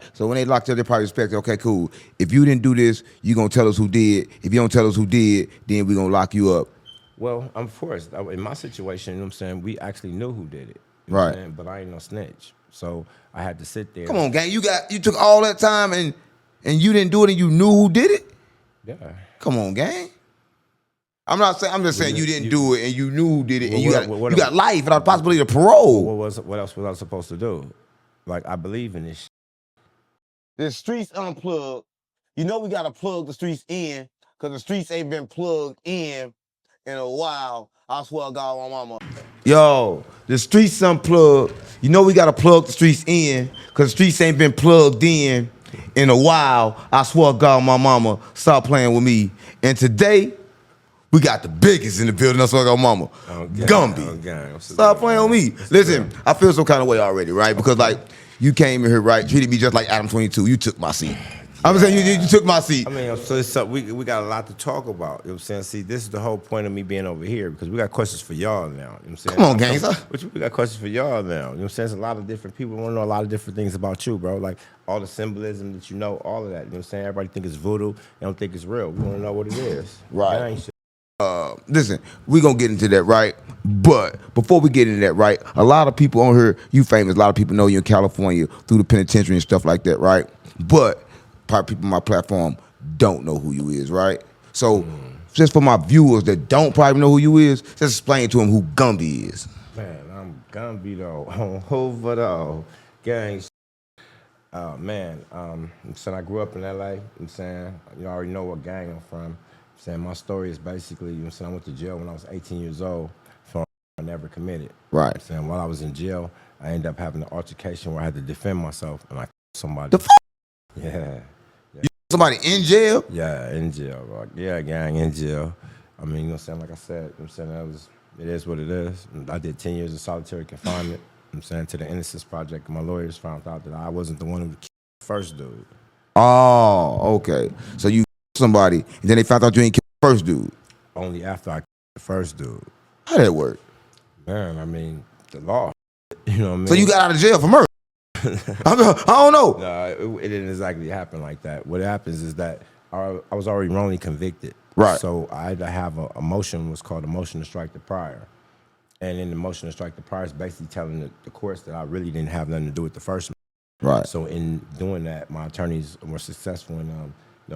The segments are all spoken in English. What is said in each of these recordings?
Right. So when they locked up, they probably expected, okay, cool. If you didn't do this, you gonna tell us who did. If you don't tell us who did, then we gonna lock you up. Well, I'm forced. In my situation, you know what I'm saying, we actually knew who did it. You know Right. what I'm saying? But I ain't no snitch. So I had to sit there. Come on, gang. You took all that time and you didn't do it and you knew who did it? Yeah. Come on, gang. I'm just saying you didn't do it and you knew who did it and you got life without the possibility of parole. What else was I supposed to do? Like, I believe in this shit. The streets unplugged. You know we gotta plug the streets in, because the streets ain't been plugged in a while. I swear to God, my mama. Yo, the streets unplugged. You know we gotta plug the streets in, because the streets ain't been plugged in a while. I swear to God, my mama, stop playing with me. And today, we got the biggest in the building. I swear to God, mama. Gumby. Stop playing with me. Listen, I feel some kind of way already, right? Because like, you came in here, right? Treated me just like Adam 22. You took my seat. I'm saying you took my seat. I mean, so we got a lot to talk about. You know what I'm saying? See, this is the whole point of me being over here, because we got questions for y'all now. You know what I'm saying? Come on, gangster. We got questions for y'all now. You know what I'm saying? There's a lot of different people want to know a lot of different things about you, bro. Like all the symbolism that you know, all of that. You know what I'm saying? Everybody think it's voodoo. They don't think it's real. We want to know what it is. Right. Listen, we gonna get into that, right? But before we get into that, right, a lot of people on here, you famous, a lot of people know you in California through the penitentiary and stuff like that, right? But probably people on my platform don't know who you is, right? So just for my viewers that don't probably know who you is, just explain to them who Gumby is. Man, I'm Gumby though, on Hoover though, gang. Man, I'm saying I grew up in LA. I'm saying you already know what gang I'm from. I'm saying my story is basically, you know, saying I went to jail when I was 18 years old for I never committed. Right. I'm saying while I was in jail, I ended up having an altercation where I had to defend myself, and I killed somebody. The Yeah. You somebody in jail? Yeah, in jail, bro. Yeah, gang, in jail. I mean, you know what I'm saying? Like I said, you know what I'm saying, it is what it is. I did 10 years of solitary confinement, you know what I'm saying, to the Innocence Project. My lawyers found out that I wasn't the one who killed the first dude. Oh, okay. So you somebody, and then they found out you ain't killed the first dude. Only after I killed the first dude. How that work? Man, I mean, the law. You know what I mean? So you got out of jail for murder? I don't know. No, it didn't exactly happen like that. What happens is that I was already wrongly convicted. Right. So I had to have a motion, what's called a motion to strike the prior. And in the motion to strike the prior is basically telling the courts that I really didn't have nothing to do with the first one. Right. So in doing that, my attorneys were successful in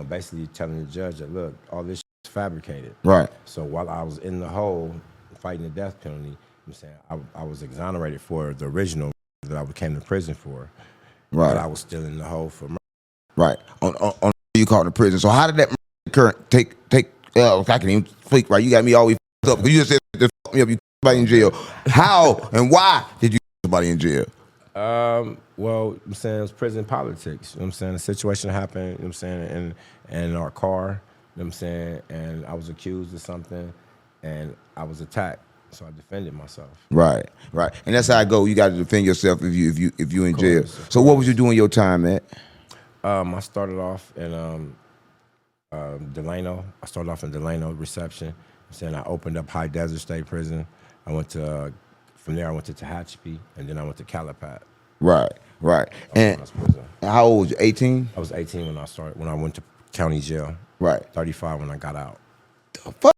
basically telling the judge that, look, all this is fabricated. Right. So while I was in the hole fighting the death penalty, I'm saying I was exonerated for the original that I came to prison for. Right. But I was still in the hole for murder. Right. On you caught in prison. So how did that current take? I can't even speak. Right. You got me always up because you just said to fuck me up. You somebody in jail. How and why did you somebody in jail? Well, I'm saying it was prison politics. You know what I'm saying? The situation happened, you know what I'm saying, in our car, you know what I'm saying, and I was accused of something and I was attacked. So I defended myself. Right. And that's how I go. You got to defend yourself if you in jail. So what was you doing your time at? I started off in Delano. I started off in Delano reception. I'm saying I opened up High Desert State Prison. I went to from there I went to Tehachapi, and then I went to Calipat. Right. And how old was you? 18? I was 18 when I went to county jail. Right. 35 when I got out. The fuck?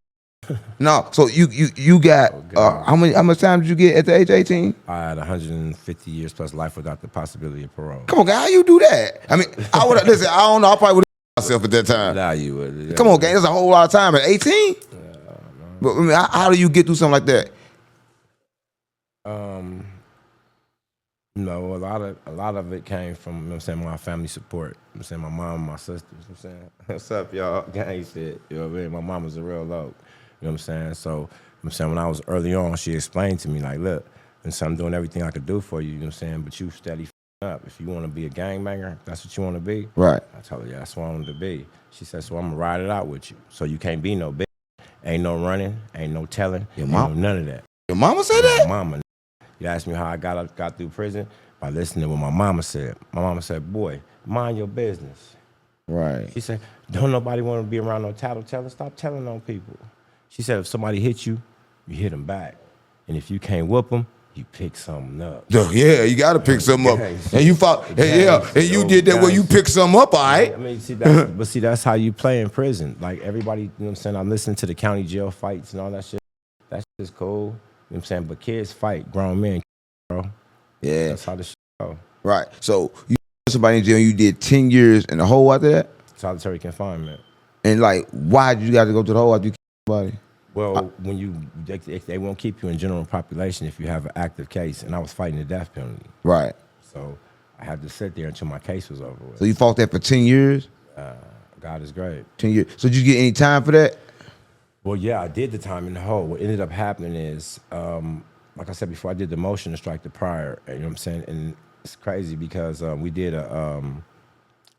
No, so you got how much time did you get at the age of 18? I had 150 years plus life without the possibility of parole. Come on, guy, how you do that? I mean, I would listen. I don't know. I probably would have myself at that time. Nah, you would. Yeah. Come on, gang, that's a whole lot of time at 18. Yeah, but I mean, how do you get through something like that? You know, a lot of it came from, you know what I'm saying, my family support. You know what I'm saying, my mom and my sisters. You know what I'm saying, what's up, y'all? Gang shit. You know what I mean? My mom was a real low. You know what I'm saying? So, you know what I'm saying, when I was early on, she explained to me, like, look, and so I'm doing everything I could do for you, you know what I'm saying, but you steady up. If you want to be a gangbanger, that's what you want to be. Right. I told her, yeah, that's what I wanted to be. She said, so I'm going to ride it out with you. So you can't be no bitch. Ain't no running, ain't no telling, ain't no none of that. Your mama said that? My mama. You asked me how I got through prison by listening to what my mama said. My mama said, boy, mind your business. Right. She said, don't nobody want to be around no tattletale. Stop telling on people. She said, if somebody hit you, you hit them back. And if you can't whoop them, you pick something up. Yeah, you got to pick something up. Gangs. And you fought, and you did that where you picked something up, all right? I mean, see, that's how you play in prison. Like everybody, you know what I'm saying? I'm listening to the county jail fights and all that shit. That shit's cool. You know what I'm saying? But kids fight grown men, bro. Yeah. That's how the shit go. Right. So you put somebody in jail, you did 10 years in the hole after that? Solitary confinement. And like, why did you got to go to the hole after you killed somebody? Well, when they won't keep you in general population if you have an active case, and I was fighting the death penalty. Right. So I had to sit there until my case was over with. So you fought that for 10 years? God is great. 10 years. So did you get any time for that? Well, yeah, I did the time in the hole. What ended up happening is, like I said before, I did the motion to strike the prior. You know what I'm saying? And it's crazy because we did a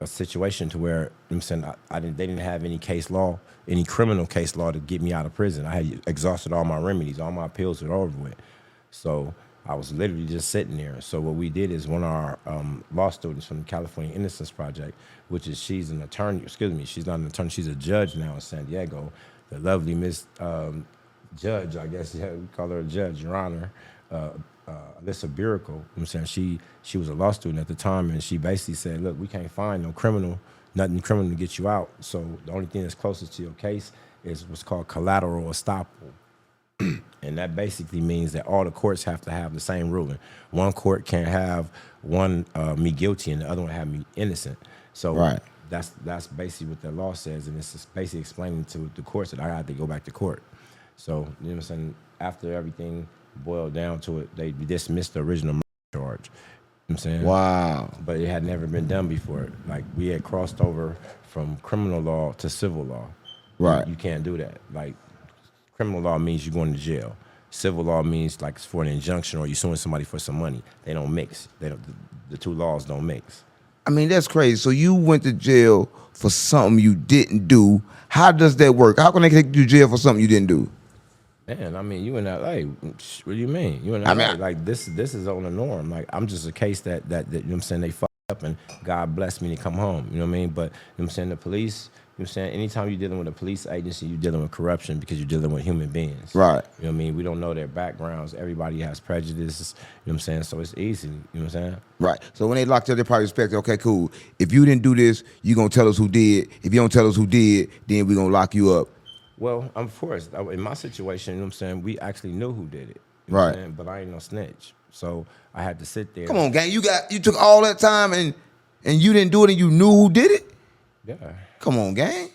situation to where, you know what I'm saying, they didn't have any case law, any criminal case law to get me out of prison. I had exhausted all my remedies, all my appeals were over with. So I was literally just sitting there. So what we did is one of our law students from the California Innocence Project, which is, she's an attorney, excuse me, she's not an attorney, she's a judge now in San Diego. The lovely Miss Judge, I guess, yeah, we call her a judge, Your Honor, Alyssa Burical, you know what I'm saying? She was a law student at the time, and she basically said, look, we can't find nothing criminal to get you out. So the only thing that's closest to your case is what's called collateral estoppel. And that basically means that all the courts have to have the same ruling. One court can't have one me guilty and the other one have me innocent. So right. That's basically what the law says, and it's just basically explaining to the courts that I had to go back to court. So, you know what I'm saying, after everything boiled down to it, they dismissed the original murder charge. You know what I'm saying? Wow. But it had never been done before. Like, we had crossed over from criminal law to civil law. Right. You can't do that. Like, criminal law means you're going to jail. Civil law means like it's for an injunction or you're suing somebody for some money. They don't mix. The two laws don't mix. I mean, that's crazy. So you went to jail for something you didn't do. How does that work? How can they take you to jail for something you didn't do? Man, I mean, you in LA. What do you mean? You in LA? I mean, like this is on the norm. Like, I'm just a case that you know what I'm saying, they fucked up and God blessed me to come home. You know what I mean? But you know what I'm saying, the police, you know what I'm saying, anytime you're dealing with a police agency, you're dealing with corruption because you're dealing with human beings. Right. You know what I mean? We don't know their backgrounds. Everybody has prejudices. You know what I'm saying? So it's easy. You know what I'm saying? Right. So when they locked up, they probably expect, okay, cool. If you didn't do this, you're going to tell us who did. If you don't tell us who did, then we're going to lock you up. Well, I'm forced. In my situation, you know what I'm saying, we actually knew who did it. You know right. What I'm saying? But I ain't no snitch. So I had to sit there. Come on, gang. You took all that time and you didn't do it and you knew who did it? Yeah. Come on, gang.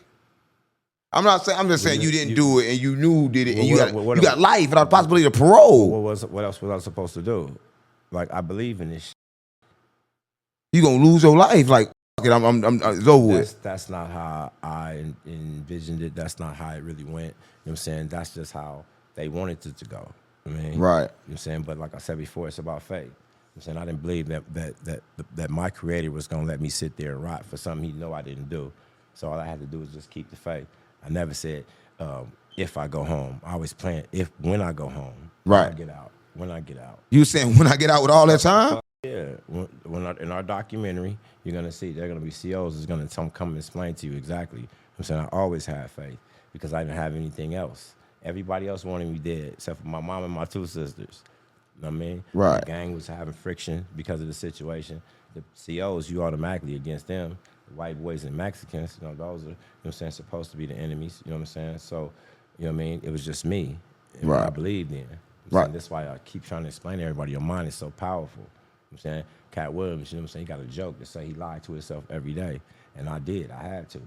I'm just saying you didn't do it and you knew who did it, and you got life without the possibility of parole. What else was I supposed to do? Like, I believe in this shit. You gonna lose your life. Like, it's over with. That's not how I envisioned it. That's not how it really went. You know what I'm saying? That's just how they wanted it to go. I mean, right. You know what I'm saying? But like I said before, it's about faith. You know what I'm saying? I didn't believe that my creator was gonna let me sit there and rot for something he know I didn't do. So all I had to do was just keep the faith. I never said if I go home. I always planned when I go home. Right. When I get out. You saying when I get out with all that time? Yeah. In our documentary, you're gonna see they're gonna be COs is gonna come and explain to you exactly. I'm saying I always had faith because I didn't have anything else. Everybody else wanted me dead except for my mom and my two sisters. You know what I mean? Right. The gang was having friction because of the situation. The COs, you automatically against them. White boys and Mexicans, you know, those are, you know what I'm saying, supposed to be the enemies, you know what I'm saying? So, you know what I mean? It was just me. And right. what I believed in. Right. That's why I keep trying to explain to everybody, your mind is so powerful. You know what I'm saying? Cat Williams, you know what I'm saying, he got a joke to say he lied to himself every day. And I did. I had to.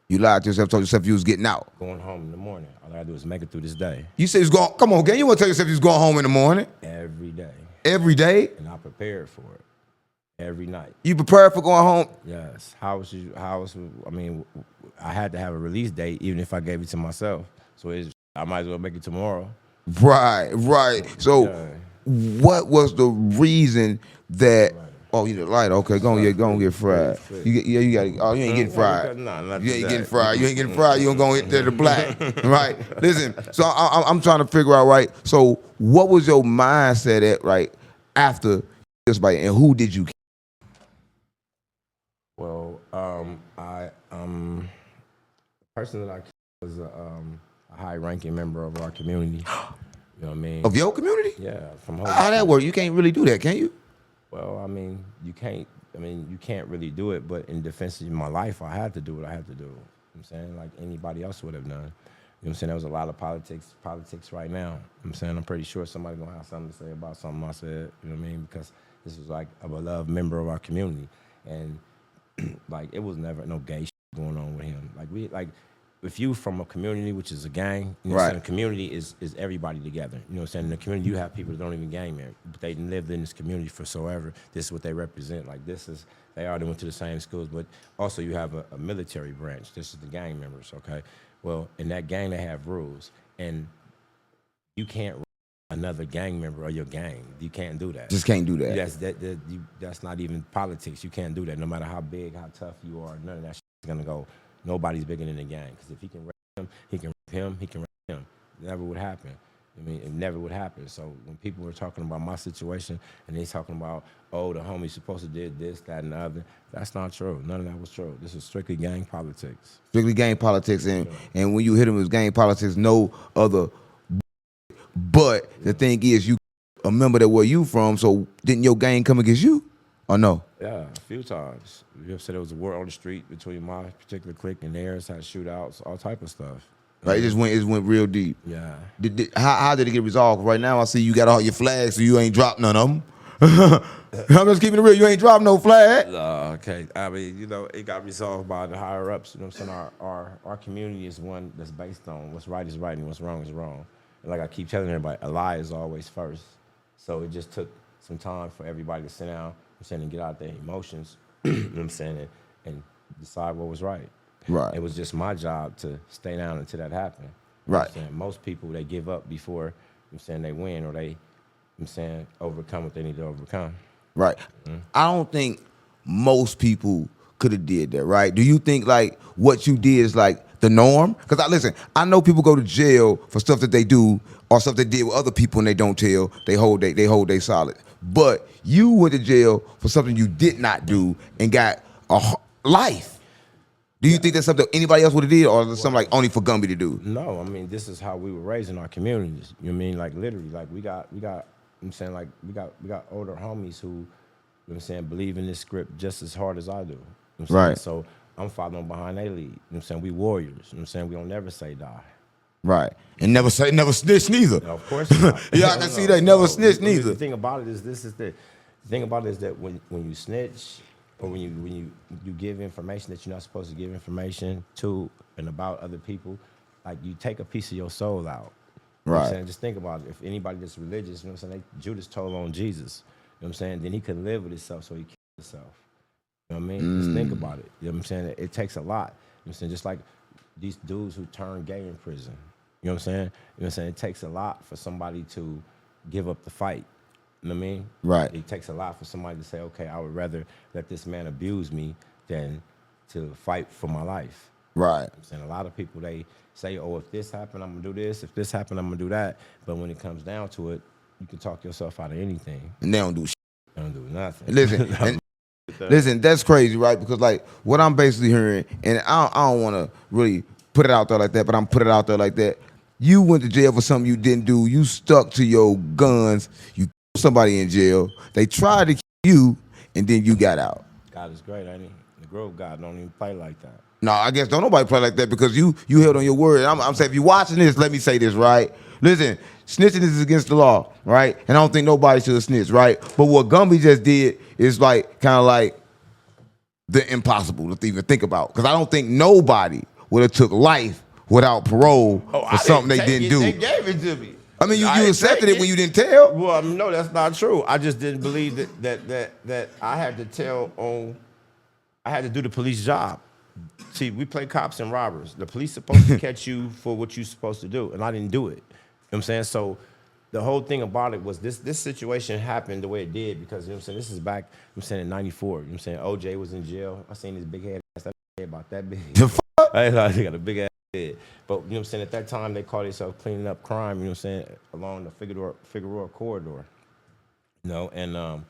You lied to yourself, told yourself you was getting out. Going home in the morning. All I gotta do is make it through this day. You said you was going, come on, gang, you want to tell yourself you was going home in the morning? Every day. Every day? And I prepared for it. Every night. You prepared for going home? Yes. I had to have a release date even if I gave it to myself. So I might as well make it tomorrow. Right. So what was the reason that oh, you the light, okay, go and get fried. You ain't getting fried. You ain't getting fried. You ain't getting fried, you ain't gonna hit the black. Right? Listen, so I'm trying to figure out, right? So what was your mindset at right after this bite and who did you kill? Well, the person that I killed was a high-ranking member of our community. You know You know what I mean? Of your community? Yeah, from Holy How that Street. work? You can't really do that, can you? Well, I mean, you can't. I mean, you can't really do it. But in defense of my life, I had to do what I had to do. You know what I'm saying, like anybody else would have done. You know what I'm saying? There was a lot of politics right now. You know what I'm saying? I'm pretty sure somebody gonna have something to say about something I said. You know what I mean? Because this was like a beloved member of our community, and like it was never no gay shit going on with him. If you from a community which is a gang, you know what I'm saying? The community is everybody together. You know what I'm saying? In the community, you have people that don't even gang there, but they lived in this community for so ever. This is what they represent. Like they already went to the same schools, but also you have a military branch. This is the gang members, okay? Well, in that gang, they have rules, and you can't another gang member of your gang. You can't do that. Just can't do that. That's not even politics. You can't do that. No matter how big, how tough you are, none of that shit is gonna go. Nobody's bigger than the gang. Because if he can rape him, he can rape him, he can rape him. It never would happen. I mean, it never would happen. So when people were talking about my situation and they talking about, oh, the homie's supposed to did this, that, and the other, that's not true. None of that was true. This is strictly gang politics. Strictly gang politics, and when you hit him with gang politics, no other. But the thing is, you a member that where you from, so didn't your gang come against you, or no? Yeah, a few times. You have said there was a war on the street between my particular clique and theirs, had shootouts, all type of stuff. Right, it went real deep. Yeah. How did it get resolved? Right now, I see you got all your flags, so you ain't dropped none of them. I'm just keeping it real. You ain't dropped no flag. Okay. I mean, you know, it got resolved by the higher ups. You know what I'm saying? Our community is one that's based on what's right is right and what's wrong is wrong. And like I keep telling everybody, a lie is always first. So it just took some time for everybody to sit down, you know what I'm saying, and get out their emotions, you know what I'm saying, and decide what was right. Right. It was just my job to stay down until that happened. Right. You know what I'm saying? Most people, they give up before, you know what I'm saying, they win or they, you know what I'm saying, overcome what they need to overcome. Right. I don't think most people could have did that, right? Do you think like what you did is like the norm? Because I know people go to jail for stuff that they do or stuff they did with other people and they don't tell. They hold they solid. But you went to jail for something you did not do and got a life. Do you think that's something anybody else would have did, or is it something like only for Gumby to do? No, I mean, this is how we were raised in our communities. You know what I mean? Like literally, like we got I'm saying, like we got older homies who, you know what I'm saying, believe in this script just as hard as I do. You know what I'm Right. saying? So I'm following behind their lead. You know what I'm saying? We warriors. You know what I'm saying? We don't never say die. Right. And never snitch neither. No, of course not. Yeah, I can see that. Never snitch neither. The thing about it is the thing about it is that when you snitch or when you give information that you're not supposed to give information to and about other people, like you take a piece of your soul out. You know what I'm Right. saying? Just think about it. If anybody that's religious, you know what I'm saying, Judas told on Jesus. You know what I'm saying? Then he couldn't live with himself, so he killed himself. You know what I mean? Just think about it. You know what I'm saying? It takes a lot. You know what I'm saying? Just like these dudes who turn gay in prison. You know what I'm saying? You know what I'm saying? It takes a lot for somebody to give up the fight. You know what I mean? Right. It takes a lot for somebody to say, okay, I would rather let this man abuse me than to fight for my life. Right. You know what I'm saying? A lot of people, they say, oh, if this happened, I'm going to do this. If this happened, I'm going to do that. But when it comes down to it, you can talk yourself out of anything. And they don't do shit. They don't do nothing. Listen, that's crazy, right? Because like what I'm basically hearing, and I don't want to really put it out there like that, but I'm put it out there like that. You went to jail for something you didn't do. You stuck to your guns. You killed somebody in jail. They tried to kill you, and then you got out. God is great, ain't he? The Grove God don't even play like that. No, I guess don't nobody play like that because you held on your word. I'm saying if you're watching this, let me say this, right? Listen, snitching is against the law, right? And I don't think nobody should snitch, right? But what Gumby just did is like kind of like the impossible to even think about. Because I don't think nobody would have took life without parole for something they didn't do. They gave it to me. I mean, you accepted it when you didn't tell. Well, I mean, no, that's not true. I just didn't believe that I had to tell on. I had to do the police job. See, we play cops and robbers. The police supposed to catch you for what you're supposed to do, and I didn't do it. You know what I'm saying? So the whole thing about it was this situation happened the way it did because, you know what I'm saying, this is back, I'm saying, in 94. You know what I'm saying? OJ was in jail. I seen his big head ass, that head about that big. The fuck? I got a big ass head. But, you know what I'm saying, at that time, they called themselves cleaning up crime, you know what I'm saying, along the Figueroa corridor. You know, and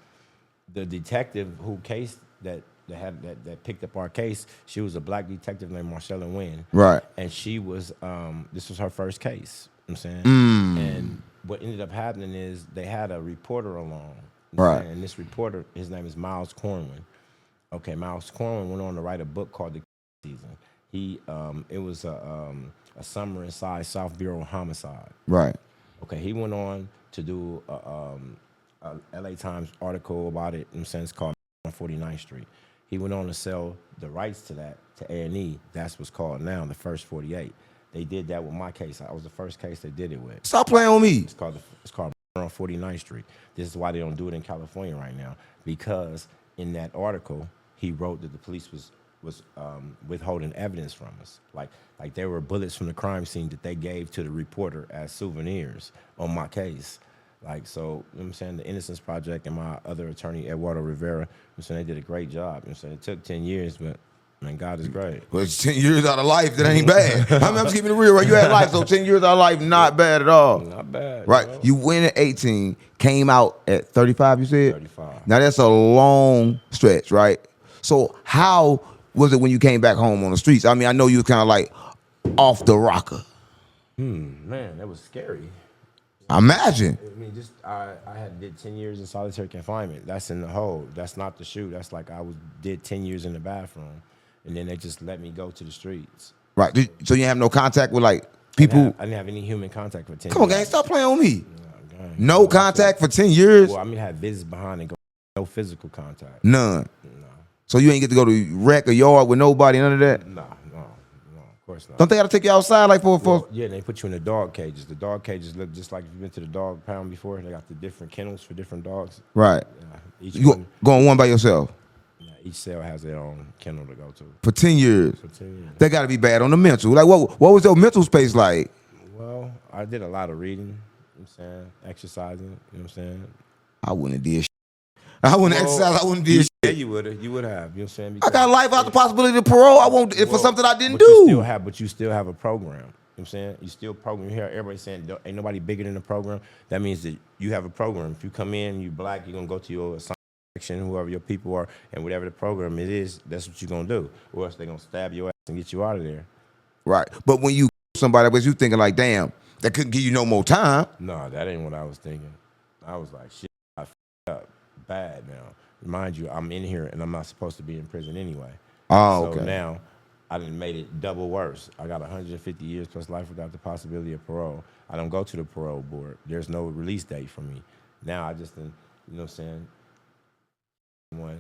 the detective who cased that picked up our case, she was a black detective named Marcella Wynn. Right. And she was, this was her first case. You know what I'm saying? And what ended up happening is they had a reporter along. Right. And this reporter, his name is Miles Corwin. Okay, Miles Corwin went on to write a book called The Season. It was a summer inside South Bureau homicide. Right. Okay, he went on to do a LA Times article about it. You know what I'm saying? It's called on 49th Street. He went on to sell the rights to that to A&E. That's what's called now the First 48. They did that with my case. I was the first case they did it with. Stop playing with me. It's called on 49th Street. This is why they don't do it in California right now, because in that article he wrote that the police was withholding evidence from us. Like there were bullets from the crime scene that they gave to the reporter as souvenirs on my case. Like, so, you know what I'm saying? The Innocence Project and my other attorney, Eduardo Rivera, you know what I'm saying, they did a great job. You know what I'm saying? It took 10 years, but, man, God is great. Well, it's 10 years out of life, that ain't bad. I'm just keeping it real, right? You had life, so 10 years out of life, not bad at all. Not bad. Right. You know? You win at 18, came out at 35, you said? 35. Now, that's a long stretch, right? So how was it when you came back home on the streets? I mean, I know you were kind of like off the rocker. Man, that was scary. Imagine. I mean, I did 10 years in solitary confinement. That's in the hole. That's not the shoe. That's like did 10 years in the bathroom, and then they just let me go to the streets. Right. So you have no contact with like people? I didn't have any human contact for 10 years. Come on, gang, stop playing with me. Gang. No contact for 10 years? Well, I mean, I had visits behind and go. No physical contact. None. No. So you ain't get to go to rec or yard with nobody, none of that? No, of course not. Don't they got to take you outside like for? Well, yeah, they put you in the dog cages. The dog cages look just like if you've been to the dog pound before. They got the different kennels for different dogs. Right. Each You going one by yourself? each cell has their own kennel to go to. For 10 years? For 10 years. That got to be bad on the mental. Like, what was your mental space like? Well, I did a lot of reading, you know what I'm saying, exercising, you know what I'm saying. I wouldn't have did shit. I wouldn't exercise. I wouldn't do shit. Yeah, you would have, you know what I'm saying. I got life out the possibility of parole. I won't for something I didn't but do. You still have a program. You know what I'm saying? You still program. You hear everybody saying ain't nobody bigger than the program. That means that you have a program. If you come in, you black, you're gonna go to your assignment section, whoever your people are, and whatever the program it is, that's what you're gonna do. Or else they're gonna stab your ass and get you out of there. Right. But when you somebody, was you thinking like, damn, that couldn't give you no more time? No, that ain't what I was thinking. I was like, shit, I f***ed up bad now. Mind you, I'm in here and I'm not supposed to be in prison anyway. Oh, okay. So now I done made it double worse. I got 150 years plus life without the possibility of parole. I don't go to the parole board. There's no release date for me. Now I just, you know what I'm saying?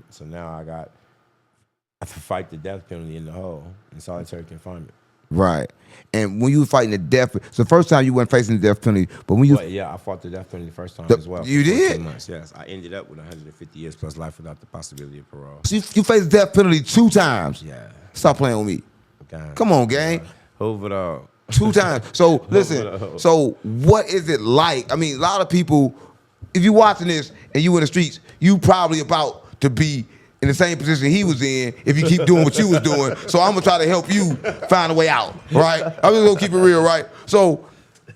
So now I have to fight the death penalty in the hole in solitary confinement. Right. And when you were fighting the death, so the first time you weren't facing the death penalty, but when you... Well, yeah, I fought the death penalty the first time as well. You did? 14 months, yes. I ended up with 150 years plus life without the possibility of parole. So you faced the death penalty 2 times? Yeah. Stop playing with me. Gang. Come on, gang. Hoover dog. 2 times. So listen, so what is it like? I mean, a lot of people, if you're watching this and you in the streets, you probably about to be in the same position he was in if you keep doing what you was doing. So I'm gonna try to help you find a way out, right? I'm just gonna keep it real, right? So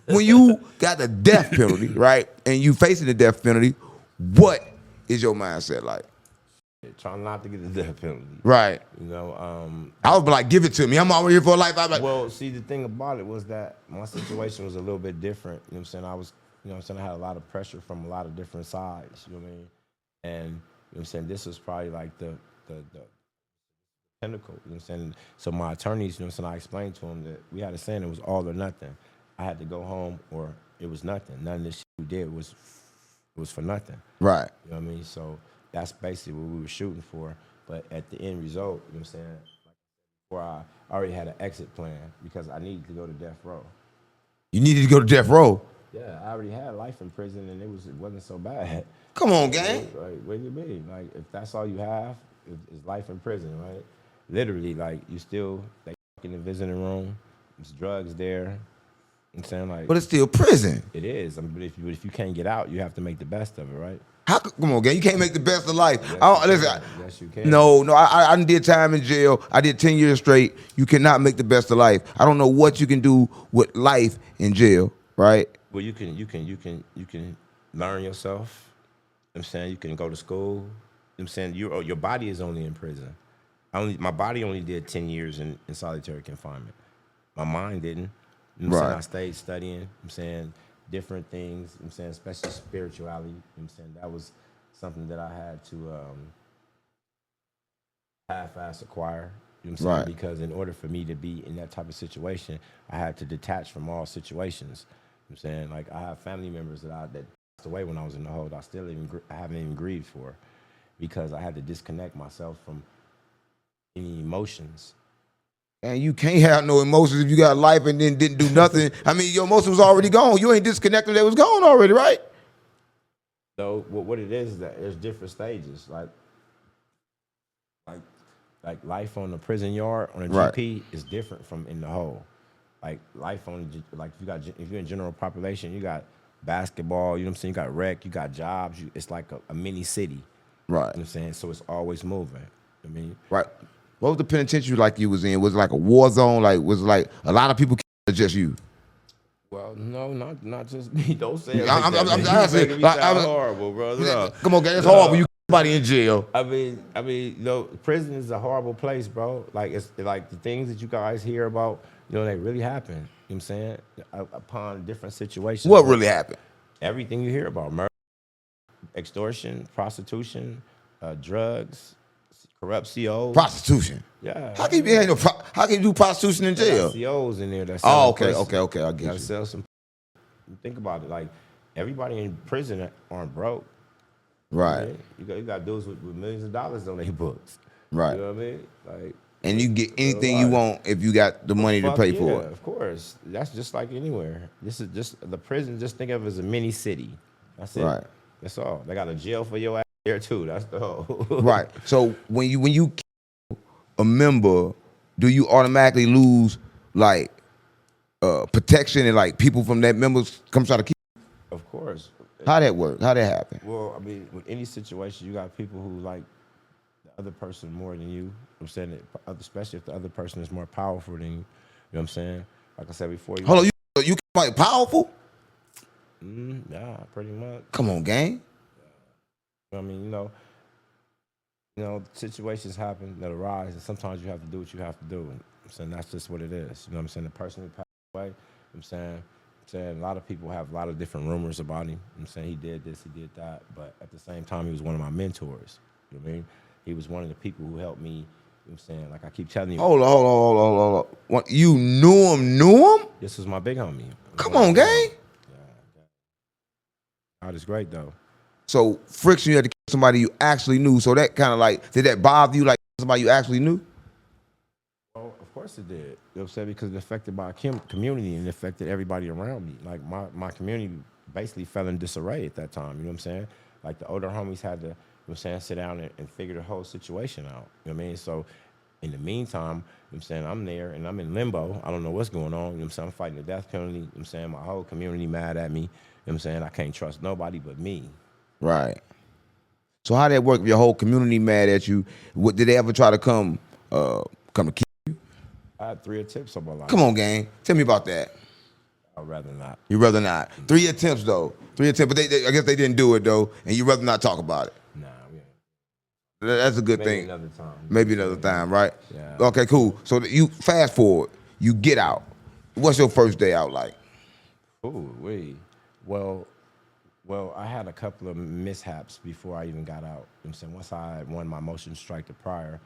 when you got the death penalty, right, and you facing the death penalty, what is your mindset like? Trying not to get the death penalty. Right. You know, I would be like, give it to me. I'm already here for life. I'm like, well, see, the thing about it was that my situation was a little bit different. You know what I'm saying? I had a lot of pressure from a lot of different sides. You know what I mean? And you know what I'm saying, this was probably like the pinnacle, you know what I'm saying? So my attorneys, you know what I'm saying, I explained to them that we had a saying it was all or nothing. I had to go home or it was nothing. None of this shit we did was for nothing. right. You know what I mean? So that's basically what we were shooting for. But at the end result, you know what I'm saying, before I already had an exit plan because I needed to go to death row. You needed to go to death row? Yeah, I already had life in prison and it wasn't so bad. Come on, gang. Like, what do you mean? Like, if that's all you have, is life in prison, right? Literally, like, they in the visiting room, there's drugs there. You know what I'm saying? Like, But it's still prison. it is. I mean, but if you can't get out, you have to make the best of it, right? Come on, gang. You can't make the best of life. Yes, you can. No, I did time in jail. I did 10 years straight. You cannot make the best of life. I don't know what you can do with life in jail, right? Well, you can learn yourself. You know what I'm saying, you can go to school. You know what I'm saying, your body is only in prison. My body only did 10 years in solitary confinement. My mind didn't. You know what I'm saying? Right. I stayed studying. You know what I'm saying, different things, you know what I'm saying, especially spirituality, you know what I'm saying, that was something that I had to half-ass acquire, you know what I'm saying, Right. because in order for me to be in that type of situation, I had to detach from all situations, you know what I'm saying, like I have family members that passed away when I was in the hold, I haven't even grieved for, because I had to disconnect myself from any emotions. And you can't have no emotions if you got life and then didn't do nothing. I mean, your emotions was already gone. You ain't disconnected; they was gone already, right? So what it is that there's different stages, like like life on the prison yard on a Right. GP is different from in the hole. Like life on like if you're in general population, you got basketball, you know what I'm saying, you got rec, you got jobs, it's like a mini city. You know Right. what I'm saying? So it's always moving. I mean, Right. What was the penitentiary like you was in? Was it like a war zone? Like was it like a lot of people or just you? well, no, not just me. Don't say it like I'm that. Man. You asking. making me sound horrible, bro. No. Come on, gang. It's No. horrible. You somebody in jail. I mean, you know, prison is a horrible place, bro. Like it's like the things that you guys hear about, you know, they really happen. You know what I'm saying? Upon different situations. What really happened? Everything you hear about: murder, extortion, prostitution, drugs, corrupt COs. Prostitution. Yeah. How can you how can you do prostitution in jail? COs in there. That's Oh, okay. I get Gotta you. sell some. Think about it. Like everybody in prison aren't broke. Right. Yeah? You got dudes with millions of dollars on their books. Right. You know what I mean? Like, And you can get anything you want if you got the money to pay for it. Of course. That's just like anywhere. This is just the prison. Just think of it as a mini city. That's it. Right. That's all. They got a jail for your ass there too. That's the whole. Right. So when you kill a member, do you automatically lose like protection and like people from that members come try to keep? Of course. How that work? How that happen? Well, I mean, with any situation, you got people who like the other person more than you. I'm saying that, especially if the other person is more powerful than you. You know what I'm saying? Like I said before. Hold on, you like powerful? Yeah, pretty much. Come on, gang. I mean, you know, situations happen that arise, and sometimes you have to do what you have to do. And I'm saying that's just what it is. You know what I'm saying? The person who passed away, I'm saying a lot of people have a lot of different rumors about him. I'm saying he did this, he did that, but at the same time, he was one of my mentors. You know what I mean? He was one of the people who helped me. You know what I'm saying? Like I keep telling you. Hold on. What, you knew him? This was my big homie. Come on, gang. God is great though. So friction, you had to kill somebody you actually knew. So that kind of like, did that bother you like somebody you actually knew? Oh, of course it did. You know what I'm saying? Because it affected my community and it affected everybody around me. Like my community basically fell in disarray at that time. You know what I'm saying? Like the older homies had to, you know what I'm saying, sit down and figure the whole situation out. You know what I mean? So in the meantime, you know what I'm saying, I'm there and I'm in limbo. I don't know what's going on. You know what I'm saying? I'm fighting the death penalty. You know what I'm saying? My whole community mad at me. You know what I'm saying? I can't trust nobody but me. Right. So how that work? If your whole community mad at you, what did they ever try to come to kill you? I had 3 attempts on my life. Come on, gang. Tell me about that. I'd rather not. You'd rather not. 3 attempts though. 3 attempts, but I guess they didn't do it though, and you'd rather not talk about it. Nah, we ain't. That's a good Maybe thing. another time. Maybe another time, right? Yeah. Okay, cool. So you fast forward, you get out. What's your first day out like? Ooh, Well, I had a couple of mishaps before I even got out. You know what I'm saying? Once I had won my motion to strike the prior,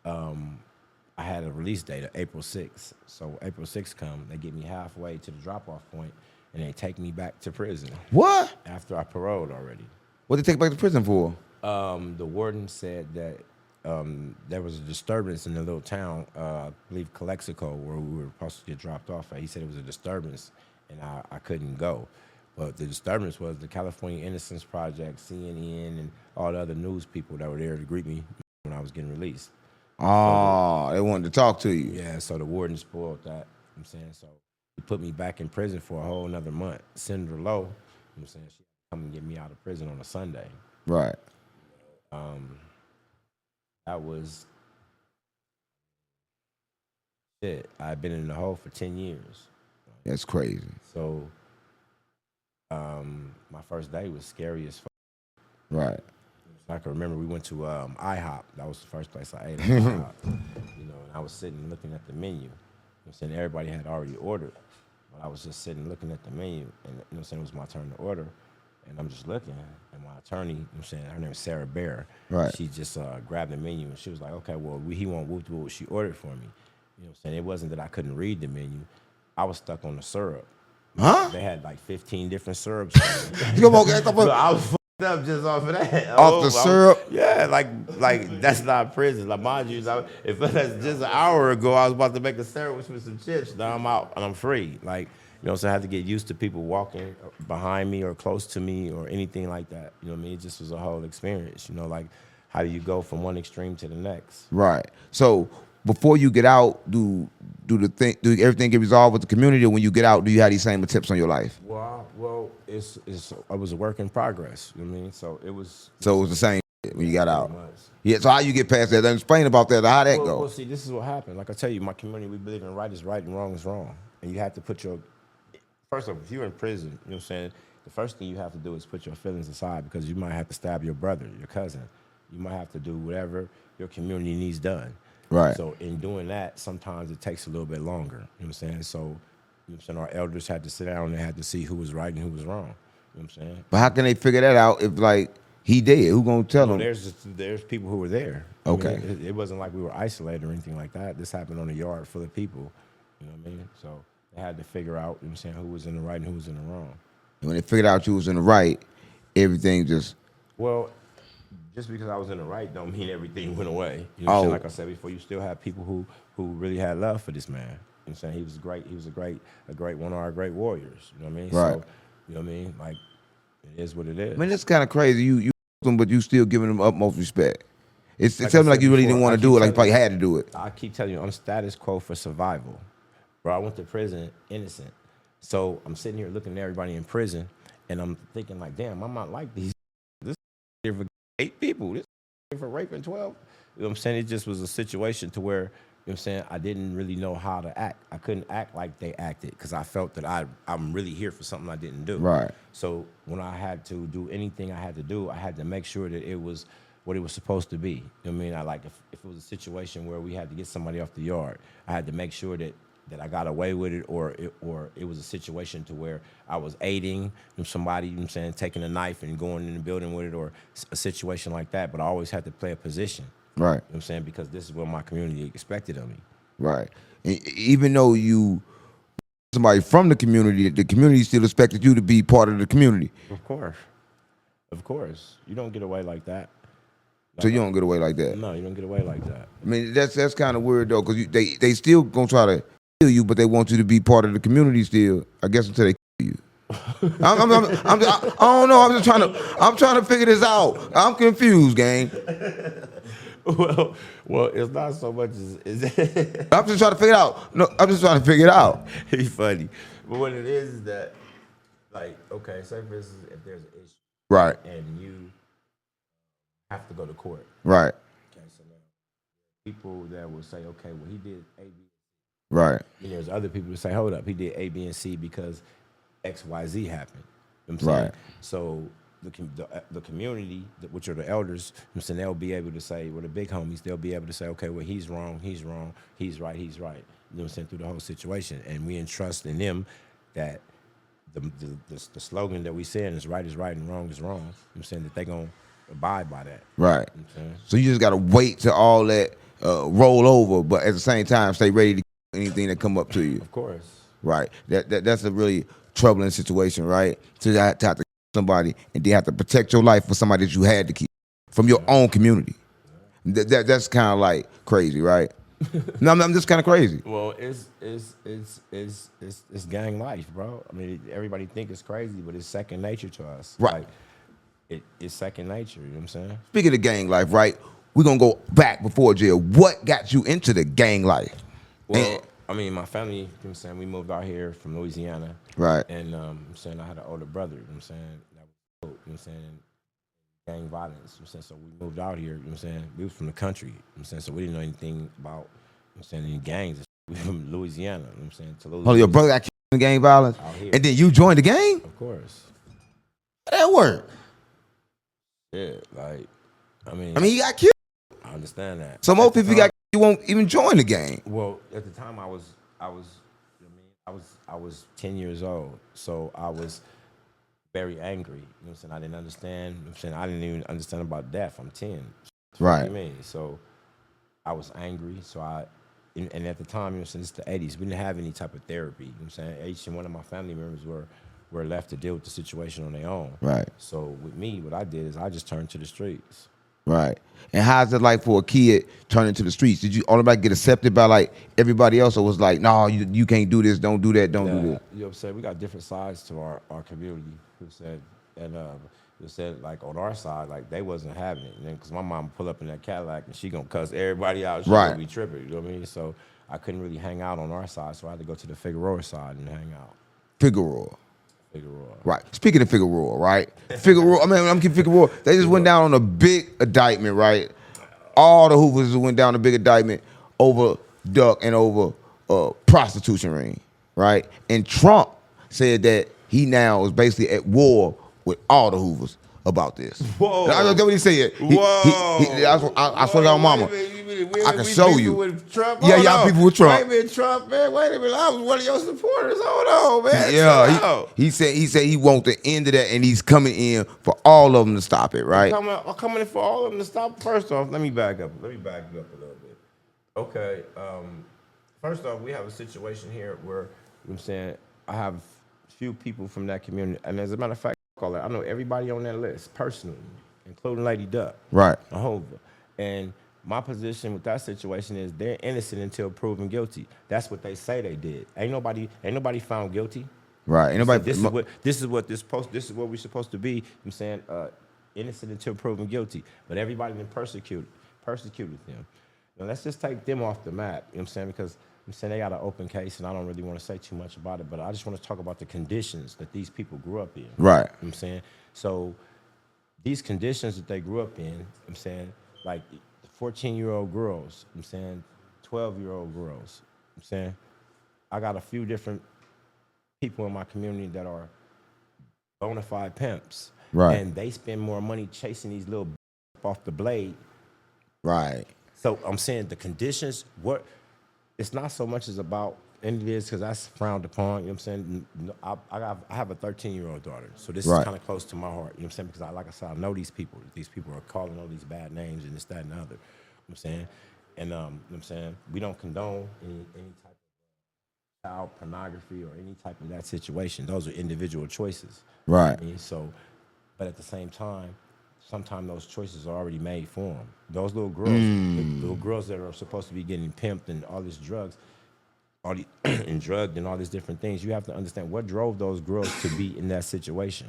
I had a release date of April 6th. So April 6th come, they get me halfway to the drop-off point, and they take me back to prison. What? After I paroled already. What did they take back to prison for? The warden said that there was a disturbance in the little town, I believe Calexico, where we were supposed to get dropped off at. He said it was a disturbance, and I couldn't go. But the disturbance was the California Innocence Project, CNN, and all the other news people that were there to greet me when I was getting released. Oh, they wanted to talk to you. Yeah, so the warden spoiled that. You know what I'm saying? So he put me back in prison for a whole another month. Senator Lowe, you know what I'm saying, she come and get me out of prison on a Sunday. Right. That was shit. I've been in the hole for 10 years. That's crazy. So my first day was scary as fuck. Right. I can remember we went to IHOP. That was the first place I ate at IHOP. You know, and I was sitting looking at the menu. You know what I'm saying? Everybody had already ordered. But I was just sitting looking at the menu, and you know what I'm saying, it was my turn to order. And I'm just looking, and my attorney, you know what I'm saying, her name is Sarah Bear. Right. She just grabbed the menu, and she was like, okay, well, he won't whoop what she ordered for me. You know what I'm saying? It wasn't that I couldn't read the menu. I was stuck on the syrup. Huh? They had like 15 different syrups. Come on, guys. So I was fucked up just off of that. Off the syrup? Yeah, like that's not prison. Like, mind you, if that's just an hour ago, I was about to make a sandwich with some chips. Now I'm out and I'm free. Like, you know, so I had to get used to people walking behind me or close to me or anything like that. You know what I mean? It just was a whole experience. You know, like, how do you go from one extreme to the next? Right. So before you get out, do everything get resolved with the community, or when you get out, do you have these same attempts on your life? Well, it was a work in progress. You know what I mean? So it was the same when you got out. much. Yeah. So how you get past that? Then explain about that. How that go? Well, see, this is what happened. Like I tell you, my community, we believe in right is right and wrong is wrong. And you have to put your, first of all, if you're in prison, you know what I'm saying, the first thing you have to do is put your feelings aside, because you might have to stab your brother, your cousin. You might have to do whatever your community needs done. Right. So in doing that, sometimes it takes a little bit longer. You know what I'm saying? So, you know what I'm saying, our elders had to sit down and had to see who was right and who was wrong. You know what I'm saying? But how can they figure that out if, like, he dead? Who gonna tell them? There's people who were there. Okay. I mean, it wasn't like we were isolated or anything like that. This happened on a yard full of people. You know what I mean? So they had to figure out, you know what I'm saying, who was in the right and who was in the wrong. And when they figured out you was in the right, everything just... Well, just because I was in the right don't mean everything went away. You know what I'm saying? Like I said before, you still have people who really had love for this man. You know what I'm saying? He was great. He was a great one of our great warriors. You know what I mean? Right. So, you know what I mean? Like, it is what it is. I mean, it's kind of crazy. You them, but you still giving them utmost respect. It's Like something I like you said really before, didn't want I to keep do it, like you telling probably had to do it. I keep telling you, I'm status quo for survival. Bro, I went to prison innocent. So I'm sitting here looking at everybody in prison, and I'm thinking like, damn, I'm not like these. This here for 8 people. This here for raping 12. You know what I'm saying? It just was a situation to where, you know what I'm saying, I didn't really know how to act. I couldn't act like they acted because I felt that I'm really here for something I didn't do. Right. So when I had to do anything I had to do, I had to make sure that it was what it was supposed to be. You know what I mean? I like if it was a situation where we had to get somebody off the yard, I had to make sure that I got away with it, or it was a situation to where I was aiding somebody, you know what I'm saying, taking a knife and going in the building with it, or a situation like that. But I always had to play a position. Right. You know what I'm saying? Because this is what my community expected of me. Right. And even though you somebody from the community still expected you to be part of the community. Of course. Of course. You don't get away like that. So you don't get away like that? No, you don't get away like that. I mean, that's kind of weird, though, because they still going to try to kill you, but they want you to be part of the community still, I guess, until they kill you. I don't know. I'm trying to figure this out. I'm confused, gang. Well, it's not so much as I'm just trying to figure it out. No, I'm just trying to figure it out. He's funny. But what it is that, like, okay, say for instance, if there's an issue. Right. And you have to go to court. Right. Okay, so now people that will say, okay, well, he did A, B. Right. And there's other people that say, hold up, he did A, B, and C because X, Y, Z happened. You know what I'm saying? Right. So the community, which are the elders, you know what I'm saying, they'll be able to say, well, the big homies, they'll be able to say, okay, well, he's wrong, he's right. You know what I'm saying, through the whole situation. And we entrust in them that the slogan that we saying is right and wrong is wrong. You know what I'm saying, that they going to abide by that. Right. You know what I'm saying? So you just got to wait till all that roll over, but at the same time, stay ready to kill anything that come up to you. Of course. Right. That's a really troubling situation, right? So you have to kill somebody and then have to protect your life for somebody that you had to keep from your own community. That's kind of like crazy, right? No, I'm just kind of crazy. Well, it's gang life, bro. I mean, everybody think it's crazy, but it's second nature to us. Right. Like, it's second nature. You know what I'm saying? Speaking of gang life, right? We're gonna go back before jail. What got you into the gang life? Well, I mean, my family, you know what I'm saying, we moved out here from Louisiana. Right. And I'm saying I had an older brother, you know what I'm saying, that was killed, you know what I'm saying, gang violence, you know what I'm saying. So we moved out here, you know what I'm saying. We was from the country, you know what I'm saying, so we didn't know anything about, you know what I'm saying, any gangs. We from Louisiana, you know what I'm saying. Oh, your brother got killed in gang violence? Out here. And then you joined the gang? Of course. That worked. Yeah, like, I mean, he got killed. I understand that. So most people got killed, you won't even join the gang. Well, at the time I was, you know what I mean, I was 10 years old, so I was very angry. You know what I'm saying? I didn't understand. You know what I'm saying? I didn't even understand about death. I'm 10. What do you Right. mean? So I was angry. So and at the time, you know, since the 80s, we didn't have any type of therapy. You know what I'm saying? Each and one of my family members were left to deal with the situation on their own. Right. So with me, what I did is I just turned to the streets. Right. And how's it like for a kid turning to the streets? Did you automatically get accepted by like everybody else, or was like, no, you can't do this, don't do that, don't do Yeah, this? you know what I'm saying? We got different sides to our community. Who said and who said like on our side, like they wasn't having it. Because my mom pull up in that Cadillac and she gonna cuss everybody out. She Right. gonna be tripping. You know what I mean? So I couldn't really hang out on our side, so I had to go to the Figueroa side and hang out. Figueroa. Figueroa. Right. Speaking of Figueroa, right? Figueroa, I'm keeping Figueroa. They just went down on a big indictment, right? All the Hoovers went down a big indictment over duck and over prostitution ring, right? And Trump said that he now is basically at war with all the Hoovers about this. Whoa. That's what he said. I swear to God, mama. I can show you. With Trump? Yeah, Hold y'all on. people with Trump. Wait a minute, Trump, man. Wait a minute. I was one of your supporters. Hold on, man. Yeah, Chill out. he said he want the end of that, and he's coming in for all of them to stop it, right? I'm coming in for all of them to stop. First off, let me back up. Let me back you up a little bit. Okay. First off, we have a situation here where, you know what I'm saying, I have a few people from that community, and as a matter of fact, I know everybody on that list personally, including Lady Duck, Right. Hoover. And my position with that situation is they're innocent until proven guilty. That's what they say they did. Ain't nobody found guilty. Right. Ain't nobody. This is what we're supposed to be. You know what I'm saying, innocent until proven guilty. But everybody been persecuted them. Now let's just take them off the map. You know what I'm saying? Because I'm saying they got an open case, and I don't really want to say too much about it. But I just want to talk about the conditions that these people grew up in. Right. You know what I'm saying? So these conditions that they grew up in, you know what I'm saying, like 14-year-old girls, you know what I'm saying, 12-year-old girls, you know what I'm saying. I got a few different people in my community that are bona fide pimps. Right. And they spend more money chasing these little off the blade. Right. So I'm saying the conditions, it's not so much as about, and it is because that's frowned upon, you know what I'm saying? I have a 13-year-old daughter, so this Right. is kind of close to my heart, you know what I'm saying? Because like I said, I know these people. These people are calling all these bad names and this, that, and the other, you know what I'm saying? And you know what I'm saying? We don't condone any type of child pornography or any type of that situation. Those are individual choices. Right. I mean, so, but at the same time, sometimes those choices are already made for them. Those little girls, the little girls that are supposed to be getting pimped and all these drugs, and drugged and all these different things, you have to understand what drove those girls to be in that situation.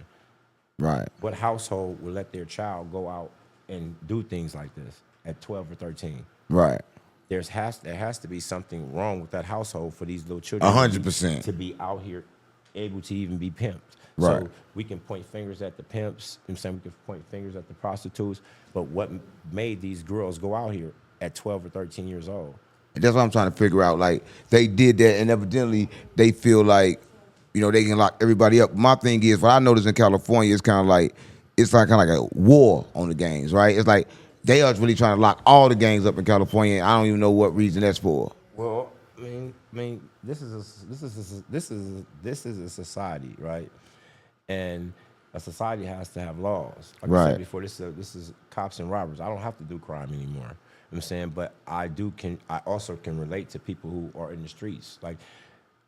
Right. What household would let their child go out and do things like this at 12 or 13? Right. There has to be something wrong with that household for these little children 100%. to be out here able to even be pimped. Right. So we can point fingers at the pimps, you know what I'm saying? We can point fingers at the prostitutes, but what made these girls go out here at 12 or 13 years old? And that's what I'm trying to figure out. Like, they did that, and evidently they feel like, you know, they can lock everybody up. My thing is, what I noticed in California is kind of like a war on the gangs, right? It's like they are really trying to lock all the gangs up in California. And I don't even know what reason that's for. Well, I mean, this is a society, right? And a society has to have laws. Like I Right. said before, this is cops and robbers. I don't have to do crime anymore. You know what I'm saying? But I also can relate to people who are in the streets. Like,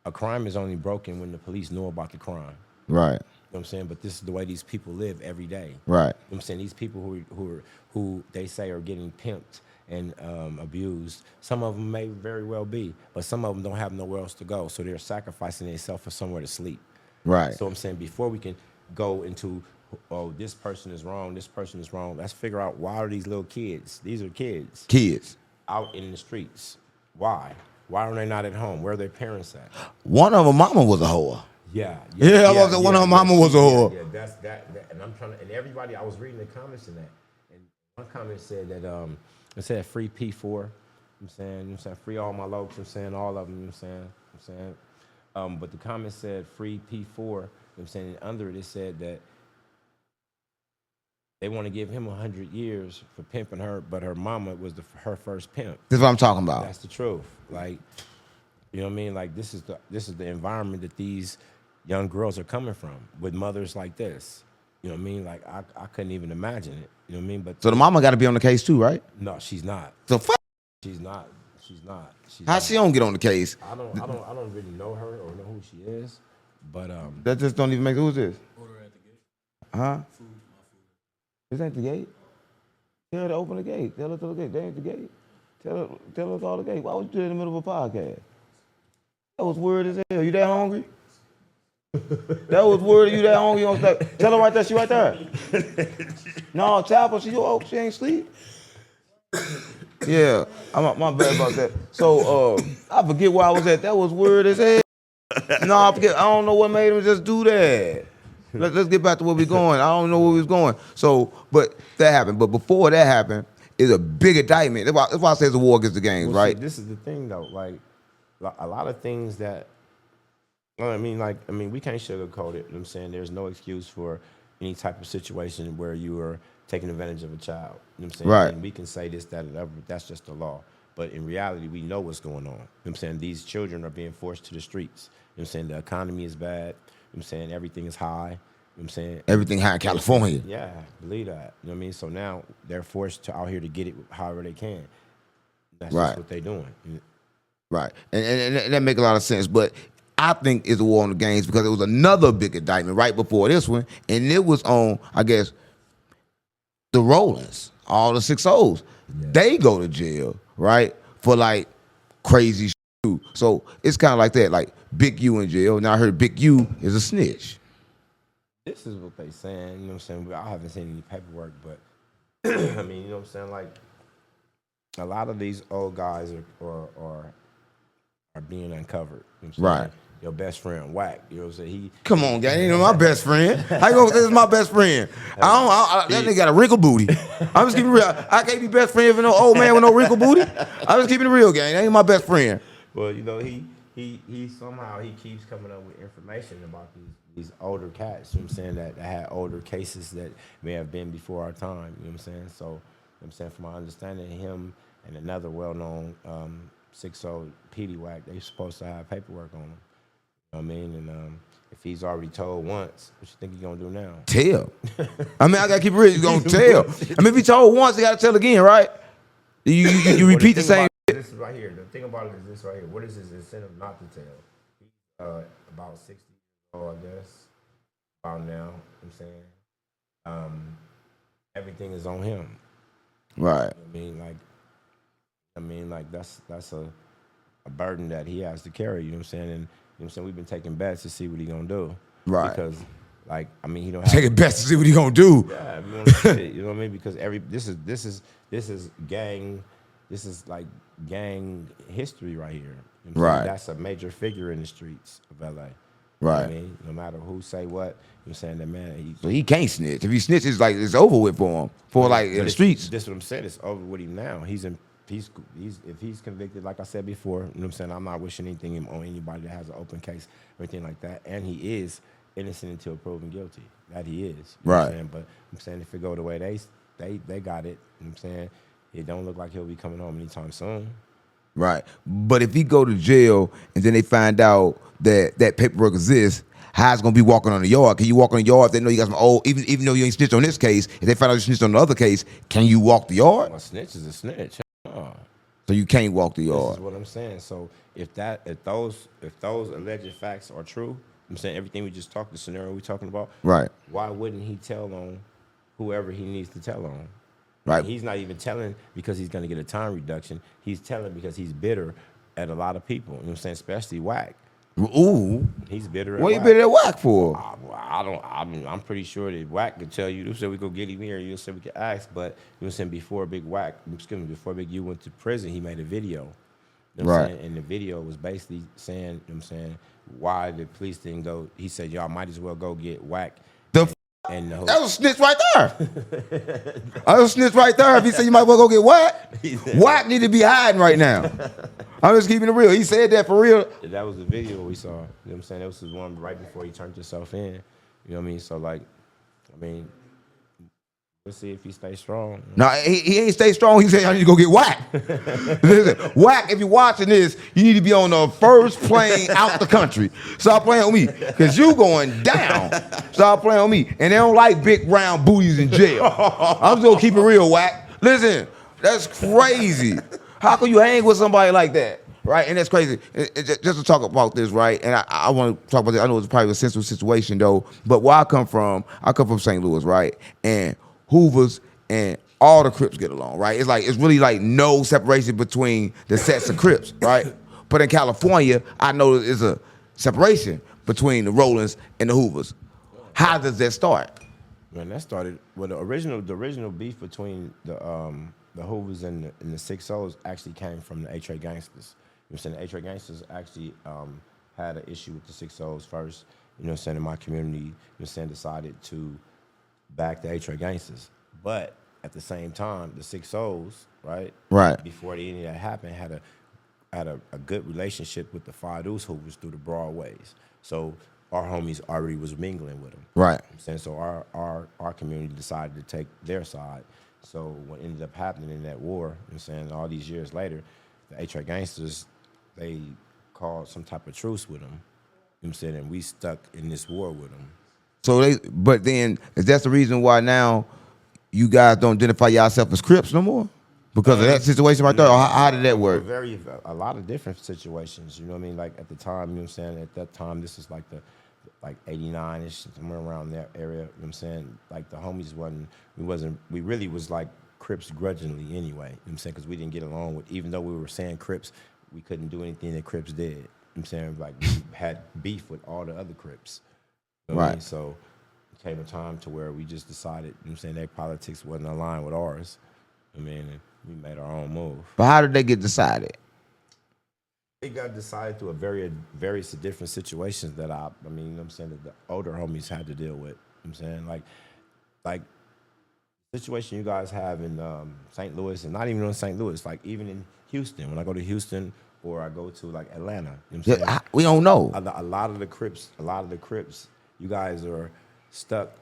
a crime is only broken when the police know about the crime. Right. You know what I'm saying? But this is the way these people live every day. Right. You know what I'm saying? These people who they say are getting pimped and abused, some of them may very well be, but some of them don't have nowhere else to go. So they're sacrificing themselves for somewhere to sleep. Right. So I'm saying, before we can go into, oh, this person is wrong, let's figure out, why are these little kids, these are kids, out in the streets? Why? Why are they not at home? Where are their parents at? One of them mama was a whore. Yeah, One of her mama was a whore. Yeah, that's that. And I'm trying to, and everybody, I was reading the comments in that, and one comment said that it said free P4. You know what I'm saying, free all my lokes. I'm saying all of them. You know what I'm saying. But the comment said free P4. You know what I'm saying, and under it said that they want to give him 100 years for pimping her, but her mama was her first pimp. That's what I'm talking about. That's the truth. Like, You know what I mean? Like this is the environment that these young girls are coming from with mothers like this. You know what I mean? Like I couldn't even imagine it. You know what I mean? But So the mama got to be on the case too, right? no, she's not. So fuck. She's not. She's not. She's How not. she don't get on the case? I don't really know her or know who she is. But That just don't even make. Who's this? Huh? This ain't the gate. Tell her to open the gate. Tell her to the gate. They ain't the gate. Tell her to call the gate. Why would you do it in the middle of a podcast? That was weird as hell. You that hungry? That was weird. You that hungry? You don't stop. Tell her right there. She right there. No, Chapel. She ain't sleep. Yeah, my bad about that. So I forget where I was at. That was weird as hell. No, I forget. I don't know what made him just do that. Let's get back to where we're going. I don't know where we was going. So, but that happened. But before that happened, is a big indictment. That's why I say it's a war against the gangs, well, right? see, this is the thing though. Like a lot of things that we can't sugarcoat it. You know what I'm saying? There's no excuse for any type of situation where you are taking advantage of a child. You know what I'm saying? Right. And we can say this, that, and other, but that's just the law. But in reality, we know what's going on. You know what I'm saying? These children are being forced to the streets. You know what I'm saying? The economy is bad. You know what I'm saying? Everything is high. You know what I'm saying? Everything high in California. Yeah, believe that. You know what I mean? So now they're forced to out here to get it however they can. That's Right. just what they're doing. Right. And that make a lot of sense. But I think it's a war on the gangs because it was another big indictment right before this one. And it was on, I guess, the Rollins, all the 6-0s. Yeah. They go to jail, right? For like crazy shit too. So it's kind of like that. Like Big U in jail. Now I heard Big U is a snitch. This is what they saying, you know what I'm saying? I haven't seen any paperwork, but I mean, you know what I'm saying? Like a lot of these old guys are being uncovered. You know what I'm saying? Right. Your best friend, Whack. You know what I'm saying? Come on, gang. Ain't my best friend. How you gonna say this is my best friend? That nigga got a wrinkle booty. I'm just keeping it real. I can't be best friend with no old man with no wrinkle booty. I'm just keeping it real, gang. That ain't my best friend. Well, you know, he somehow he keeps coming up with information about these older cats, you know what I'm saying, that had older cases that may have been before our time, you know what I'm saying? So, you know what I'm saying, from my understanding, him and another well-known 6-0 Petey Whack, they supposed to have paperwork on him. You know what I mean? And if he's already told once, what you think he's gonna do now? Tell. I mean, I gotta keep it real. You gonna tell. I mean, if he told once, you gotta tell again, right? You repeat the same. This is right here. The thing about it is this right here. What is his incentive not to tell? He's about 60 years old, I guess. About now, you know what I'm saying? Everything is on him. Right. I mean, like that's a burden that he has to carry, you know what I'm saying? And you know what I'm saying, we've been taking bets to see what he gonna do. Right. Because like, I mean, he don't have taking bets to see what he gonna do. Yeah, you know what I mean? Because this is gang. This is like gang history right here. You know what I'm saying? Right. That's a major figure in the streets of LA. You know Right. what I mean? No matter who say what, you know what I'm saying, that man. So he can't snitch. If he snitches, like it's over with for him. In the streets. This what I'm saying. It's over with him now. He's if he's convicted, like I said before, you know what I'm saying, I'm not wishing anything on anybody that has an open case or anything like that. And he is innocent until proven guilty. That he is. You know what I'm Right. saying? But I'm saying if it go the way they got it, you know what I'm saying, it don't look like he'll be coming home anytime soon. Right. But if he go to jail and then they find out that paperwork exists, how's gonna be walking on the yard? Can you walk on the yard if they know you got some old, even though you ain't snitched on this case, if they find out you snitched on the other case, can you walk the yard? A snitch is a snitch. So you can't walk the This yard. is what I'm saying. So if those alleged facts are true, I'm saying everything we just talked, the scenario we talking about, Right. why wouldn't he tell on whoever he needs to tell on? Right. He's not even telling because he's going to get a time reduction. He's telling because he's bitter at a lot of people. You know what I'm saying? Especially Whack. Ooh. He's bitter at What you Whack. bitter at Whack for? I'm pretty sure that Whack could tell you. You said we go get him here. You said we could ask, but you know what I'm saying, before Big U went to prison, he made a video. You know what I'm Right. saying? And the video was basically saying, you know what I'm saying, why the police didn't go. He said, y'all might as well go get Whack. And the whole, That was a snitch right there. I was a snitch right there. If he said you might well go get Whack, Whack need to be hiding right now. I'm just keeping it real. He said that for real. that was the video we saw. You know what I'm saying? That was the one right before he turned himself in. You know what I mean? So like, I mean, Let's see if he stays strong. Now he ain't stay strong. He said I need to go get whacked. Listen, whack. If you're watching this, you need to be on the first plane out the country. Stop playing with me, cause you going down. Stop playing with me. And they don't like big round booties in jail. I'm just gonna keep it real, whack. Listen, that's crazy. How can you hang with somebody like that? Right, and that's crazy. Just to talk about this, right? And I want to talk about this. I know it's probably a sensitive situation though, but where I come from St. Louis, right? And Hoovers and all the Crips get along, right? It's really like no separation between the sets of Crips, right? But in California, I know there's a separation between the Rollins and the Hoovers. How does that start? Man, that started the original beef between the Hoovers and the Six O's actually came from the A-Tray gangsters. You know what I'm saying? The A-Tray gangsters actually had an issue with the Six O's first. You know what I'm saying? In my community, you know what I'm saying, decided to back the A-Tray gangsters. But at the same time, the Six O's, right? Right. Before any of that happened, had a good relationship with the Five Deuce Hoovers through the Broadways. So our homies already was mingling with them. Right. You know what I'm saying? So our community decided to take their side. So what ended up happening in that war, you know what I'm saying, all these years later, the A-Tray gangsters, they called some type of truce with them. You know what I'm saying? And we stuck in this war with them. So but then is that the reason why now you guys don't identify yourself as Crips no more? Because of that situation right there? Or how did that work? A lot of different situations, you know what I mean? Like at the time, you know what I'm saying? At that time, this is like 89-ish, somewhere around that area, you know what I'm saying? Like the homies we really was like Crips grudgingly anyway, you know what I'm saying? Because we didn't get along with, even though we were saying Crips, we couldn't do anything that Crips did. You know what I'm saying? Like we had beef with all the other Crips. You know what I mean? So it came a time to where we just decided, you know what I'm saying, their politics wasn't aligned with ours. I mean, and we made our own move. But how did they get decided? It got decided through various different situations that I mean, you know what I'm saying, that the older homies had to deal with. You know what I'm saying? Like situation you guys have in St. Louis, and not even in St. Louis, like even in Houston. When I go to Houston or I go to like Atlanta, you know what I'm saying? We don't know. A lot of the Crips, you guys are stuck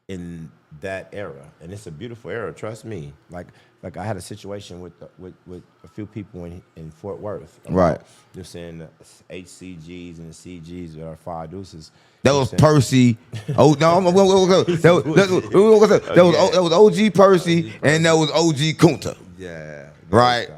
in that era, and it's a beautiful era. Trust me. Like I had a situation with a few people in Fort Worth. Right. They're saying the HCGs and the CGs that are Five Deuces. That was Percy. Oh no, that was OG Percy, and that was OG Kunta. Yeah. Right.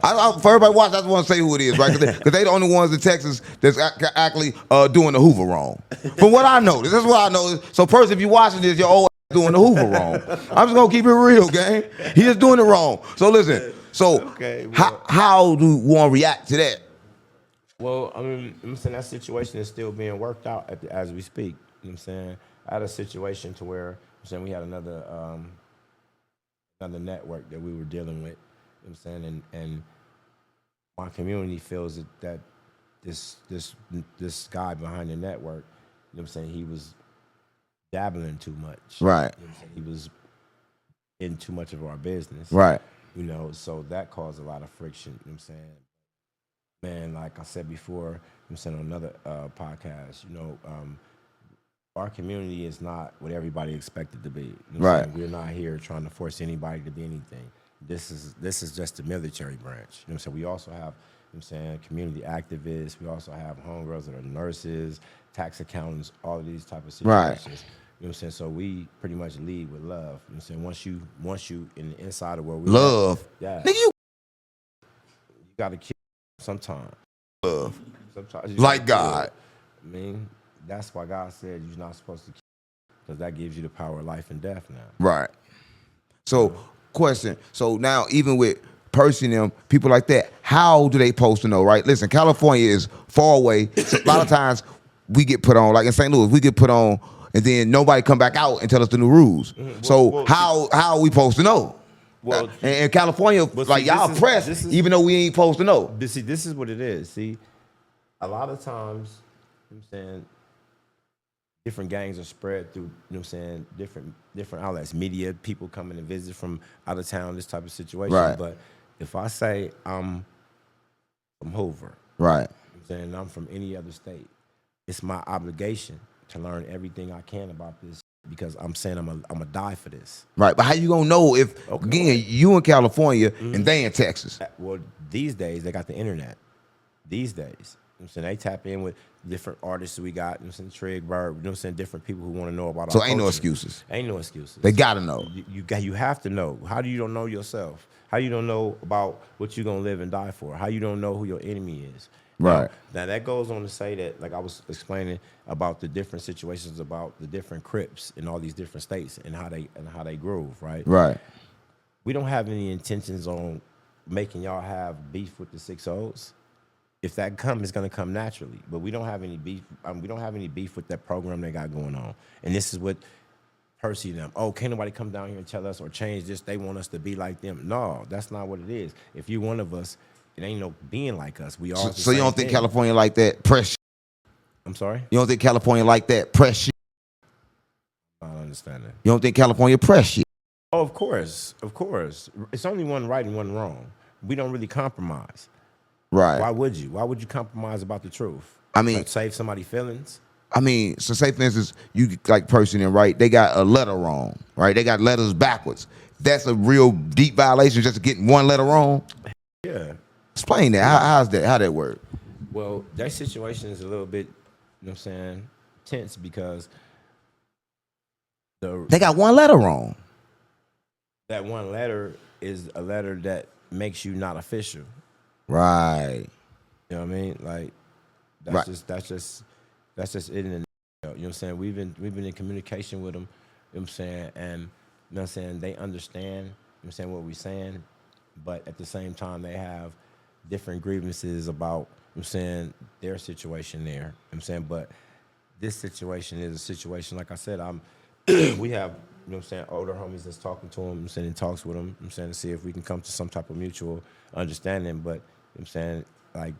For everybody watch, I just want to say who it is, right? Because they the only ones in Texas that's actually doing the Hoover wrong. From what I know, that's what I know. So Percy, if you're watching this, your old doing the Hoover wrong. I'm just gonna keep it real, gang. He is doing it wrong. So listen. So how do one react to that? Well, I mean, I'm saying that situation is still being worked out as we speak. You know what I'm saying? I had a situation to where I'm saying we had another network that we were dealing with. You know what I'm saying? And my community feels that this guy behind the network, you know what I'm saying, he was dabbling too much. Right. You know what I'm saying? He was in too much of our business. Right. You know, so that caused a lot of friction. You know what I'm saying? Man, like I said before, I'm saying on another podcast, you know, our community is not what everybody expected to be. You know what I'm saying? We're not here trying to force anybody to be anything. This is just the military branch. You know what I'm saying? We also have, you know what I'm saying, community activists. We also have homegirls that are nurses, tax accountants, all of these type of situations. Right. You know what I'm saying? So we pretty much lead with love. You know what I'm saying? Once you in the inside of where we love. Yeah. Nigga, you gotta kill sometimes. love. Sometimes like God. I mean, that's why God said you're not supposed to kill, because that gives you the power of life and death now. Right. So, question. So now, even with Percy and them, people like that, how do they supposed to know, right? Listen, California is far away. So a lot of times we get put on, like in St. Louis, we get put on, and then nobody come back out and tell us the new rules. Mm-hmm. How are we supposed to know? Well, in California, like y'all pressed, even though we ain't supposed to know. See, this is what it is. See, a lot of times, you know what I'm saying, different gangs are spread through, you know what I'm saying, different outlets, media, people coming to visit from out of town, this type of situation. Right. But if I say I'm from Hoover, right, you know what I'm saying, I'm from any other state, it's my obligation to learn everything I can about because I'm saying I'm gonna die for this. Right, but how you gonna know if again you in California and they in Texas? Well, these days they got the internet. These days, you know what I'm saying, they tap in with different artists we got. You know what I'm saying, Trig Bird. You know what I'm saying, different people who want to know about. So our ain't no culture. excuses. Ain't no excuses. They gotta know. You have to know. How do you don't know yourself? How you don't know about what you're gonna live and die for? How you don't know who your enemy is? Right. Now that goes on to say that, like I was explaining about the different situations about the different Crips in all these different states and how they groove, right? Right. We don't have any intentions on making y'all have beef with the 6-0s. If that comes, it's gonna come naturally. But we don't have any beef. We don't have any beef with that program they got going on. And this is what Percy and them. Oh, can't nobody come down here and tell us or change this? They want us to be like them. No, that's not what it is. If you're one of us, it ain't no being like us. We all. So you don't think California like that? Press. I'm sorry. You don't think California like that? Press shit. I don't understand that. You don't think California press shit? Oh, of course, of course. It's only one right and one wrong. We don't really compromise. Right. Why would you? Why would you compromise about the truth? I mean, like save somebody's feelings. I mean, so say for instance, you like Person and right, they got a letter wrong, right? They got letters backwards. That's a real deep violation just getting one letter wrong. Yeah. Explain that. How's that? How that work? Well, that situation is a little bit, you know what I'm saying, tense because they got one letter wrong. That one letter is a letter that makes you not official. Right. You know what I mean? Like that's just it in a nutshell. You know what I'm saying? We've been in communication with them, you know what I'm saying, and you know what I'm saying, they understand, you know what I'm saying, what we're saying, but at the same time they have different grievances about, you know what I'm saying, their situation there. You know what I'm saying? But this situation is a situation, like I said, we have, you know what I'm saying, older homies that's talking to them, I'm saying, in talks with them, you know what I'm saying, to see if we can come to some type of mutual understanding. But, you know what I'm saying, like,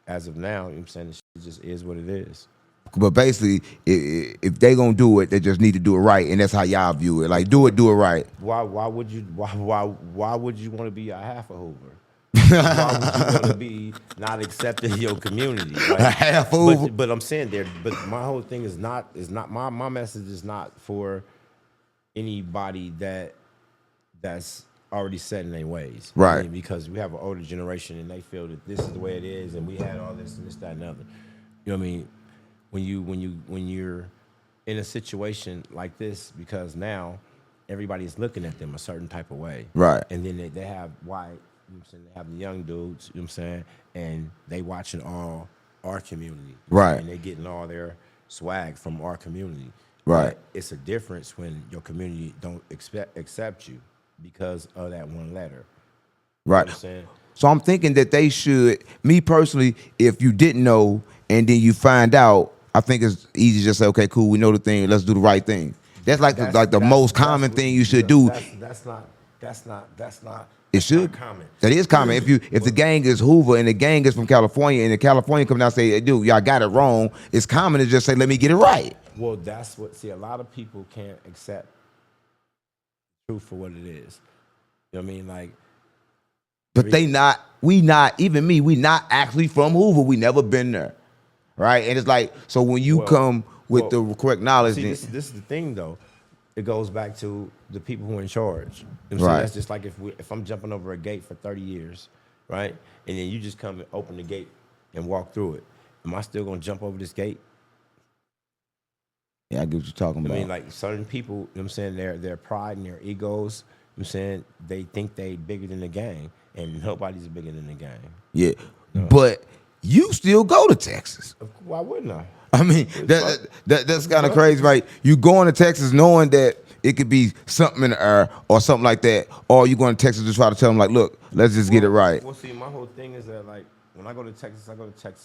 as of now, you know what I'm saying, the shit just is what it is. But basically, if they gonna do it, they just need to do it right, and that's how y'all view it. Like, do it right. Why would you want to be a half a Hoover? Why would you want to be not accepted in your community? Like, half Hoover. But I'm saying there. But my whole thing is not my message is not for anybody that's already set in their ways, right? I mean, because we have an older generation and they feel that this is the way it is, and we had all this and this, that, and other. You know what I mean? When you're in a situation like this, because now everybody's looking at them a certain type of way, right? And then they have white, you know what I'm saying, they have the young dudes, you know what I'm saying, and they watching all our community, right? And they getting all their swag from our community, right? But it's a difference when your community don't accept you because of that one letter, right? You know what I'm saying? So I'm thinking that they should, me personally, if you didn't know and then you find out, I think it's easy to just say, okay, cool, we know the thing, let's do the right thing. That's the most common thing you should do. That's not. It should. Common. That is common. If the gang is Hoover and the gang is from California and the California come down and say, hey, dude, y'all got it wrong, it's common to just say, let me get it right. Well, that's what, see, a lot of people can't accept truth for what it is. You know what I mean? Like, but we not actually from Hoover. We never been there. Right? And it's like, so when you come with the correct knowledge. See, this is the thing, though. It goes back to the people who are in charge. You know what I'm saying? Right. That's just like if I'm jumping over a gate for 30 years, right? And then you just come and open the gate and walk through it. Am I still going to jump over this gate? Yeah, I get what you're talking about. I mean, like certain people, you know what I'm saying, their pride and their egos, you know what I'm saying, they think they bigger than the gang, and nobody's bigger than the gang. Yeah, no. But you still go to Texas. Why wouldn't I? I mean, that's kind of crazy, right? You going to Texas knowing that it could be something in the air or something like that, or you going to Texas to try to tell them, like, look, let's just get it right. Well, see, my whole thing is that, like, when I go to Texas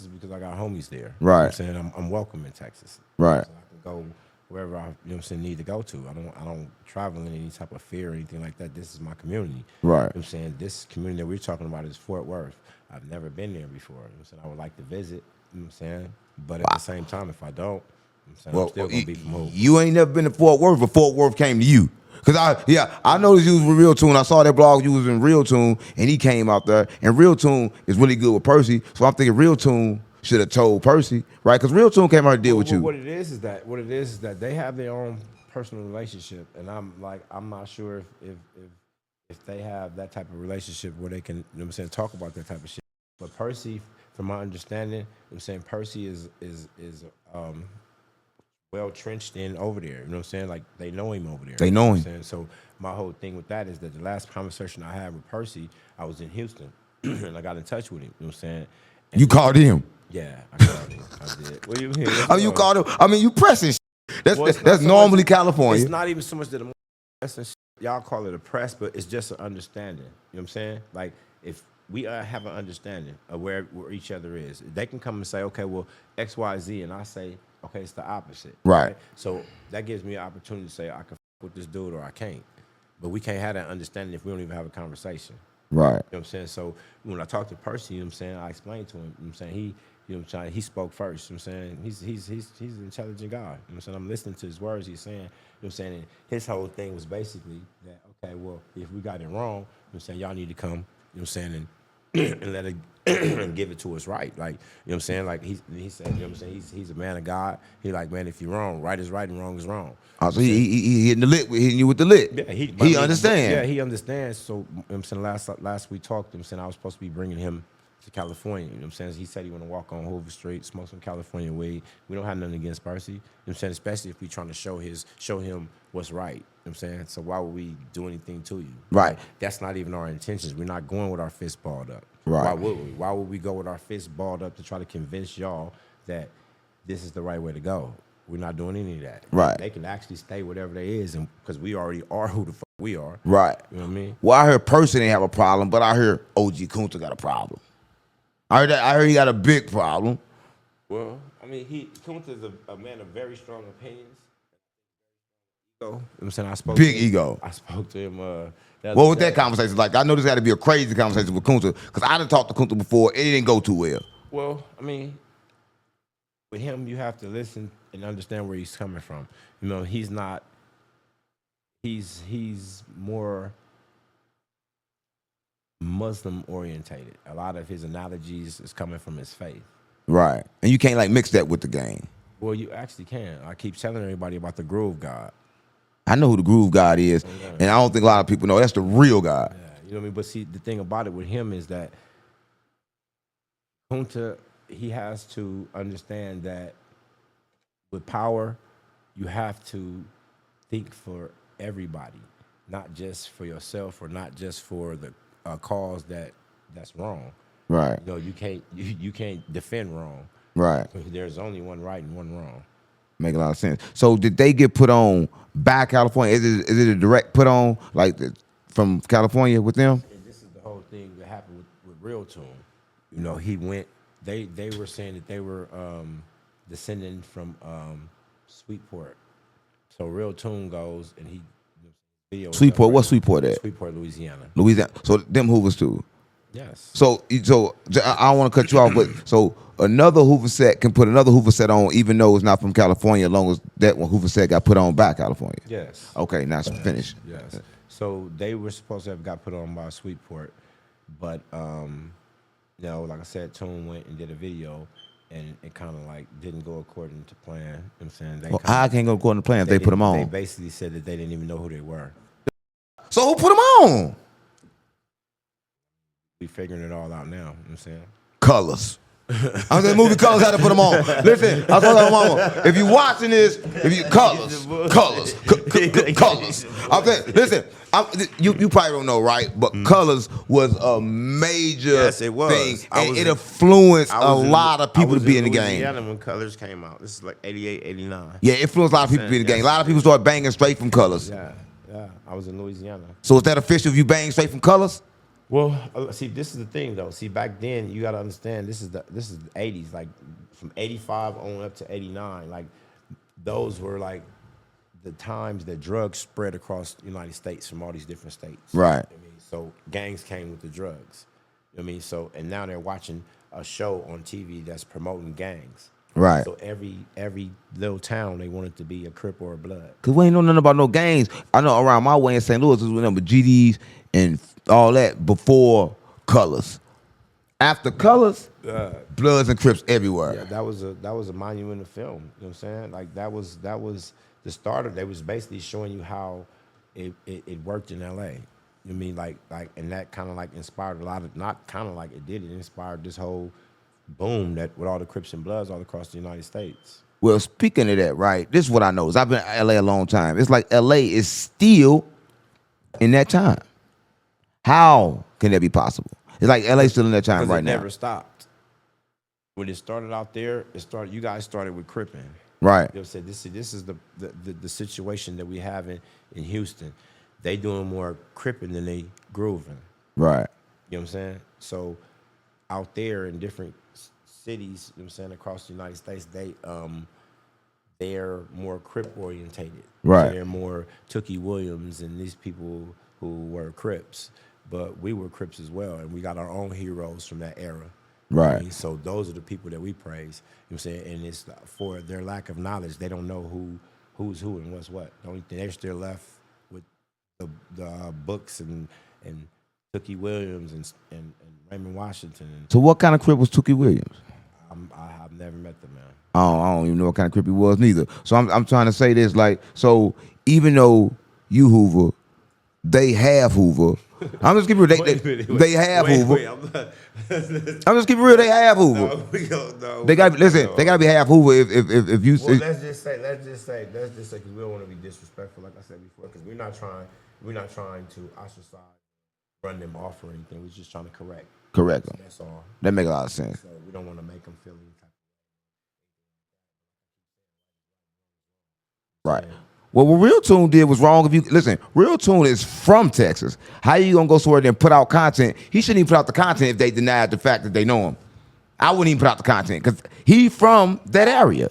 because I got homies there. Right. You know what I'm saying? I'm welcome in Texas. Right. So I can go wherever I, you know what I'm saying, need to go to. I don't travel in any type of fear or anything like that. This is my community. Right. You know what I'm saying? This community that we're talking about is Fort Worth. I've never been there before. You know what I'm saying? I would like to visit, you know what I'm saying? But at the same time, if I don't, you know what I'm saying, I'm still gonna be from home. You ain't never been to Fort Worth, but Fort Worth came to you. Cause I noticed you was with Real Tune. I saw that blog you was in Real Tune, and he came out there. And Real Tune is really good with Percy, so I'm thinking Real Tune should have told Percy, right? Cause Real Tune came out and deal with you. What it is that they have their own personal relationship, and I'm not sure if they have that type of relationship where they can, you know what I'm saying, talk about that type of shit. But Percy, from my understanding, you know what I'm saying, Percy is well trenched in over there. You know what I'm saying? Like they know him over there. They You know what him. I'm saying? So my whole thing with that is that the last conversation I had with Percy, I was in Houston and I got in touch with him. You know what I'm saying? And You called him. Yeah, I called him. I did. What do you mean? Oh, you called him. I mean, you pressing. That's Well, it's not that's so normally much- California. It's not even so much that I'm y'all call it a press, but it's just an understanding. You know what I'm saying? Like if we have an understanding of where each other is, they can come and say, okay, well, X, Y, Z, and I say, okay, it's the opposite. Right. So that gives me an opportunity to say I can f with this dude or I can't. But we can't have that understanding if we don't even have a conversation. Right. You know what I'm saying? So when I talked to Percy, you know what I'm saying, I explained to him, you know what I'm saying, he, you know what I'm saying, he spoke first, you know what I'm saying? He's an intelligent guy. You know what I'm saying? I'm listening to his words he's saying, you know what I'm saying? And his whole thing was basically that, okay, well, if we got it wrong, you know what I'm saying, y'all need to come, you know what I'm saying, and and let it and give it to us right. Like, you know what I'm saying? Like he said, you know what I'm saying, he's a man of God. He like, man, if you're wrong, right is right and wrong is wrong. Oh, so he hitting the lit, hitting you with the lit. Yeah, he understands. Yeah, he understands. So, you know what I'm saying, last we talked, you know what I'm saying, I was supposed to be bringing him to California. You know what I'm saying? He said he want to walk on Hoover Street, smoke some California weed. We don't have nothing against Percy. You know what I'm saying? Especially if we trying to show him what's right. You know what I'm saying? So why would we do anything to you? Right. That's not even our intentions. We're not going with our fists balled up. Right. Why would we? Why would we go with our fists balled up to try to convince y'all that this is the right way to go? We're not doing any of that. Right. They can actually stay whatever they is, and because we already are who the fuck we are. Right. You know what I mean? Well, I heard Percy didn't have a problem, but I heard OG Kunta got a problem. I heard he got a big problem. Well, I mean, Kunta's a man of very strong opinions. You know what I'm saying? I spoke Big to him, ego. I spoke to him. What was that conversation like? I know this had to be a crazy conversation with Kunta because I done talked to Kunta before. It didn't go too well. Well, I mean, with him, you have to listen and understand where he's coming from. You know, he's not. He's more Muslim orientated. A lot of his analogies is coming from his faith. Right. And you can't like mix that with the game. Well, you actually can. I keep telling everybody about the Groove God. I know who the Groove God is, and I don't think a lot of people know that's the real God. Yeah, you know what I mean? But see, the thing about it with him is that Kunta, he has to understand that with power, you have to think for everybody, not just for yourself or not just for the cause that's wrong. Right. You know, you can't defend wrong. Right. There's only one right and one wrong. Make a lot of sense. So did they get put on by California? Is it a direct put on like from California with them? And this is the whole thing that happened with Real Tune. You know, he went. They were saying that they were descending from Sweetport. So Real Tune goes and he video. Sweetport. What's Sweetport at? Sweetport, Louisiana. Louisiana. So them Hoovers too. Yes. So I don't want to cut you off, but so another Hoover set can put another Hoover set on, even though it's not from California, as long as that one Hoover set got put on by California. Yes. Okay, now it's finished. Yes. So they were supposed to have got put on by Sweetport, but you know, like I said, Tune went and did a video, and it kind of like didn't go according to plan. You know what I'm saying? They Well, I can't go according to plan if they put them They on. basically said that they didn't even know who they were. So who put them on? We figuring it all out now. You know what I'm saying? Colors. I'm saying movie Colors had to put them on. Listen, I told my mama, if you watching this, if you colors. I'm saying, listen, you probably don't know, right? But Colors was a major Yes, it was. thing, and it influenced a lot of people to be in the game. Louisiana when Colors came out. This is like 88, 89. Yeah, it influenced a lot of people to be in the game. A lot of people started banging straight from Colors. Yeah. I was in Louisiana. So is that official if you bang straight from Colors? Well, see, this is the thing though. See, back then you gotta understand this is the 80s, like from 85 on up to 89. Like those were like the times that drugs spread across the United States from all these different states. Right. You know what I mean? So gangs came with the drugs. You know what I mean? So and now they're watching a show on TV that's promoting gangs. Right. So every little town they want it to be a Crip or a Blood. Cause we ain't know nothing about no gangs. I know around my way in St. Louis, it was with GDs and all that before Colors. After Colors, Bloods and Crips everywhere. Yeah, that was a monumental film. You know what I'm saying? Like that was the starter, they was basically showing you how it worked in LA. You mean like and that kind of like inspired a lot of, not kind of like it did, it inspired this whole boom that with all the Crips and Bloods all across the United States. Well, speaking of that, right? This is what I know. I've been in LA a long time. It's like LA is still in that time. How can that be possible? It's like LA still in that time Because right it now. never stopped. When it started out there, you guys started with cripping. Right. You know, said this is the situation that we have in Houston. They doing more cripping than they grooving. Right. You know what I'm saying? So out there in different cities, you know what I'm saying, across the United States, they're more Crip orientated. Right. So they're more Tookie Williams and these people who were Crips. But we were Crips as well, and we got our own heroes from that era. You know what I Right. mean? So those are the people that we praise. You know what I'm saying? And it's for their lack of knowledge. They don't know who's who and what's what. The only thing they're still left with the books and Tookie Williams and Raymond Washington. So what kind of Crip was Tookie Williams? I have never met the man. I don't even know what kind of Crip he was neither. So I'm trying to say this, like, so even though you Hoover, they have Hoover. I'm just keeping real. They have Hoover. I'm just keeping real. They have Hoover. No, They got listen. They got to be half Hoover if you. Well, let's just say, because we don't want to be disrespectful, like I said before, because we're not trying to ostracize, run them off or anything. We're just trying to correct. Correct them. That's all. That make a lot of sense. So we don't want to make them feel any type Right. Well, what Real Tune did was wrong. If you listen, Real Tune is from Texas. How you gonna go somewhere and put out content? He shouldn't even put out the content if they denied the fact that they know him. I wouldn't even put out the content because he from that area.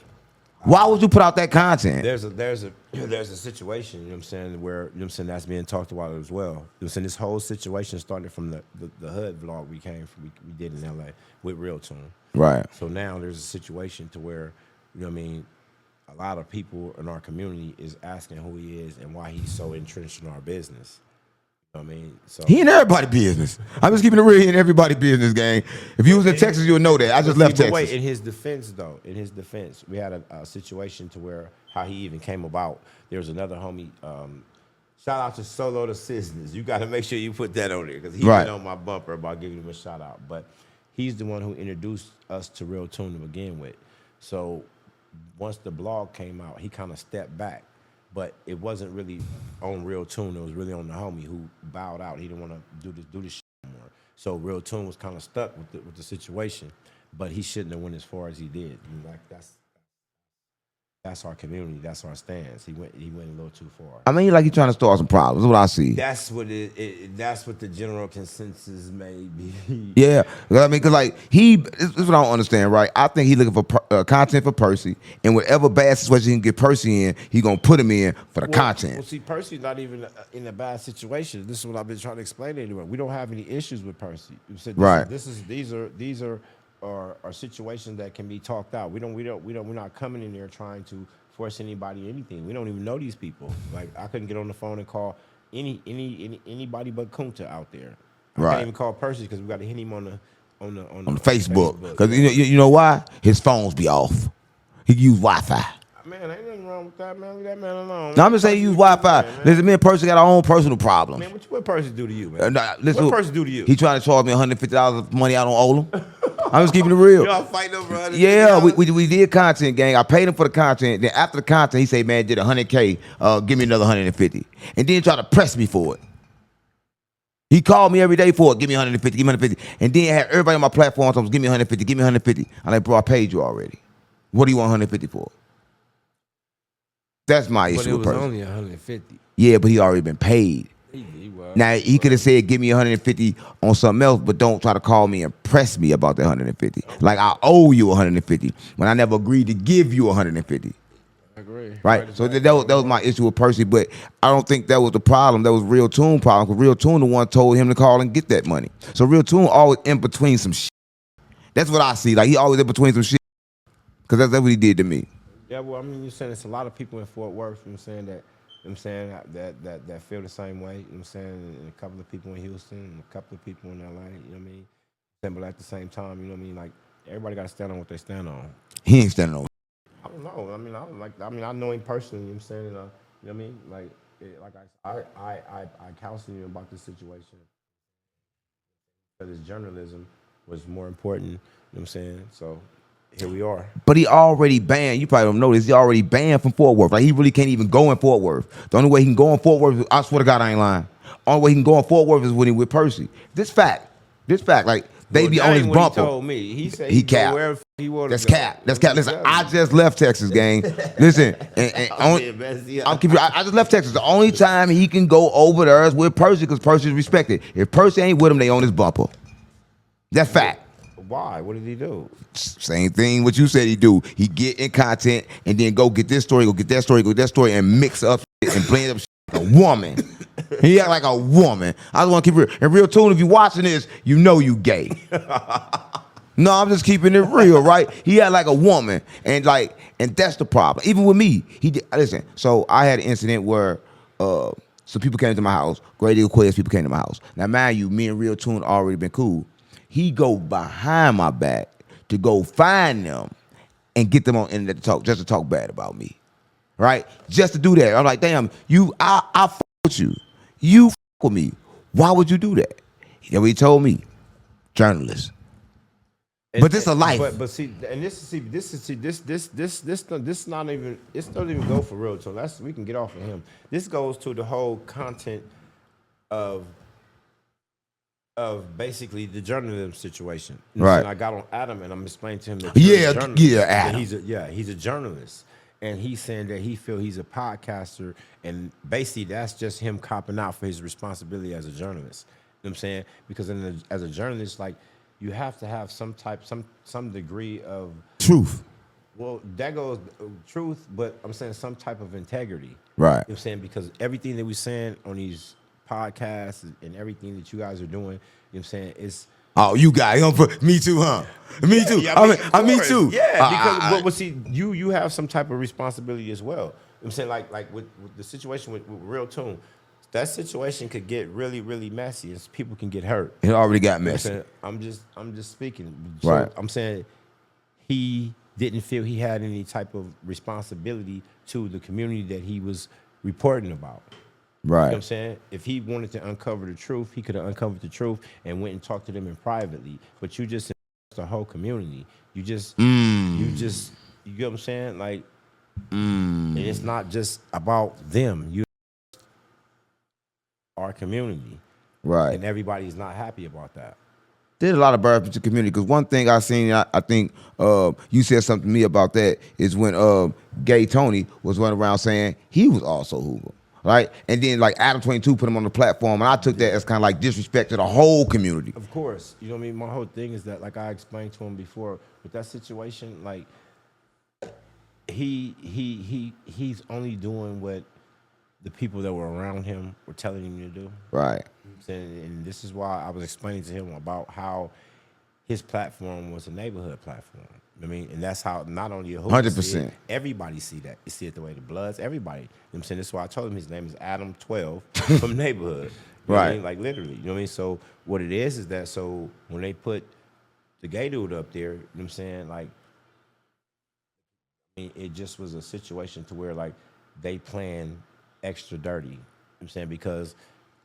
Why would you put out that content? There's a situation, you know what I'm saying, where, you know what I'm saying, that's being talked about as well. You know what I'm saying? This whole situation started from the hood vlog we did in LA with Real Tune. Right. So now there's a situation to where, you know what I mean, a lot of people in our community is asking who he is and why he's so entrenched in our business. You know what I mean? So He in everybody's business. I'm just keeping it real. He in everybody's business, gang. If you was in Texas, you would know that. I just left Texas. Wait, in his defense, we had a situation to where how he even came about. There was another homie. Shout out to Solo the Sisters. You got to make sure you put that on there because he Right. went on my bumper about giving him a shout out. But he's the one who introduced us to Real Tune to begin with. So once the blog came out, he kind of stepped back. But it wasn't really on Real Tune. It was really on the homie who bowed out. He didn't want to do this shit anymore. So Real Tune was kind of stuck with the situation. But he shouldn't have went as far as he did. And like that's our community. That's our stance. He went a little too far. I mean, like he's trying to start some problems. That's what I see. That's what that's what the general consensus may be. Yeah, I mean, because like this is what I don't understand, right? I think he looking for content for Percy, and whatever bad situation he can get Percy in, he gonna put him in for the content. Well, see, Percy's not even in a bad situation. This is what I've been trying to explain to anyone. We don't have any issues with Percy. You said Right. These are situations that can be talked out. We're not coming in there trying to force anybody anything. We don't even know these people. Like I couldn't get on the phone and call anybody but Kunta out there. I Right. can't even call Percy because we got to hit him on the Facebook, because you know why? His phones be off. He use Wi-Fi. Man, ain't nothing wrong with that, man. Leave that man alone. No, I'm just saying he use Wi-Fi. Listen, me and Percy got our own personal problems. Man, what Percy do to you, man? Listen, What Percy do to you? He trying to charge me $150 of money I don't owe him. I'm just keeping it real. Y'all fighting over $150? Yeah, we did content, gang. I paid him for the content. Then after the content, he said, "Man, did $100K. Give me another 150." And then try to press me for it. He called me every day for it. Give me 150. Give me 150. And then had everybody on my platform told me, "Give me 150. Give me 150." I'm like, "Bro, I paid you already. What do you want 150 for?" That's my issue But it with was Percy. only 150. Yeah, but he already been paid. He was. Now he could have said, "Give me 150 on something else," but don't try to call me and press me about the 150. Like I owe you 150 when I never agreed to give you 150. I agree. Right. So that was my issue with Percy, but I don't think that was the problem. That was Real Tune problem because Real Tune the one told him to call and get that money. So Real Tune always in between some shit. That's what I see. Like he always in between some shit because that's what he did to me. Yeah, well, I mean, you're saying it's a lot of people in Fort Worth, you know what I'm saying, that feel the same way, you know what I'm saying, and a couple of people in Houston, and a couple of people in LA, you know what I mean? But at the same time, you know what I mean, like, everybody got to stand on what they stand on. He ain't standing on. I was don't know. I know him personally. You know what I'm saying? You know what I mean? I counseled him about this situation because his journalism was more important. You know what I'm saying? So here we are. But he already banned. You probably don't know this. He already banned from Fort Worth. Like he really can't even go in Fort Worth. The only way he can go in Fort Worth, I swear to God, I ain't lying. Only way he can go in Fort Worth is when he with Percy. This fact. Like they be on his bumper. He told me. He said he go cap. wherever he wanted That's to go. cap. That's cap. Listen, I just left Texas, gang. Listen, I'll keep you. I just left Texas. The only time he can go over there is with Percy because Percy is respected. If Percy ain't with him, they on his bumper. That's fact. Why? What did he do? Same thing what you said he do. He get in content and then go get this story, go get that story, go get that story, and mix up shit and blend up shit like a woman. He act like a woman. I just want to keep it real. And real tune, if you watching this, you know you gay. No, I'm just keeping it real, right? He act like a woman, and that's the problem. Even with me, listen. So I had an incident where some people came to my house. Great Eagle Quest people came to my house. Now, mind you, me and Real Tune already been cool. He go behind my back to go find them and get them on internet to talk, just to talk bad about me, right? Just to do that. I'm like, damn, I fuck with you. You fuck with me. Why would you do that? You know what he told me? Journalist. But this a life. But see, and this not even doesn't even go for Real Tune. We can get off of him. This goes to the whole content of basically the journalism situation. Right. I got on Adam and I'm explaining to him that Adam. He's a journalist. And he's saying that he feel he's a podcaster, and basically that's just him copping out for his responsibility as a journalist. You know what I'm saying? Because as a journalist, like, you have to have some degree of truth. Well, that goes truth, but I'm saying some type of integrity. Right. You know what I'm saying? Because everything that we're saying on these podcasts and everything that you guys are doing, you know what I'm saying, is... Oh, you guys, me too, huh? Me too. Yeah, me too. Yeah, because see, you have some type of responsibility as well. You know what I'm saying, like with the situation with Real Tune, that situation could get really, really messy, and people can get hurt. It already got messy. You know I'm just speaking. So right. I'm saying he didn't feel he had any type of responsibility to the community that he was reporting about. Right. You know what I'm saying? If he wanted to uncover the truth, he could have uncovered the truth and went and talked to them in privately. But you just the whole community. You know what I'm saying? Like, and it's not just about them. You our community. Right. And everybody's not happy about that. There's a lot of birth to the community, because one thing I seen, I think you said something to me about that, is when Gay Tony was running around saying he was also Hoover. Right? And then like Adam 22 put him on the platform, and I took that as kind of like disrespect to the whole community. Of course. You know what I mean? My whole thing is that, like I explained to him before, with that situation, like he's only doing what the people that were around him were telling him to do. Right. And this is why I was explaining to him about how his platform was a neighborhood platform. I mean, and that's how not only a 100%. Everybody see that. You see it the way the Bloods, everybody. You know what I'm saying? That's why I told him his name is Adam 12 from neighborhood. You know what I mean? Like literally. You know what I mean? So what it is that so when they put the gay dude up there, you know what I'm saying? Like, I mean, it just was a situation to where like they playing extra dirty. You know what I'm saying? Because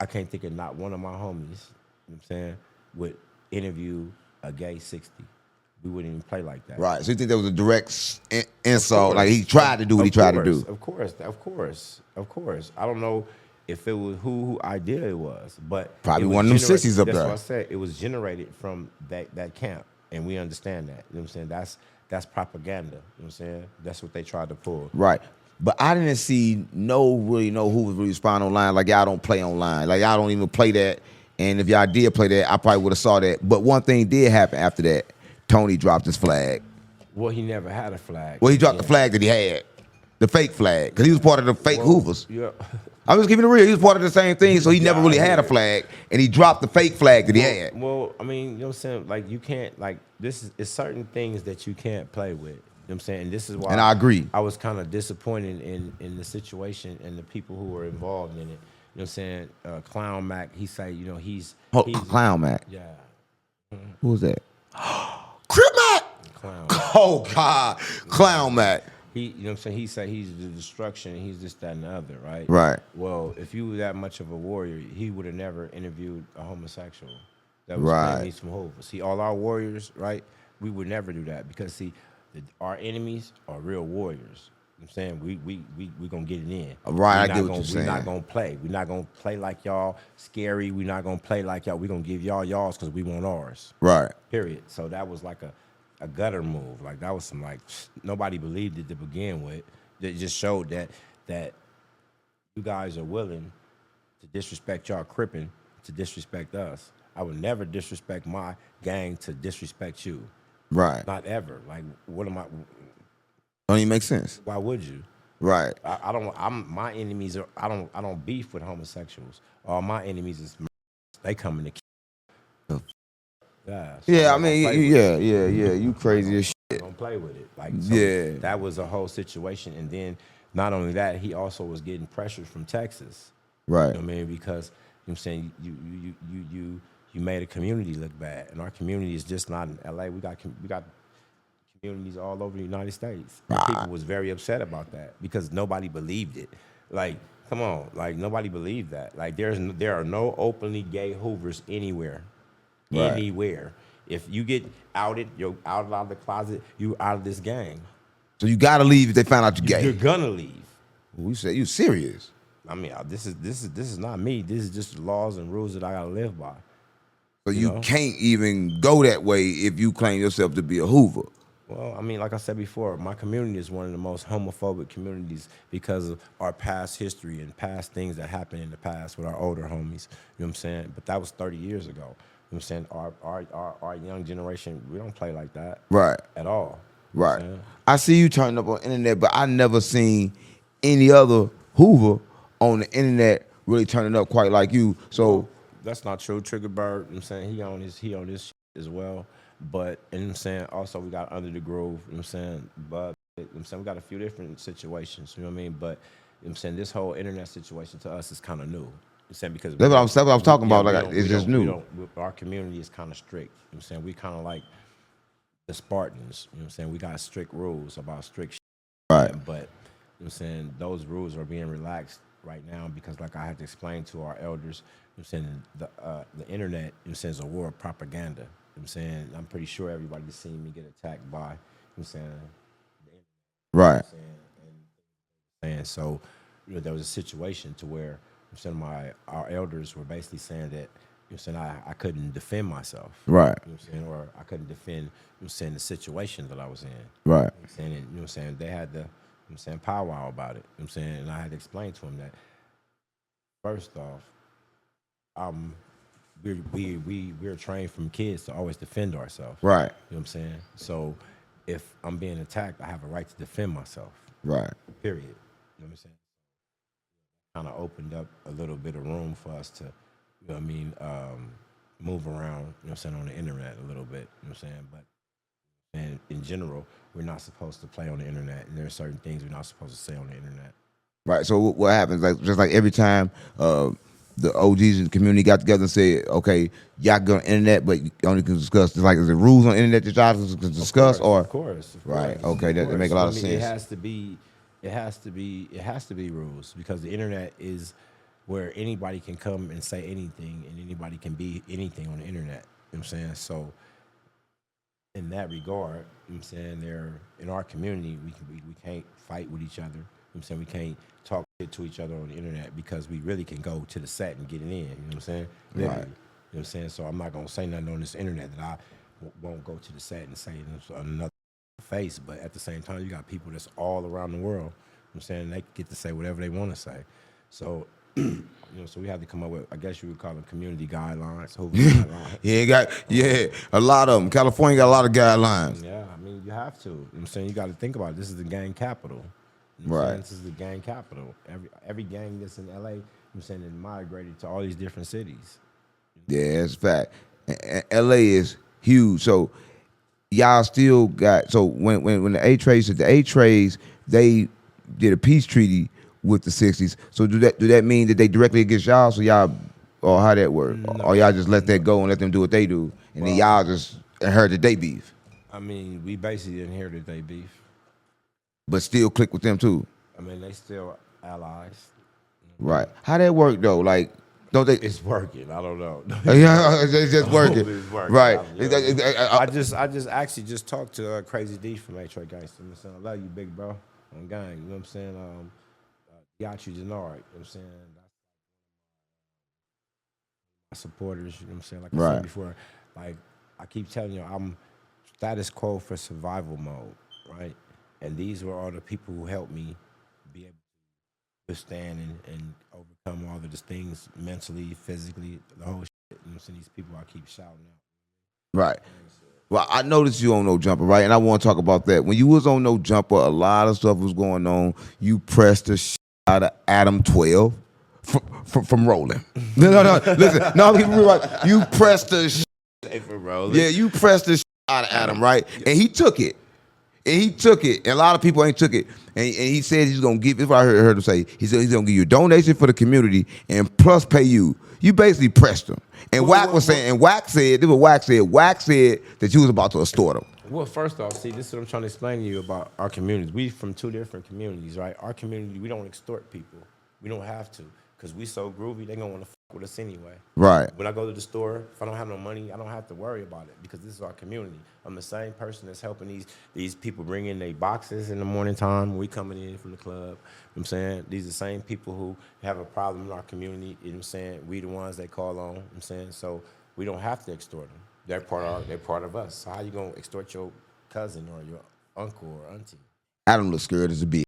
I can't think of not one of my homies, you know what I'm saying, would interview a gay 60. We wouldn't even play like that. Right. So you think that was a direct insult? Like he tried to do what he tried to do. Of course. I don't know if it was who idea it was, but probably one of them sissies up there. That's what I said. It was generated from that camp, and we understand that. You know what I'm saying? That's propaganda. You know what I'm saying? That's what they tried to pull. Right. But I didn't see who was really respond online. Like, y'all don't play online. Like, y'all don't even play that. And if y'all did play that, I probably would have saw that. But one thing did happen after that. Tony dropped his flag. Well, he never had a flag. Well, he dropped the flag that he had. The fake flag. Because he was part of the fake Hoovers. Yeah. I was keeping it real. He was part of the same thing, so he never really had a flag. And he dropped the fake flag that he had. Well, I mean, you know what I'm saying? Like, you can't, like, it's certain things that you can't play with. You know what I'm saying? And this is why. And I agree. I was kind of disappointed in the situation and the people who were involved in it. You know what I'm saying? Clown Mac, he said, you know, he's Clown Mac. Yeah. Who was that? Crip Mac. Clown. Oh God, Clown Mac. He, you know what I'm saying? He said he's the destruction, he's this, that, and the other, right? Right. Well, if you were that much of a warrior, he would have never interviewed a homosexual that was Right. claiming he's from Hoover. See, all our warriors, right? We would never do that because, see, our enemies are real warriors. You know what I'm saying? We gonna get it in. Right, I We get not what you're We're not saying. gonna play. We're not gonna play like y'all scary. We're not gonna play like y'all. We're gonna give y'all y'all's because we want ours. Right. Period. So that was like a gutter move. Like that was some like nobody believed it to begin with. It just showed that you guys are willing to disrespect y'all cripping to disrespect us. I would never disrespect my gang to disrespect you. Right. Not ever. Like what am I? Don't even make sense. Why would you? Right. I don't. My enemies are. I don't beef with homosexuals. All my enemies is they coming to kill. Yeah. So Yeah, I I'm gonna mean, play with yeah, it. yeah, yeah. You crazy as shit. Don't play with it. Like so Yeah. that was a whole situation. And then not only that, he also was getting pressure from Texas. Right. You know what I mean? Because you know what I'm saying you made a community look bad. And our community is just not in LA. We got communities all over the United States. And people was very upset about that because nobody believed it. Like, come on, like nobody believed that. Like there are no openly gay Hoovers anywhere. Right. Anywhere. If you get outed, you're out of the closet, you out of this gang. So you gotta leave if they find out you're gay. You're gonna leave. We say you serious. I mean, this is not me. This is just the laws and rules that I gotta live by. So You you know? can't even go that way if you claim yourself to be a Hoover. Well, I mean, like I said before, my community is one of the most homophobic communities because of our past history and past things that happened in the past with our older homies. You know what I'm saying? But that was 30 years ago. You know what I'm saying? Our young generation, we don't play like that. Right. At all. You know what I'm Right. saying? I see you turning up on the internet, but I never seen any other Hoover on the internet really turning up quite like you. So That's not true. Trigger Bird, you know what I'm saying? He on his shit as well. But you know what I'm saying, also we got Under the Groove, you know what I'm saying? But you know what I'm saying, we got a few different situations, you know what I mean? But you know what I'm saying, this whole internet situation to us is kind of new. You know what I'm saying? Because that's what I was talking about. Like it's just new. Our community is kind of strict. You know what I'm saying? We kind of like the Spartans, you know what I'm saying? We got strict rules about strict shit. Right. But you know what I'm saying, those rules are being relaxed right now because like I had to explain to our elders, you know what I'm saying, the internet, you know what I'm saying, is a war of propaganda. You know what I'm saying, I'm pretty sure everybody's seen me get attacked by, you know what I'm saying, the internet. Right. You know what I'm saying? And so, you know, there was a situation to where, you know what I'm saying, our elders were basically saying that, you know what I'm saying, I couldn't defend myself. Right. You know what I'm saying, or I couldn't defend, you know what I'm saying, the situation that I was in. Right. You know what I'm saying, and, you know what I'm saying, they had the, you know what I'm saying, powwow about it. You know what I'm saying, and I had to explain to them that first off, we're trained from kids to always defend ourselves. Right. You know what I'm saying? So if I'm being attacked, I have a right to defend myself. Right. Period. You know what I'm saying? Kind of opened up a little bit of room for us to, you know what I mean, move around, you know what I'm saying, on the internet a little bit. You know what I'm saying? But and in general, we're not supposed to play on the internet, and there are certain things we're not supposed to say on the internet. Right. So what happens? Like just like every time the OGs in the community got together and said, "Okay, y'all go on the internet, but you only can discuss." It's like is there rules on the internet that y'all can discuss? Of course. Right. Okay. That make a lot of sense. It has to be rules because the internet is where anybody can come and say anything, and anybody can be anything on the internet. You know what I'm saying? So in that regard, you know what I'm saying, in our community, we can't fight with each other. You know what I'm saying? We can't talk shit to each other on the internet because we really can go to the set and get it in. You know what I'm saying? Literally. Right. You know what I'm saying? So I'm not gonna say nothing on this internet that I won't go to the set and say another face. But at the same time, you got people that's all around the world. You know what I'm saying? They get to say whatever they want to say. So you know, so we had to come up with, I guess you would call them community guidelines. Hoover guidelines. A lot of them. California got a lot of guidelines. Yeah, I mean, you have to. You know what I'm saying? You got to think about it. This is the gang capital. You know what I'm saying? This is the gang capital. Every gang that's in LA, you know what I'm saying, it migrated to all these different cities. Yeah, it's a fact. LA is huge. So y'all still got, so when the A-Trays, they did a peace treaty with the 60s. So do that mean that they directly against y'all? So y'all, or how that work? No. Or y'all just let that go and let them do what they do, and then y'all just inherited they beef? I mean, we basically inherited their beef. but still click with them too. I mean, they still allies. Right. How that work though? Like, don't they? It's working. I don't know. Yeah, it's just working. It's working. Right. I just actually just talked to Crazy D from H.R. Gangster. You know what I'm saying? I love you, big bro. On gang. You know what I'm saying? Got you, Denard. You know what I'm saying? My supporters. You know what I'm saying? Like I said before, like I keep telling you, I'm status quo for survival mode, right? And these were all the people who helped me be able to withstand and overcome all of these things mentally, physically, the whole shit. You know what I'm saying? These people I keep shouting out. Right. Well, I noticed you on No Jumper, right? And I want to talk about that. When you was on No Jumper, a lot of stuff was going on. You pressed the shit out of Adam 12 from rolling. No, listen. No, I'm keeping it right. You pressed the shit. From rolling. Yeah, you pressed the shit out of Adam, right? And he took it. And a lot of people ain't took it. And he said he's gonna give. This is what I heard him say. He said he's gonna give you a donation for the community and plus pay you. You basically pressed him. And Wack said that you was about to extort him. Well, first off, see, this is what I'm trying to explain to you about our communities. We from two different communities, right? Our community, we don't extort people. We don't have to, because we so groovy, they gonna want to fuck with us anyway. Right. When I go to the store, if I don't have no money, I don't have to worry about it because this is our community. I'm the same person that's helping these people bring in their boxes in the morning time when we coming in from the club. You know what I'm saying? These are the same people who have a problem in our community. You know what I'm saying? We the ones they call on. You know what I'm saying? So we don't have to extort them. They're part of us. So how you gonna extort your cousin or your uncle or auntie? Adam looks scared as a bitch.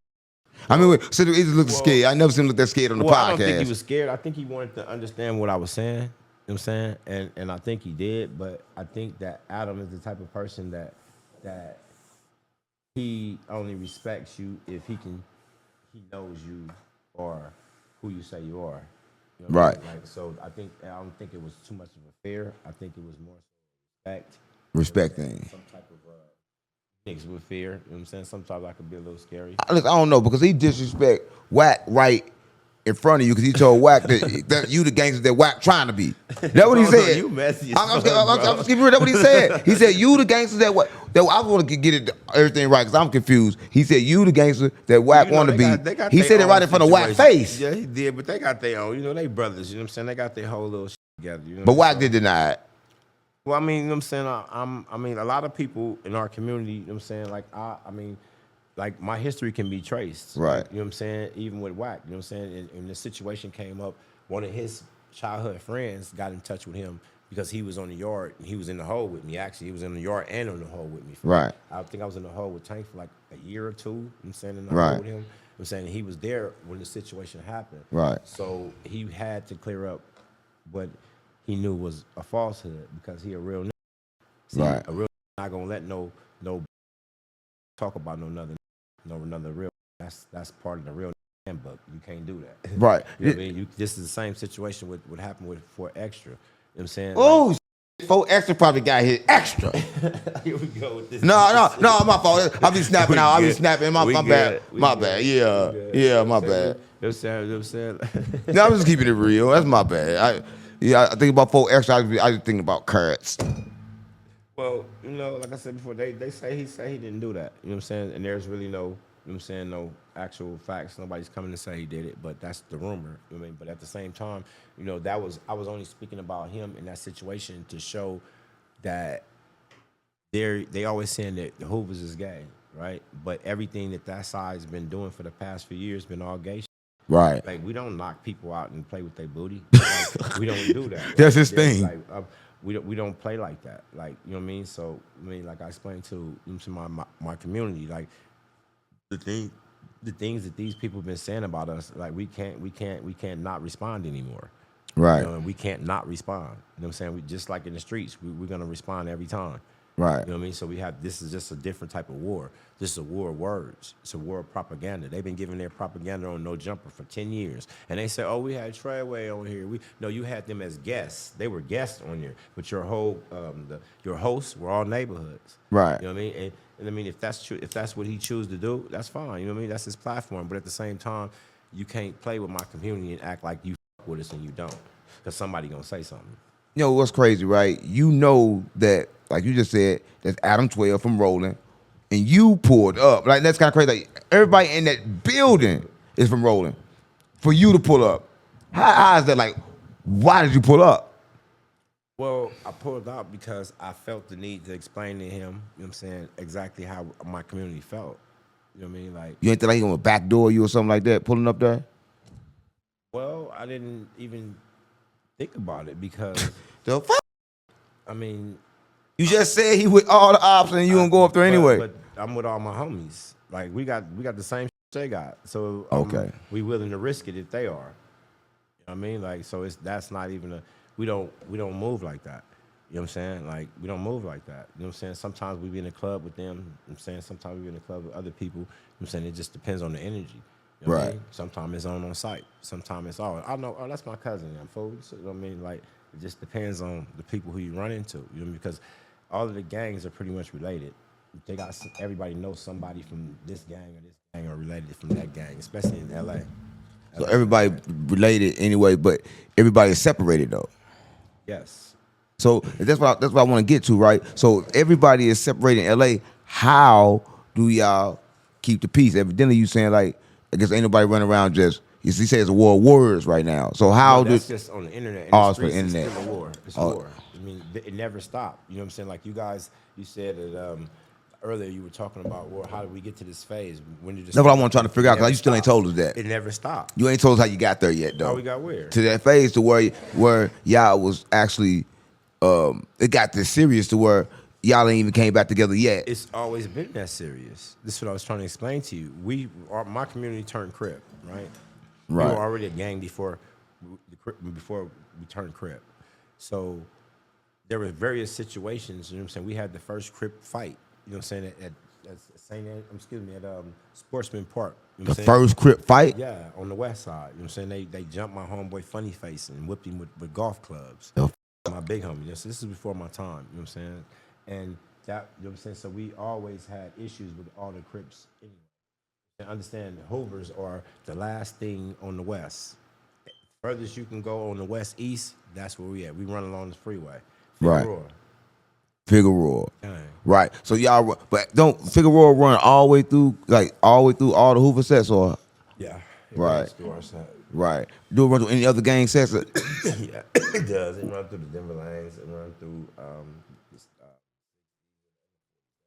I mean, so he just looked scared. I never seen him look that scared on the podcast. I don't think he was scared. I think he wanted to understand what I was saying. You know what I'm saying? And I think he did, but I think that Adam is the type of person that he only respects you if he knows you or who you say you are. You know what I mean? Like, so I don't think it was too much of a fear. I think it was more respect. Respecting. Some type of mixed with fear. You know what I'm saying? Sometimes I could be a little scary. I don't know, because he disrespect Wack right in front of you because he told Wack that you the gangster that Wack trying to be. That's what he said. You messy. I'm just keeping real. That's what he said. He said you the gangster that Wack. I want to get it everything right because I'm confused. He said you the gangster that Wack want to be. He said it right in front of Wack's face. Yeah, he did, but they got their own. You know, they brothers. You know what I'm saying? They got their whole little shit together. You know but Wack did deny it. Well, I mean, you know what I'm saying? I mean, a lot of people in our community, you know what I'm saying? Like, I mean, like, my history can be traced. Right. You know what I'm saying? Even with Wack, you know what I'm saying? And the situation came up, one of his childhood friends got in touch with him because he was on the yard. And he was in the hole with me, actually. He was in the yard and on the hole with me. Right. I think I was in the hole with Tank for like a year or two, you know what I'm saying? And I Right. with him. You know what I'm saying? He was there when the situation happened. Right. So he had to clear up what he knew was a falsehood because he a real nigga. See, right. A real not gonna let no talk about another real. That's part of the real handbook. You can't do that. Right. You know what I mean? This is the same situation with what happened with 4 Extra. You know what I'm saying? Oh, 4 Extra probably got hit extra. Here we go with this. No, my fault. I be snapping out. I be snapping. My bad. My bad. Yeah, my bad. You know what I'm saying? No, I'm just keeping it real. That's my bad. I think about 4 Extra. I just think about carrots. Well, you know, like I said before, they say he didn't do that. You know what I'm saying? And there's really no, you know what I'm saying, no actual facts. Nobody's coming to say he did it, but that's the rumor. You know what I mean? But at the same time, you know, I was only speaking about him in that situation to show that they always saying that the Hoovers is gay, right? But everything that side's been doing for the past few years been all gay. Right. Like, we don't knock people out and play with their booty. Like, we don't do that. Right? That's his thing. Like, we don't play like that. Like, you know what I mean? So, I mean, like I explained to my community, like, the things that these people have been saying about us, like, we can't not respond anymore. Right. You know, and we can't not respond. You know what I'm saying? We just like in the streets, we're gonna respond every time. Right. You know what I mean? So this is just a different type of war. This is a war of words. It's a war of propaganda. They've been giving their propaganda on No Jumper for 10 years. And they say, oh, we had Treyway on here. No, you had them as guests. They were guests on here. But your hosts were all neighborhoods. Right. You know what I mean? And I mean, if that's true, if that's what he chooses to do, that's fine. You know what I mean? That's his platform. But at the same time, you can't play with my community and act like you with us and you don't. Because somebody gonna say something. You know what's crazy, right? You know that, like you just said, that's Adam 12 from Rolling. and you pulled up. Like that's kind of crazy. Like everybody in that building is from Rolling. For you to pull up, how is that? Like, why did you pull up? Well, I pulled out because I felt the need to explain to him, you know what I'm saying, exactly how my community felt. You know what I mean? Like, You ain't think like he gonna backdoor you or something like that, pulling up there? well, I didn't even think about it because, The fuck? I mean, You just said he with all the ops and you gonna go up there anyway. But I'm with all my homies. Like, we got the same shit they got. So Okay. we willing to risk it if they are. You know what I mean? Like, so that's not even we don't move like that. You know what I'm saying? Like, we don't move like that. You know what I'm saying? Sometimes we be in a club with them. You know what I'm saying? Sometimes we be in a club with other people. You know what I'm saying? It just depends on the energy. You know what I Right. mean? Sometimes it's on site. Sometimes it's all. I know, oh, that's my cousin. I'm fool. You know what I mean? Like, it just depends on the people who you run into. You know what I mean? Because all of the gangs are pretty much related. They got everybody knows somebody from this gang or this gang or related from that gang, especially in LA. So everybody related anyway, but everybody is separated though. Yes. So that's what I want to get to, right? So everybody is separated in LA. How do y'all keep the peace? Evidently, you saying like I guess ain't nobody running around just. He says it's a war of words right now. So how No, do? that's just on the internet. In Oh, the it's for streets, internet. It's still a war. It's Oh. war. I mean, it never stopped. You know what I'm saying? Like you guys, you said that earlier. You were talking about, well, how did we get to this phase? When did this? That's what I want to try to figure out because never you still ain't stopped. told us that. It never stopped. You ain't told us how you got there yet, though. How we got where? To that phase to where y'all was actually, it got this serious to where y'all ain't even came back together yet. It's always been that serious. This is what I was trying to explain to you. My community turned Crip, right? Right. We were already a gang before we turned Crip. So there were various situations. You know what I'm saying? We had the first Crip fight. You know what I'm saying? At Sportsman Park. You know The what I'm saying? first Crip fight? Yeah, on the west side. You know what I'm saying? They jumped my homeboy Funny Face and whipped him with golf clubs. The My big homie. This is before my time. You know what I'm saying? And that, you know what I'm saying? So we always had issues with all the Crips anyway. And understand the Hoovers are the last thing on the west. Furthest you can go on the west east, that's where we at. We run along the freeway. Right. Figueroa. Figueroa. Dang. Right. So y'all, but don't Figueroa run all the way through, like all the way through all the Hoover sets, or Yeah. It Right. runs through our side. right? Do it run through any other gang sets? Yeah, it does. It runs through the Denver lanes. It runs through.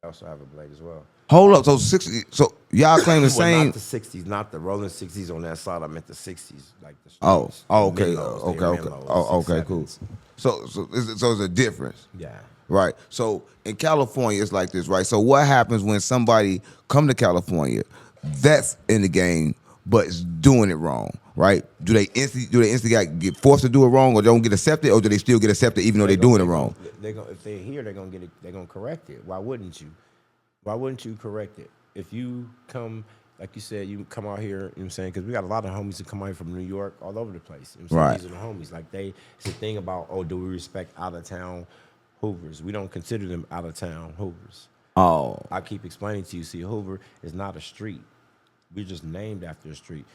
I also have a blade as well. Hold up. So 60. So y'all claim the Well, same. not the 60s, not the rolling 60s on that side. I meant the 60s, like the Oh. streets, Oh. the Okay. Menlos, Okay. the Okay. Menlos, Oh. Okay. 6, Cool. 7s. So it's a difference. Yeah. Right. So in California, it's like this, right? So what happens when somebody come to California that's in the game but is doing it wrong, right? Do they instantly get forced to do it wrong, or don't get accepted, or do they still get accepted even though they're doing it wrong? If they're here, they're gonna get it. They're gonna correct it. Why wouldn't you? Why wouldn't you correct it? If you come, like you said, you come out here. You know what I'm saying? Because we got a lot of homies that come out here from New York, all over the place. You know what I'm saying? Right. These are the homies. Like it's a thing about, oh, do we respect out of town Hoovers? We don't consider them out of town Hoovers. Oh. I keep explaining to you. See, Hoover is not a street. We're just named after a street.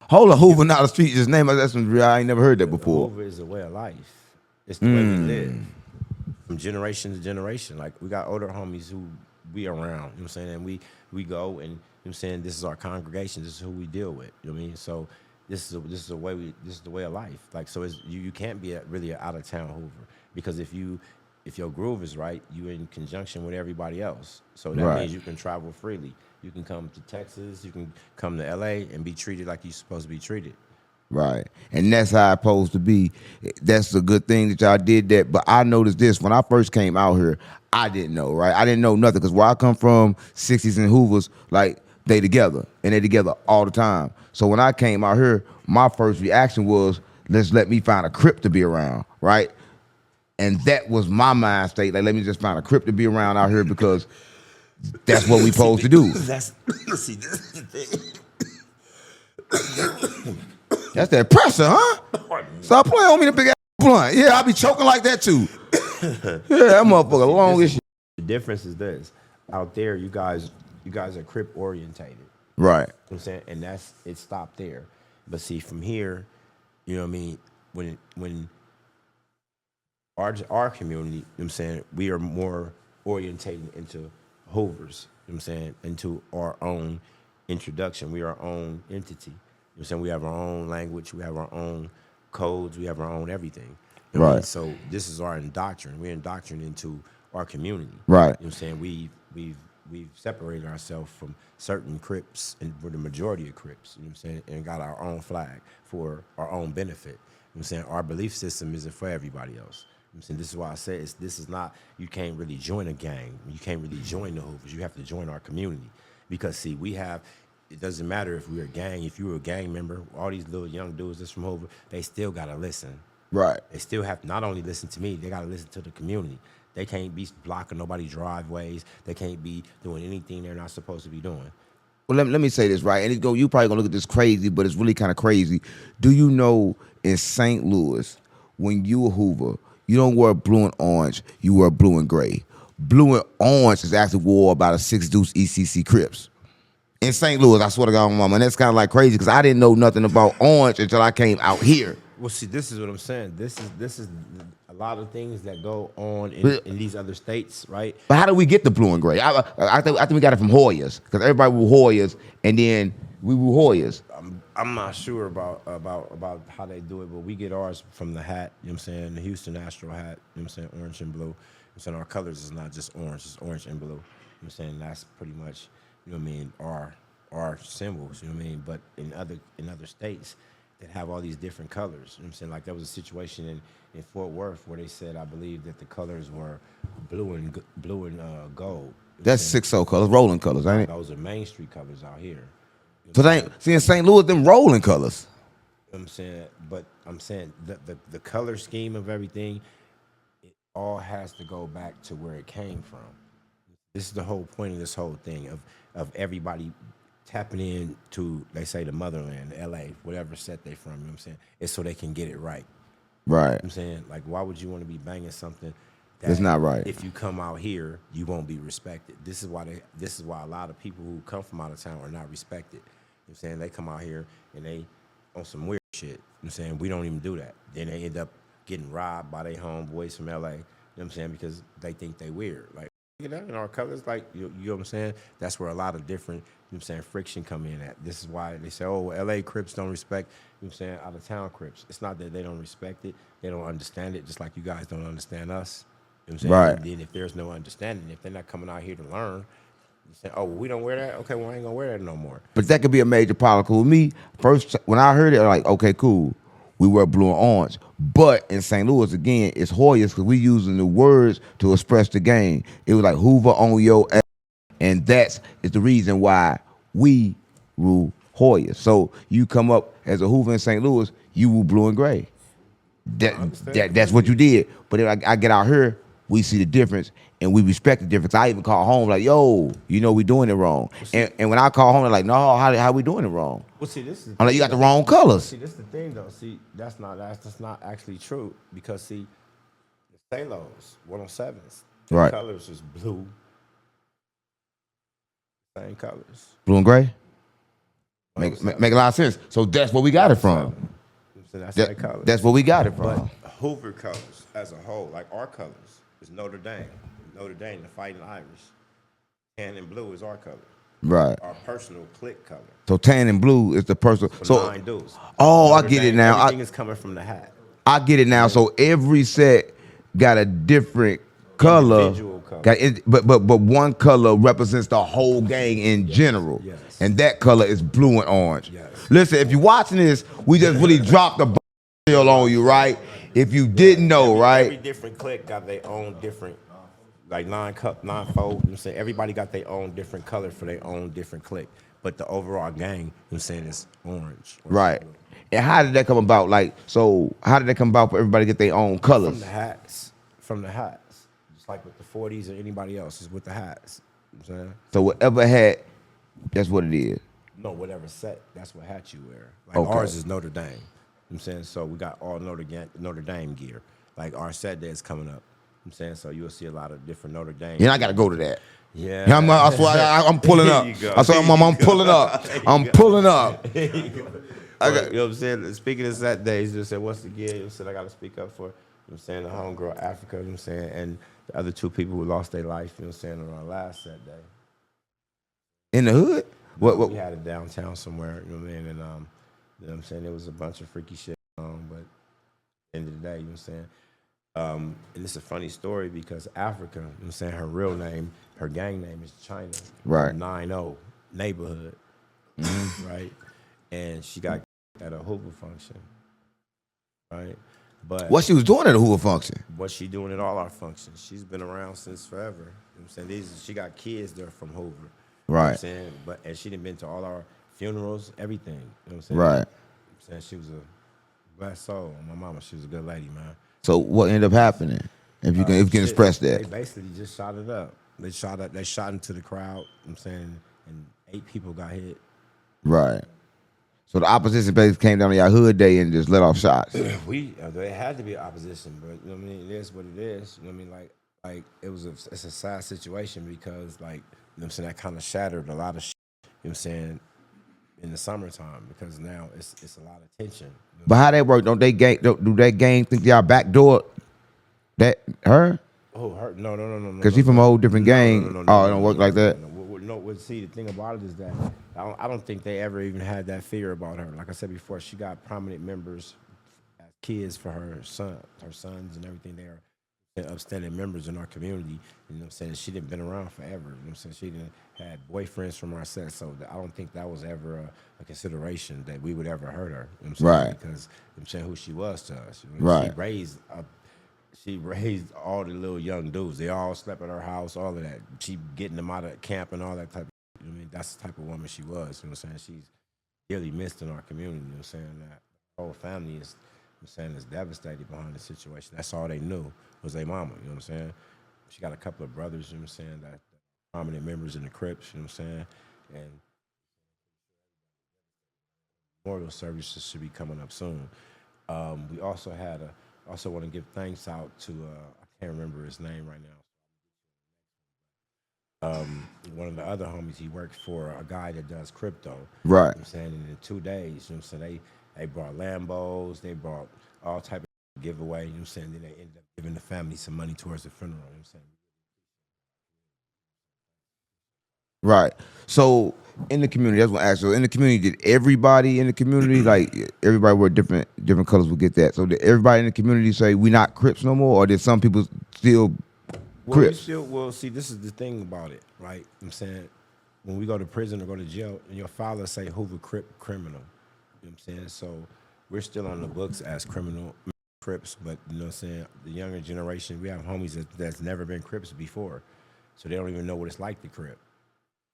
Hold on, Hoover, not a street, just name. That's real. I ain't never heard that before. Hoover is a way of life. It's the way we live from generation to generation. Like we got older homies who we around. You know what I'm saying? And we go and you know what I'm saying, this is our congregation. This is who we deal with. You know what I mean? So this is the way of life. Like so, you can't be really an out of town Hoover because if your groove is right, you in conjunction with everybody else. So that Right. means you can travel freely. You can come to Texas. You can come to LA and be treated like you're supposed to be treated. Right. And that's how it's supposed to be. That's a good thing that y'all did that. But I noticed this. When I first came out here, I didn't know, right? I didn't know nothing because where I come from, 60s and Hoovers, like, they together. And they together all the time. So when I came out here, my first reaction was, let me find a Crip to be around, right? And that was my mind state. Like, let me just find a Crip to be around out here because that's what we supposed to do. This is the thing. That's that pressure, huh? Stop playing on me, the big ass blunt. Yeah, I be choking like that too. Yeah, that motherfucker long as shit. The difference is this: out there, you guys are Crip orientated. Right. You know what I'm saying, and it stopped there. But see, from here, you know what I mean. When our community, you know what I'm saying, we are more orientated into Hoovers, you know what I'm saying, into our own introduction. We are our own entity. You know what I'm saying? We have our own language, we have our own codes, we have our own everything. You know what I mean? Right. So this is our indoctrination. We're indoctrinated into our community. Right. You know what I'm saying? We've separated ourselves from certain Crips, and we're the majority of Crips, you know what I'm saying, and got our own flag for our own benefit. You know what I'm saying? Our belief system isn't for everybody else. You know what I'm saying? This is why I say this is not, you can't really join a gang. You can't really join the Hoovers. You have to join our community. Because see, it doesn't matter if we're a gang, if you were a gang member, all these little young dudes that's from Hoover, they still gotta listen. Right. They still have to not only listen to me, they gotta listen to the community. They can't be blocking nobody's driveways. They can't be doing anything they're not supposed to be doing. Well, let me say this, right? And you probably gonna look at this crazy, but it's really kind of crazy. Do you know in St. Louis, when you a Hoover, you don't wear blue and orange, you wear blue and gray. Blue and orange is actually wore by the 6 Deuce ECC Crips. In St. Louis, I swear to God, my mama, and that's kind of like crazy because I didn't know nothing about orange until I came out here. Well, see, this is what I'm saying. This is a lot of things that go on in these other states, right? But how do we get the blue and gray? I think we got it from Hoyas because everybody were Hoyas, and then we were Hoyas. I'm not sure about how they do it, but we get ours from the hat. You know what I'm saying? The Houston Astro hat. You know what I'm saying? Orange and blue. You know what I'm saying? Our colors is not just orange; it's orange and blue. You know what I'm saying? That's pretty much, you know what I mean, our symbols. You know what I mean? But in other states that have all these different colors. You know what I'm saying? Like there was a situation in Fort Worth where they said, I believe that the colors were blue and gold. That's 6-0 colors, rolling colors, ain't it? Those are Main Street colors out here. So they ain't, see in St. Louis, them rolling colors. You know what I'm saying, but I'm saying the color scheme of everything, it all has to go back to where it came from. This is the whole point of this whole thing of everybody tapping in to, they say, the motherland, LA, whatever set they from, you know what I'm saying? It's so they can get it right. Right. You know what I'm saying? Like, why would you want to be banging something that's not right? If you come out here, you won't be respected. This is why a lot of people who come from out of town are not respected. You know what I'm saying? They come out here and they on some weird shit. You know what I'm saying? We don't even do that. Then they end up getting robbed by their homeboys from LA. You know what I'm saying? Because they think they weird. Like, you know, in our colors, like, you know what I'm saying? That's where a lot of different, you know what I'm saying, friction come in at. This is why they say, oh, LA Crips don't respect, you know what I'm saying, out of town Crips. It's not that they don't respect it. They don't understand it, just like you guys don't understand us. You know what I'm saying? Right. And then if there's no understanding, if they're not coming out here to learn, you say, oh, well, we don't wear that? Okay, well, I ain't gonna wear that no more. But that could be a major problem. 'Cause with me, first, when I heard it, I'm like, okay, cool. We wear blue and orange. But in St. Louis, again, it's Hoyas because we using the words to express the game. It was like Hoover on your ass. And that's the reason why we rule Hoyas. So you come up as a Hoover in St. Louis, you rule blue and gray. That's what you did. But if I get out here, we see the difference and we respect the difference. I even call home like, yo, you know we doing it wrong. And when I call home, they're like, no, how we doing it wrong? Well, see, this is. I'm like, you got the wrong colors. See, this is the thing, though. See, that's not actually true because see, the Salos 107s, the Right. colors is blue, same colors. Blue and gray? Make 107. a lot of sense. So that's where we got it from. So that's their colors. That's where we got it But from. Hoover colors as a whole, like our colors, is Notre Dame. Notre Dame, the Fighting Irish. Tan and blue is our color. Right. Our personal clique color. So tan and blue is the personal. For So 9 dudes. oh, I Notre get it Dame, now. Everything is coming from the hat. I get it now. So every set got a different color. Individual color. But one color represents the whole gang in general. Yes. And that color is blue and orange. Yes. Listen, if you're watching this, we just really dropped the deal on you, right? If you didn't know, right? Every different clique got their own different, like nine-fold. You know what I'm saying? Everybody got their own different color for their own different clique. But the overall gang, you know what I'm saying, is orange. Right. And how did that come about? Like, so how did that come about for everybody to get their own colors? From the hats. From the hats. Just like with the 40s or anybody else, is with the hats. You know what I'm saying? So whatever hat, that's what it is. No, whatever set, that's what hat you wear. Like Okay. ours is Notre Dame. You know what I'm saying? So we got all Notre Dame gear. Like our set day is coming up. You know what I'm saying? So you'll see a lot of different Notre Dame. And I got to go to that. Yeah. Yeah, I swear I'm pulling up. There you go. I swear I'm pulling up. I'm pulling up. You know what I'm saying? Speaking of set days, you just said, what's the gear? You said, I got to speak up for, you know what I'm saying, the homegirl Africa, you know what I'm saying? And the other 2 people who lost their life, you know what I'm saying, on our last set day. In the hood? No, What? we had it downtown somewhere, you know what I mean? And, you know what I'm saying, it was a bunch of freaky shit, but at the end of the day, you know what I'm saying? And it's a funny story because Africa, you know what I'm saying, her real name, her gang name is China. Right. 9-0 neighborhood, right? And she got at a Hoover function, right? But What she was doing at a Hoover function? what she doing at all our functions? She's been around since forever. You know what I'm saying? She got kids there from Hoover. You know what I'm Right. saying? And she done been to all our funerals, everything. You know what I'm saying? Right. You know what I'm saying? She was a blessed soul. My mama, she was a good lady, man. So what ended up happening? If you can Shit, express They that. basically just shot it up. They shot into the crowd, you know what I'm saying, and 8 people got hit. Right. So the opposition base came down to y'all hood day and just let off shots. There had to be opposition, but you know what I mean. It is what it is. You know what I mean. Like it's a sad situation because like you know what I'm saying, that kind of shattered a lot of shit, you know what I'm saying, in the summertime because now it's a lot of tension. You know? But how that work? Do that gang think y'all backdoor that her? Oh, her? No. Because she from a whole different gang. It don't work like that. No. See, the thing about it is that I don't think they ever even had that fear about her. Like I said before, she got prominent members as kids for her sons and everything. They are upstanding members in our community. You know what I'm saying? She didn't been around forever. You know what I'm saying? She didn't had boyfriends from our set, so I don't think that was ever a consideration that we would ever hurt her. You know what I'm saying? Right. Because you know what I'm saying who she was to us. You know, Right. She raised all the little young dudes. They all slept at her house, all of that. She getting them out of camp and all that type of, you know what I mean? That's the type of woman she was, you know what I'm saying? She's really missed in our community, you know what I'm saying? That the whole family is, you know what I'm saying, is devastated behind the situation. That's all they knew was their mama, you know what I'm saying? She got a couple of brothers, you know what I'm saying, that prominent members in the Crips, you know what I'm saying? And memorial services should be coming up soon. We also also want to give thanks out to I can't remember his name right now. One of the other homies, he worked for a guy that does crypto. Right. You know what I'm saying, and in 2 days, you know what I'm saying, they brought Lambos, they brought all type of giveaway, you know what I'm saying, then they ended up giving the family some money towards the funeral, you know what I'm saying. Right. So in the community, that's what I asked. So in the community, did everybody in the community, like everybody wear different colors, would get that? So did everybody in the community say we not Crips no more, or did some people still Crips? See, this is the thing about it, right? You know what I'm saying, when we go to prison or go to jail, and your father say Hoover Crip criminal, you know what I'm saying? So we're still on the books as Crips, but you know what I'm saying, the younger generation, we have homies that's never been Crips before, so they don't even know what it's like to Crip.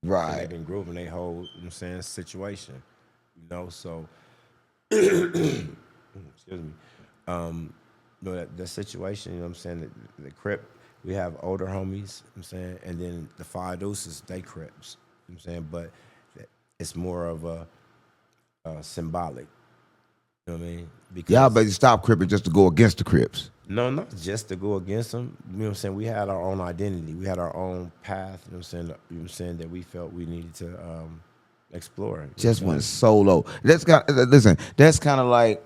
And Right. they've been grooving their whole, you know what I'm saying, situation, you know, so, excuse me, you know, that situation, you know what I'm saying, the Crip, we have older homies, you know what I'm saying, and then the Five Deuces, they Crips, you know what I'm saying, but it's more of a symbolic, you know what I mean? Because Y'all better stop Cripping just to go against the Crips. no, not just to go against them. You know what I'm saying? We had our own identity. We had our own path, you know what I'm saying, that we felt we needed to explore. You know Just what I'm went saying? solo. That's listen. That's kind of like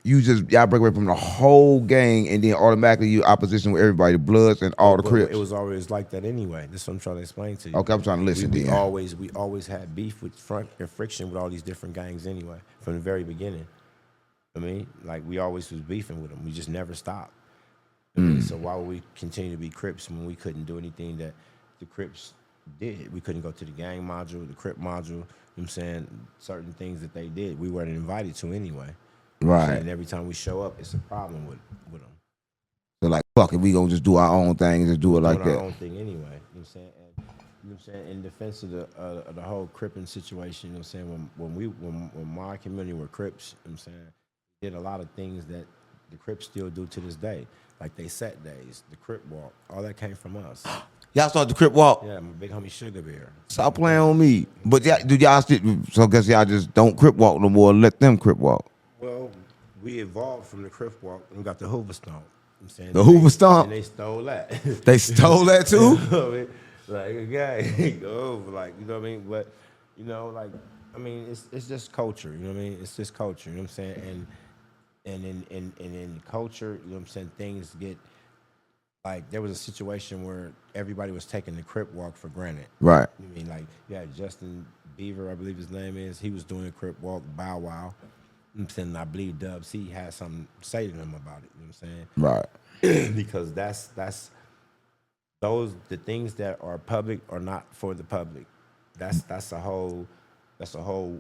y'all break away from the whole gang, and then automatically you opposition with everybody, the Bloods and all the But Crips. it was always like that anyway. That's what I'm trying to explain to you. Okay, I'm trying to listen. We always had beef with front and friction with all these different gangs anyway from the very beginning. I mean, like we always was beefing with them. We just never stopped. I mean, so why would we continue to be Crips when we couldn't do anything that the Crips did? We couldn't go to the gang module, the Crip module, you know what I'm saying? Certain things that they did, we weren't invited to anyway. You know what I'm Right. saying? And every time we show up, it's a problem with them. So like, fuck it, we gonna just do our own thing and just do it like Doing that. our own thing anyway. You know what I'm saying? And, you know what I'm saying? In defense of the whole Cripping situation, you know what I'm saying? When my community were Crips, you know what I'm saying, did a lot of things that the Crips still do to this day. Like they set days, the Crip walk, all that came from us. Y'all start the Crip walk. Yeah, my big homie Sugar Bear. Stop playing on me. But do y'all still? So I guess y'all just don't Crip walk no more. Let them Crip walk. Well, we evolved from the Crip walk and we got the Hoover Stomp. You know what I'm saying? The Hoover Stomp? And they stole that. They stole that too? You know what I mean? Like, okay, go over, like, you know what I mean? But, you know, like, I mean, it's just culture, you know what I mean? It's just culture, you know what I'm saying? And in culture, you know what I'm saying, things get like there was a situation where everybody was taking the Crip walk for granted. Right. I mean, like you had Justin Bieber, I believe his name is. He was doing the Crip walk, Bow Wow. And I believe Dub C had something to say to him about it. You know what I'm saying? Right. Because that's the things that are public are not for the public. That's a whole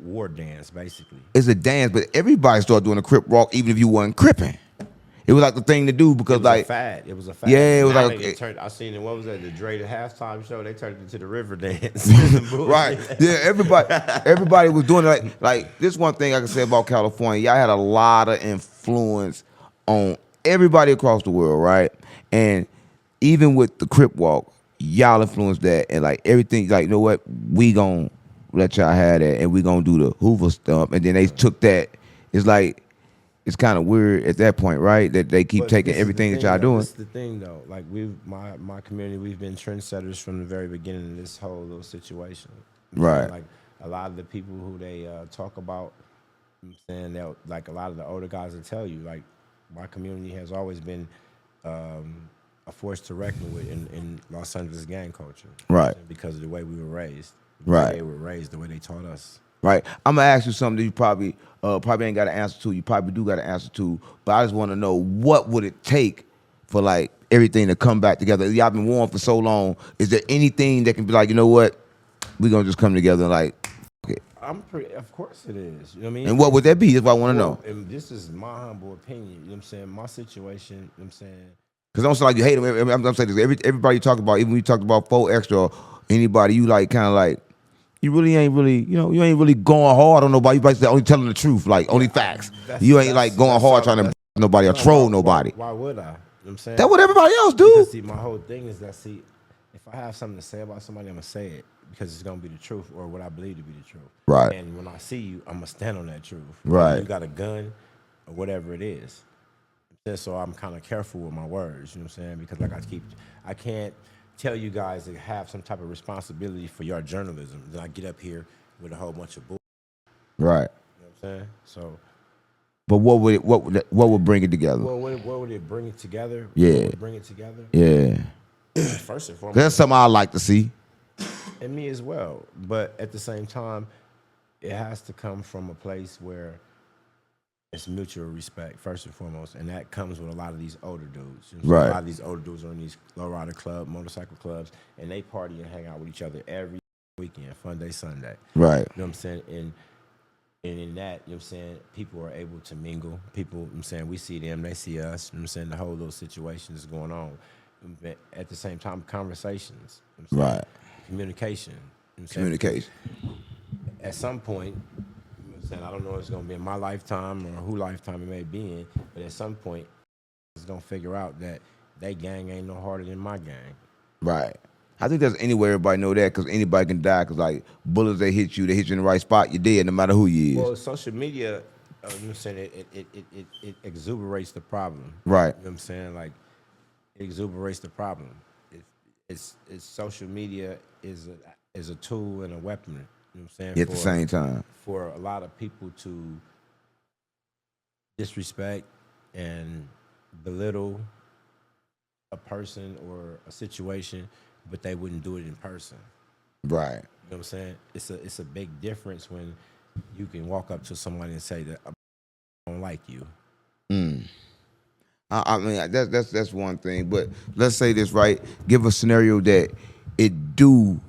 war dance basically. It's a dance, but everybody started doing a Crip walk, even if you wasn't cripping. It was like the thing to do because It was like a fad. It was a fad. Yeah, it was Now like they turned. I seen it. What was that? The Dre the halftime show. They turned it into the river dance. right. Yeah, everybody was doing it like this one thing I can say about California, y'all had a lot of influence on everybody across the world, right? And even with the Crip walk, y'all influenced that and like everything, like, you know what, we gonna let y'all have that and we gonna do the Hoover stump. And then they took that. It's like it's kind of weird at that point, right? That they keep But taking this is everything the that y'all thing, though. doing. This is the thing, though. Like my community, we've been trendsetters from the very beginning of this whole little situation. You know what I'm saying? Right. Like a lot of the people who they talk about, you know what I'm saying, that like a lot of the older guys will tell you, like my community has always been a force to reckon with in Los Angeles gang culture. Right. Because of the way we were raised. Right. The way they were raised, the way they taught us. Right. I'm gonna ask you something that you probably ain't got an answer to. You probably do got an answer to, but I just want to know what would it take for like everything to come back together. Y'all been warm for so long. Is there anything that can be like, you know what, we gonna just come together and like, okay. Of course it is. You know what I mean? And what would that be? That's what I want to know. And this is my humble opinion. You know what I'm saying? My situation, you know what I'm saying? Because don't sound like you hate them. I'm saying this. Everybody you talk about, even when you talked about 4Extra or anybody, you like kind of like. You really ain't really, you know, you ain't really going hard on nobody. You basically only telling the truth, like only facts. You ain't like going hard trying to nobody or troll nobody. Why would I? You know what I'm saying? That's what everybody else do. Because, see, my whole thing is that, if I have something to say about somebody, I'm going to say it because it's going to be the truth or what I believe to be the truth. Right. And when I see you, I'm going to stand on that truth. Right. Whether you got a gun or whatever it is. So I'm kind of careful with my words, you know what I'm saying? Because like I can't tell you guys to have some type of responsibility for your journalism. Then I get up here with a whole bunch of bull. Right. You know what I'm saying? So. But what would bring it together? Well, what would it bring it together? Yeah. What would bring it together? Yeah. First and foremost. That's something I like to see. And me as well. But at the same time, it has to come from a place where it's mutual respect, first and foremost. And that comes with a lot of these older dudes. You know, Right. A lot of these older dudes are in these lowrider club, motorcycle clubs, and they party and hang out with each other every weekend, fun day, Sunday. Right. You know what I'm saying? And in that, you know what I'm saying, people are able to mingle. People, you know what I'm saying, we see them, they see us. You know what I'm saying? The whole little situation is going on. But at the same time, conversations. You know what I'm saying? Right. Communication. You know what I'm saying? Communication. At some point, you know what I'm saying, I don't know if it's going to be in my lifetime or who lifetime it may be in, but at some point, it's going to figure out that they gang ain't no harder than my gang. Right. I think that's anywhere everybody know that because anybody can die because like bullets they hit you in the right spot, you're dead no matter who you is. Well, social media, you know what I'm saying, it exuberates the problem. Right. You know what I'm saying? Like, it exuberates the problem. It's social media is a tool and a weapon. You know what I'm saying? At the same time. For a lot of people to disrespect and belittle a person or a situation, but they wouldn't do it in person. Right. You know what I'm saying? It's a big difference when you can walk up to somebody and say that I don't like you. I mean that's one thing, but let's say this, right? Give a scenario that it do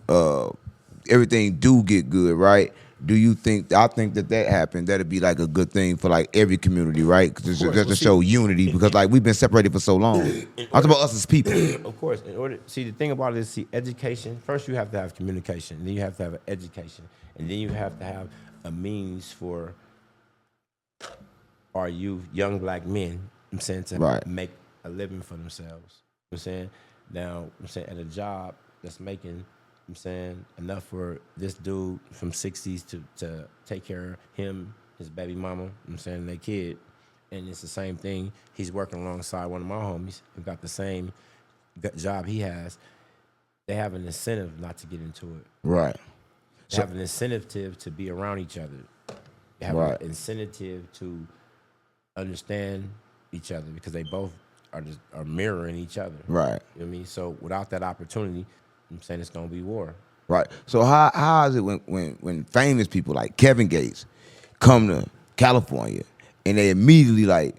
everything do get good, right? Do you think? I think that happened. That'd be like a good thing for like every community, right? Because just to show unity, because like we've been separated for so long. I'm talking about us as people. Of course, the thing about it is, education. First, you have to have communication, and then you have to have an education, and then you have to have a means for our youth, young black men, I'm saying, to make a living for themselves. I'm saying, now, I'm saying, at a job that's making, I'm saying, enough for this dude from 60s to take care of him, his baby mama, I'm saying, their kid. And it's the same thing. He's working alongside one of my homies who got the same job he has. They have an incentive not to get into it. Right. They have an incentive to be around each other. They have an incentive to understand each other because they both are mirroring each other. Right. You know what I mean? So without that opportunity, I'm saying it's gonna be war. Right. So how is it when famous people like Kevin Gates come to California and they immediately like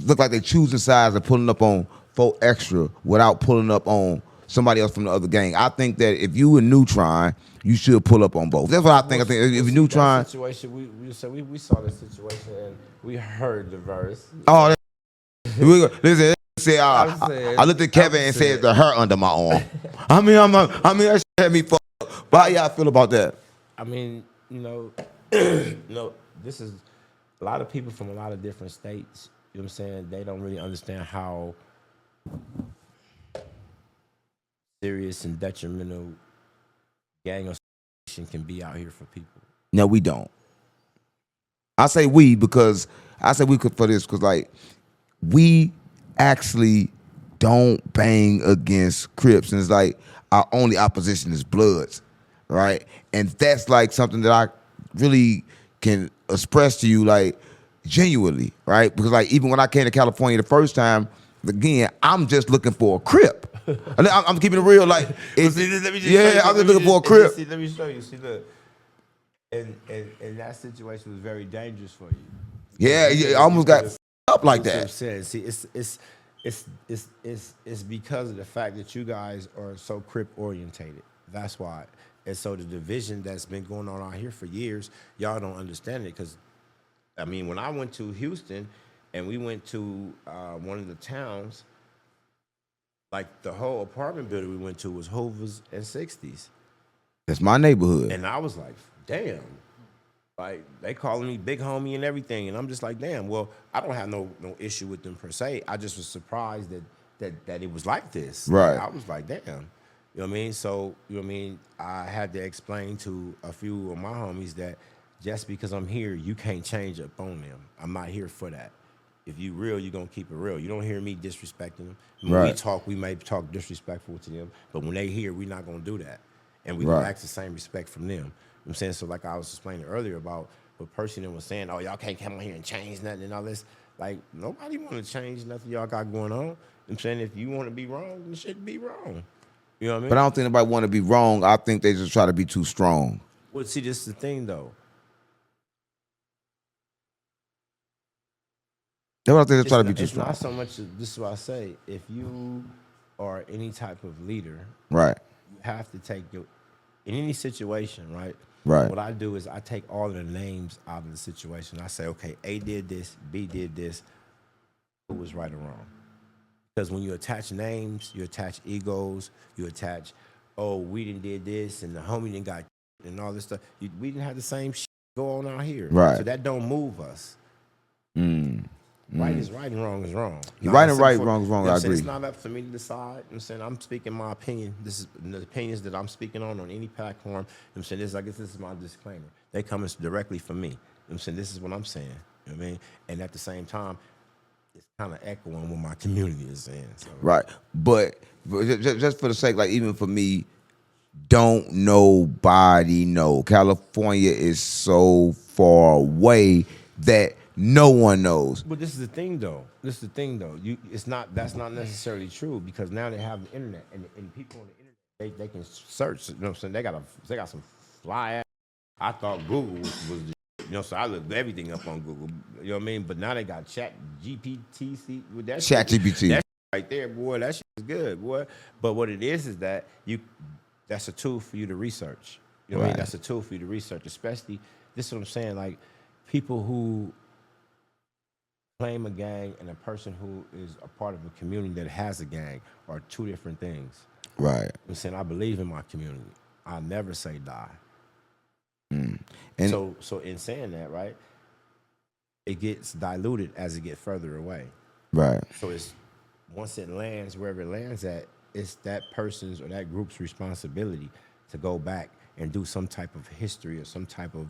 look like they choosing sides and pulling up on 4Extra without pulling up on somebody else from the other gang? I think that if you in Neutron, you should pull up on both. That's what I think. I think if you Neutron, Situation we saw the situation and we heard the verse. oh, listen. Say, I'm saying- I looked at Kevin and said the hurt under my arm. I mean, that shit had me fucked up. But how y'all feel about that? I mean, this is a lot of people from a lot of different states. You know what I'm saying? They don't really understand how serious and detrimental gang association can be out here for people. No, we don't. I say we because I say we could for this because like we actually don't bang against Crips, and it's like our only opposition is Bloods, right? And that's like something that I really can express to you like genuinely, right? Because like even when I came to California the first time, again, I'm just looking for a Crip. I'm keeping it real, like Let me just yeah, I'm just looking for a Crip. Let me show you. See, look, and that situation was very dangerous for you. Yeah, I almost got up like That's what I'm that. saying. See, it's because of the fact that you guys are so Crip orientated. That's why. And so the division that's been going on out here for years, y'all don't understand it. Because, I mean, when I went to Houston and we went to one of the towns, like the whole apartment building we went to was Hoover's and 60s. That's my neighborhood. And I was like, damn. Like, they calling me big homie and everything. And I'm just like, damn, well, I don't have no issue with them per se. I just was surprised that it was like this. Right. I was like, damn. You know what I mean? So, you know what I mean? I had to explain to a few of my homies that just because I'm here, you can't change up on them. I'm not here for that. If you real, you're going to keep it real. You don't hear me disrespecting them. When we Right. talk, we may talk disrespectful to them. But when they hear, we're not going to do that. And we can ask the same respect from them. You know what I'm saying? So like I was explaining earlier about what person was saying, oh, y'all can't come on here and change nothing and all this. Like, nobody want to change nothing y'all got going on. You know what I'm saying? If you want to be wrong, then shit be wrong. You know what I mean? But I don't think anybody want to be wrong. I think they just try to be too strong. Well, see, this is the thing, though. That's what I think they try to be too It's strong. not so much, this is what I say, if you are any type of leader, Right. you have to take your, in any situation, right? Right. What I do is I take all of the names out of the situation. I say, okay, A did this, B did this. Who was right or wrong? Because when you attach names, you attach egos, you attach, oh, we didn't did this, and the homie didn't got and all this stuff. We didn't have the same shit go on out here. Right. So that don't move us. Right is right and wrong is wrong. Right and right, wrong is wrong, I agree. It's not up for me to decide. I'm saying I'm speaking my opinion. This is the opinions that I'm speaking on any platform. I'm saying this, I guess this is my disclaimer. They come directly from me. I'm saying this is what I'm saying. You know what I mean? And at the same time, it's kind of echoing what my community is saying. So. Right. But just for the sake, like even for me, don't nobody know. California is so far away that no one knows. But this is the thing, though. That's not necessarily true because now they have the internet and people on the internet they can search. You know what I'm saying? They got some fly ass. I thought Google was the, so I looked everything up on Google. You know what I mean? But now they got Chat GPT. See with that Chat GPT. That right there, boy. That shit is good, boy. But what it is that that's a tool for you to research. You know what I mean? That's a tool for you to research, especially this is what I'm saying. Like people who claim a gang and a person who is a part of a community that has a gang are two different things. Right. I'm saying I believe in my community. I never say die. And so in saying that, right, it gets diluted as it gets further away. right. So it's once it lands wherever it lands at, it's that person's or that group's responsibility to go back and do some type of history or some type of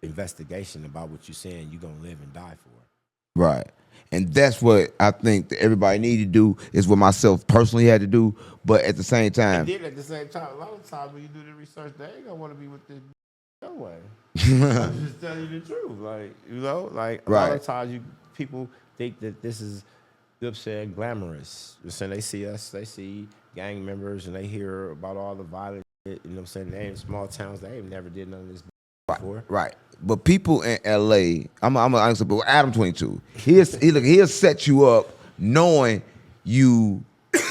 investigation about what you're saying you're gonna live and die for. Right. And that's what I think that everybody need to do is what myself personally had to do. But at the same time, And then at the same time, a lot of times when you do the research, they ain't gonna want to be with this no way. I'm just telling you the truth. Like, like a lot of times people think that this is You know what I'm saying, glamorous. You know what I'm saying, they see us, they see gang members, and they hear about all the violence. You know what I'm saying? They in small towns, they ain't never did none of this before. Right. But people in LA, I'm an answer, but Adam 22, he'll set you up knowing you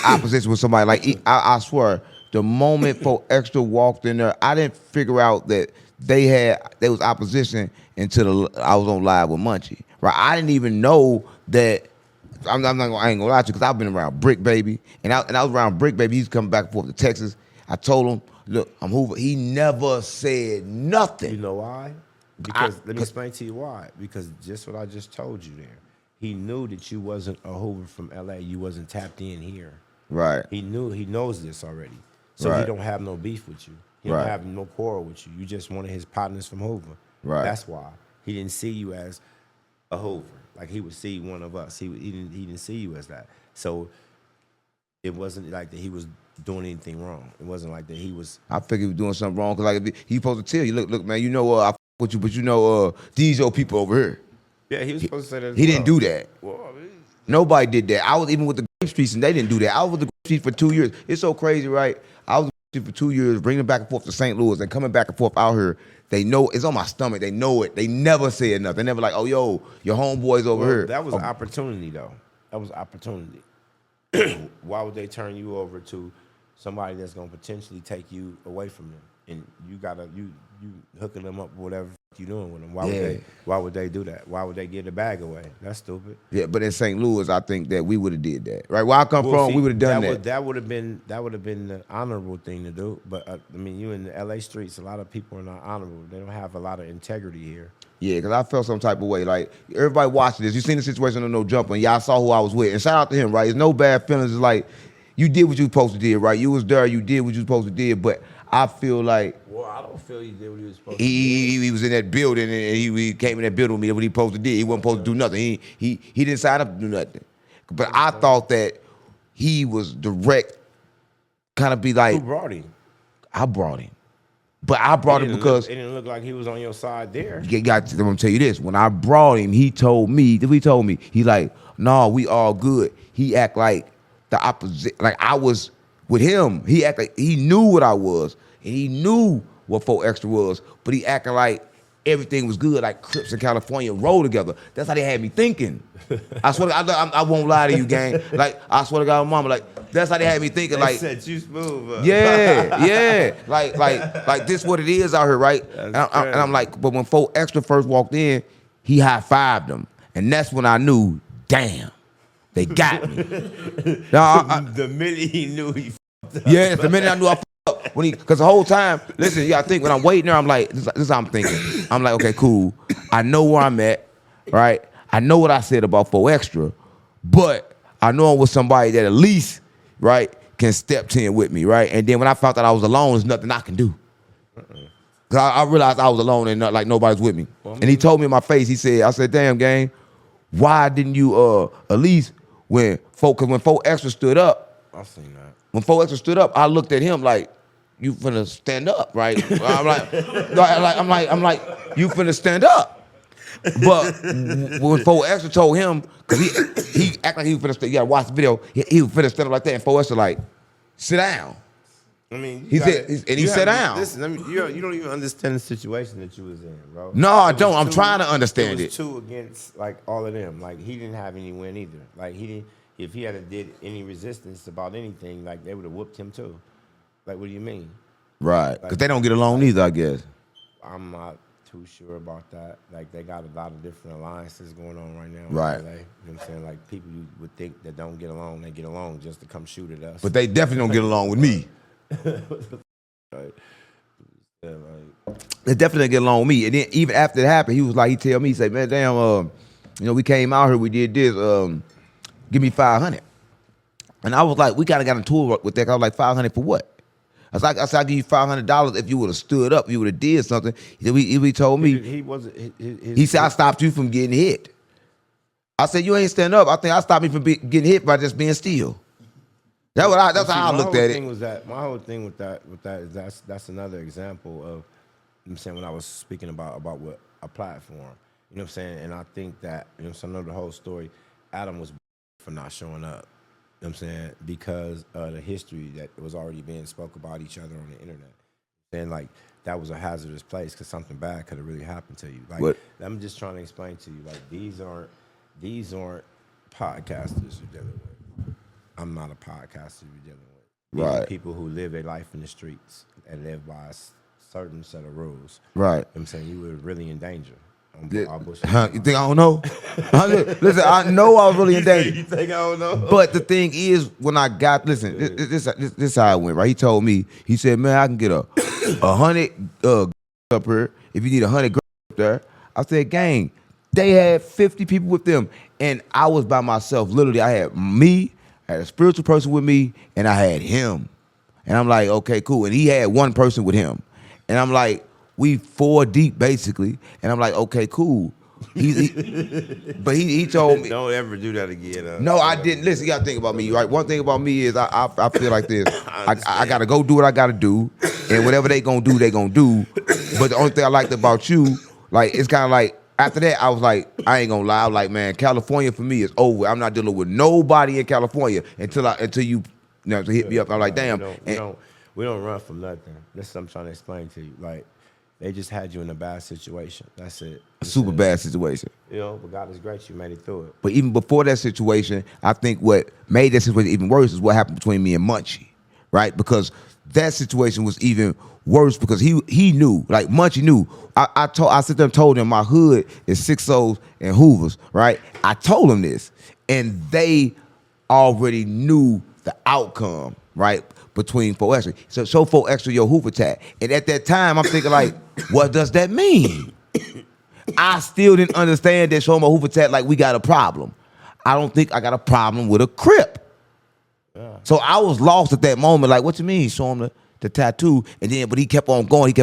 opposition with somebody. Like I swear, the moment For Extra walked in there, I didn't figure out that they was opposition until I was on live with Munchie. Right. I didn't even know that. I ain't gonna lie to you because I've been around Brick Baby, and I was around Brick Baby. He's coming back and forth to Texas. I told him, look, I'm Hoover. He never said nothing. You know why? Because let me explain to you why. Because just what I just told you there. He knew that you wasn't a Hoover from LA. You wasn't tapped in here. Right. He knows this already. So Right. he don't have no beef with you. He don't have no quarrel with you. You just one of his partners from Hoover. Right. That's why. He didn't see you as a Hoover. Like he would see one of us. He didn't see you as that. So it wasn't like that he was doing anything wrong. It wasn't like that he was. I figured he was doing something wrong because like he supposed to tell you, look, man, you know I f with you, but you know these your people over here. Yeah, he was supposed to say that. He didn't do that. Well, I mean, Nobody did that. I was even with the Grape Streets and they didn't do that. I was with the Grape Streets for 2 years. It's so crazy, right? I was with the Grape Streets for 2 years, bringing them back and forth to St. Louis and coming back and forth out here. They know it's on my stomach. They know it. They never said nothing. They never like, oh, yo, your homeboys over here. That was opportunity, though. That was opportunity. Why would they turn you over to somebody that's gonna potentially take you away from them? And you hooking them up with whatever you doing with them. Why would they do that? Why would they give the bag away? That's stupid. Yeah, but in St. Louis, I think that we would have did that. Right? Where I come from, we would have done that. That would have been the honorable thing to do. But I mean, you in the LA streets, a lot of people are not honorable. They don't have a lot of integrity here. Yeah, because I felt some type of way. Like, everybody watching this. You seen the situation on No Jumper, and y'all saw who I was with. And shout out to him, right? It's no bad feelings. It's like, you did what you supposed to do, right? You was there, you did what you supposed to do. But I feel like... Well, I don't feel he did what he was supposed to do. He was in that building, and he came in that building with me. What he supposed to do? He wasn't supposed to do nothing. He didn't sign up to do nothing. But I thought that he was direct, kind of be like... Who brought him? I brought him. But I brought him because... It didn't look like he was on your side there. I'm gonna tell you this. When I brought him, he told me, he like, no, we all good. He act like the opposite. Like I was with him. He act like he knew what I was. And he knew what 4 Extra was. But he acting like everything was good, like Crips in California roll together. That's how they had me thinking. I swear to God, I won't lie to you, gang. Like, I swear to God, mama, like, that's how they had me thinking. They Like, said you smooth. yeah. Like this what it is out here, right? And I'm like, but when 4 Extra first walked in, he high-fived them. And that's when I knew, damn, they got me. The minute he knew he fucked up. Yeah, it's the minute I knew I fucked up. Because the whole time, listen, you gotta think, when I'm waiting there, I'm like, this is how I'm thinking. I'm like, okay, cool. I know where I'm at, right? I know what I said about 4 Extra, but I know I'm with somebody that at least, right, can step 10 with me, right? And then when I found out I was alone, there's nothing I can do. Cause I realized I was alone and not like nobody's with me. And he told me in my face, I said, damn, gang, why didn't you at least when 4 Extra stood up, I seen that. when 4 Extra stood up, I looked at him like, you finna stand up, right? I'm like, you finna stand up. But when 4 Extra told him, because he acted like he was finna stand, you gotta watch the video, he was finna stand up like that, and 4 Extra like, sit down. I mean, He sat down. Listen, you don't even understand the situation that you was in, bro. No, I don't. I'm trying to understand it. it. Was 2 against like all of them. Like he didn't have any win either. Like he didn't. If he had did any resistance about anything, like they would have whooped him too. Like, what do you mean? Right, because they don't get along either, I guess. I'm not too sure about that. Like they got a lot of different alliances going on right now. Right. In LA. You know what I'm saying? Like people you would think that don't get along, they get along just to come shoot at us. But they definitely don't get along with me. Right. Yeah, like, They definitely get along with me. And then even after it happened, he tell me, he said, man, damn, we came out here, we did this, give me $500. And I was like, we kind of got into tour with that. I was like, $500 for what? I said, I'll give you $500 if you would have stood up, you would have did something. He told me. He said, I stopped you from getting hit. I said, you ain't stand up. I think I stopped me from getting hit by just being still. That's how I looked at it. My whole thing with that is that's another example of, I'm saying, when I was speaking about what a platform. You know what I'm saying? And I think that, I know the whole story. Adam was for not showing up. You know what I'm saying? Because of the history that was already being spoke about each other on the internet. And like that was a hazardous place because something bad could have really happened to you. Like What? I'm just trying to explain to you, like these aren't podcasters you're dealing with. I'm not a podcaster you're dealing with. These are Right. people who live their life in the streets and live by a certain set of rules. Right. You know what I'm saying? You were really in danger. You think I don't know? Listen, I know I was really in danger. You think I don't know? But the thing is, when I got, listen, this how it went, right? He told me, he said, man, I can get a 100 up here if you need 100 up there. I said, gang, they had 50 people with them, and I was by myself. Literally, I had me, I had a spiritual person with me, and I had him. And I'm like, okay, cool. And he had one person with him. And I'm like, we 4 deep basically, and I'm like, okay, cool. But he told me, don't ever do that again. no, I didn't. Listen, you gotta think about me, right? One thing about me is I feel like this. I gotta go do what I gotta do, and whatever they gonna do, they gonna do. But the only thing I liked about you, like, it's kind of like after that, I was like, I ain't gonna lie, I was like, man, California for me is over. I'm not dealing with nobody in California until you know, to hit me up. I'm like, damn. We don't run from nothing. That's what I'm trying to explain to you. Like, they just had you in a bad situation. That's it. Super bad situation. You know, but God is great. You made it through it. But even before that situation, I think what made that situation even worse is what happened between me and Munchie, right? Because that situation was even worse because he knew, like Munchie knew. I sit there and told him my hood is 6-0s and Hoovers, right? I told him this, and they already knew the outcome, right? Between 4 extra. So show 4 extra your Hoover tag. And at that time, I'm thinking like, what does that mean? I still didn't understand that showing my Hoover tag like we got a problem. I don't think I got a problem with a Crip. Yeah. So I was lost at that moment. Like, what you mean? Show him the tattoo. And then, but he kept on going.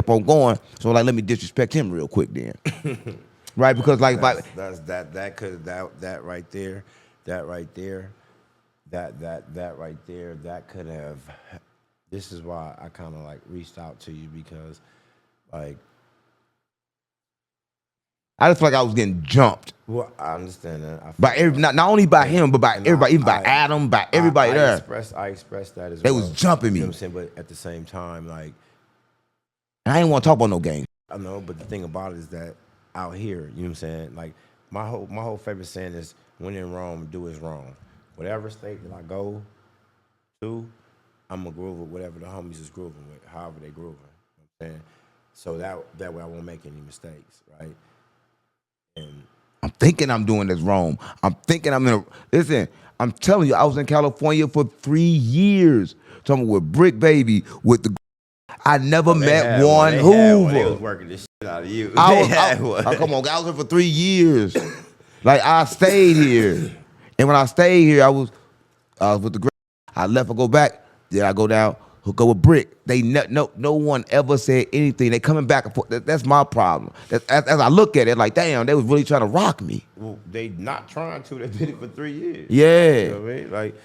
So like, let me disrespect him real quick then. Right? Because like, that right there, that could have. This is why I kind of like reached out to you because, like, I just feel like I was getting jumped. Well, I understand that. Not only by him, but by everybody, even by Adam, by everybody there. I expressed that as they well. Was jumping me. You know what I'm saying? But at the same time, like, I ain't want to talk about no game. I know, but the thing about it is that out here, you know what I'm saying? Like, my whole favorite saying is, when in Rome, do is wrong. Whatever state that I go to, I'm going to groove with whatever the homies is grooving with, however they grooving. You know what I'm saying? So that way I won't make any mistakes, right? And I'm thinking I'm doing this wrong. I'm thinking listen, I'm telling you, I was in California for 3 years. Talking with Brick Baby, with the I never met one Hoover. They was working this shit out of you. Come on, I was here for 3 years. Like, I stayed here. And when I stayed here, I was with the I left, I go back, then I go down, hook up with Brick. They no one ever said anything. They coming back and forth. That's my problem. As I look at it, like, damn, they was really trying to rock me. Well, they not trying to. They did it for 3 years. Yeah. You know what I mean? Like,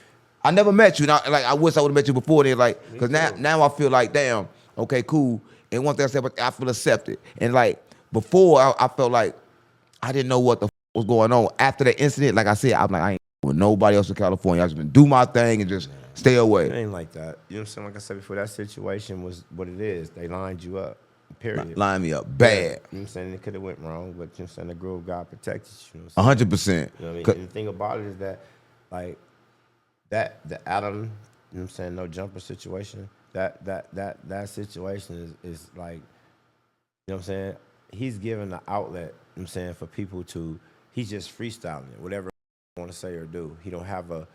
I never met you. Now, like, I wish I would have met you before then. Like, because now I feel like, damn, okay, cool. And one thing I said, but I feel accepted. And like, before, I felt like I didn't know what the was going on. After the incident, like I said, I'm like, I ain't with nobody else in California. I just been do my thing and just stay away. It ain't like that. You know what I'm saying? Like I said before, that situation was what it is. They lined you up, period. Line me up bad. You know what I'm saying? It could have went wrong, but you know what I'm saying? The groove God protected you. You know what I'm saying? 100%. You know what I mean? And the thing about it is that, like, the Adam, you know what I'm saying, no jumper situation, that situation is like, you know what I'm saying? He's given the outlet, you know what I'm saying, for people to, he's just freestyling it, whatever he want to say or do. He don't have a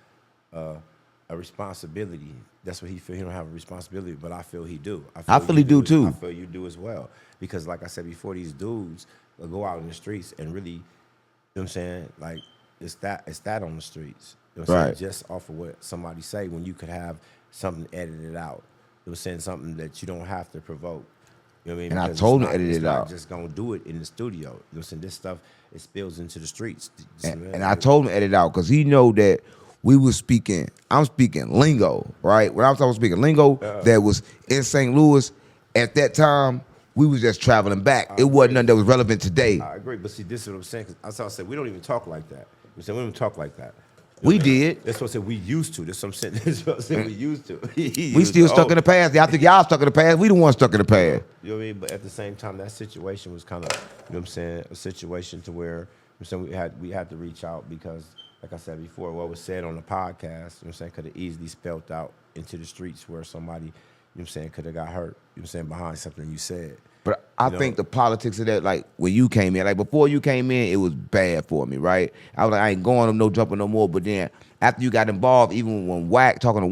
responsibility. That's what he feel. He don't have a responsibility, but I feel he do. I feel he do too. I feel you do as well. Because like I said before, these dudes will go out in the streets and really, you know what I'm saying, like, it's that on the streets. You know what I'm saying? Just off of what somebody say when you could have something edited out. You know what I'm saying? Something that you don't have to provoke. You know what I mean? And because I told him to edit it out. Just gonna do it in the studio. You know what I'm saying? This stuff, it spills into the streets. And I told him to edit it out because he know that we was speaking, I'm speaking lingo, right? When I was talking speaking lingo that was in St. Louis, at that time, we was just traveling back. It wasn't nothing that was relevant today. I agree, but see, this is what I'm saying. Because I said we don't even talk like that. We said we don't even talk like that. You know We did. That's what I said we used to. That's what I'm saying. That's what I said we used to. We still stuck in the past. I think y'all stuck in the past. We the ones stuck in the past. You know what I mean? But at the same time, that situation was kind of, you know what I'm saying, a situation to where, I'm saying, we had to reach out because, like I said before, what was said on the podcast, you know what I'm saying, could have easily spelled out into the streets where somebody, you know what I'm saying, could have got hurt, you know what I'm saying, behind something you said. But I think the politics of that, like when you came in, like before you came in, it was bad for me, right? I was like, I ain't going no jumping no more. But then after you got involved, even when talking to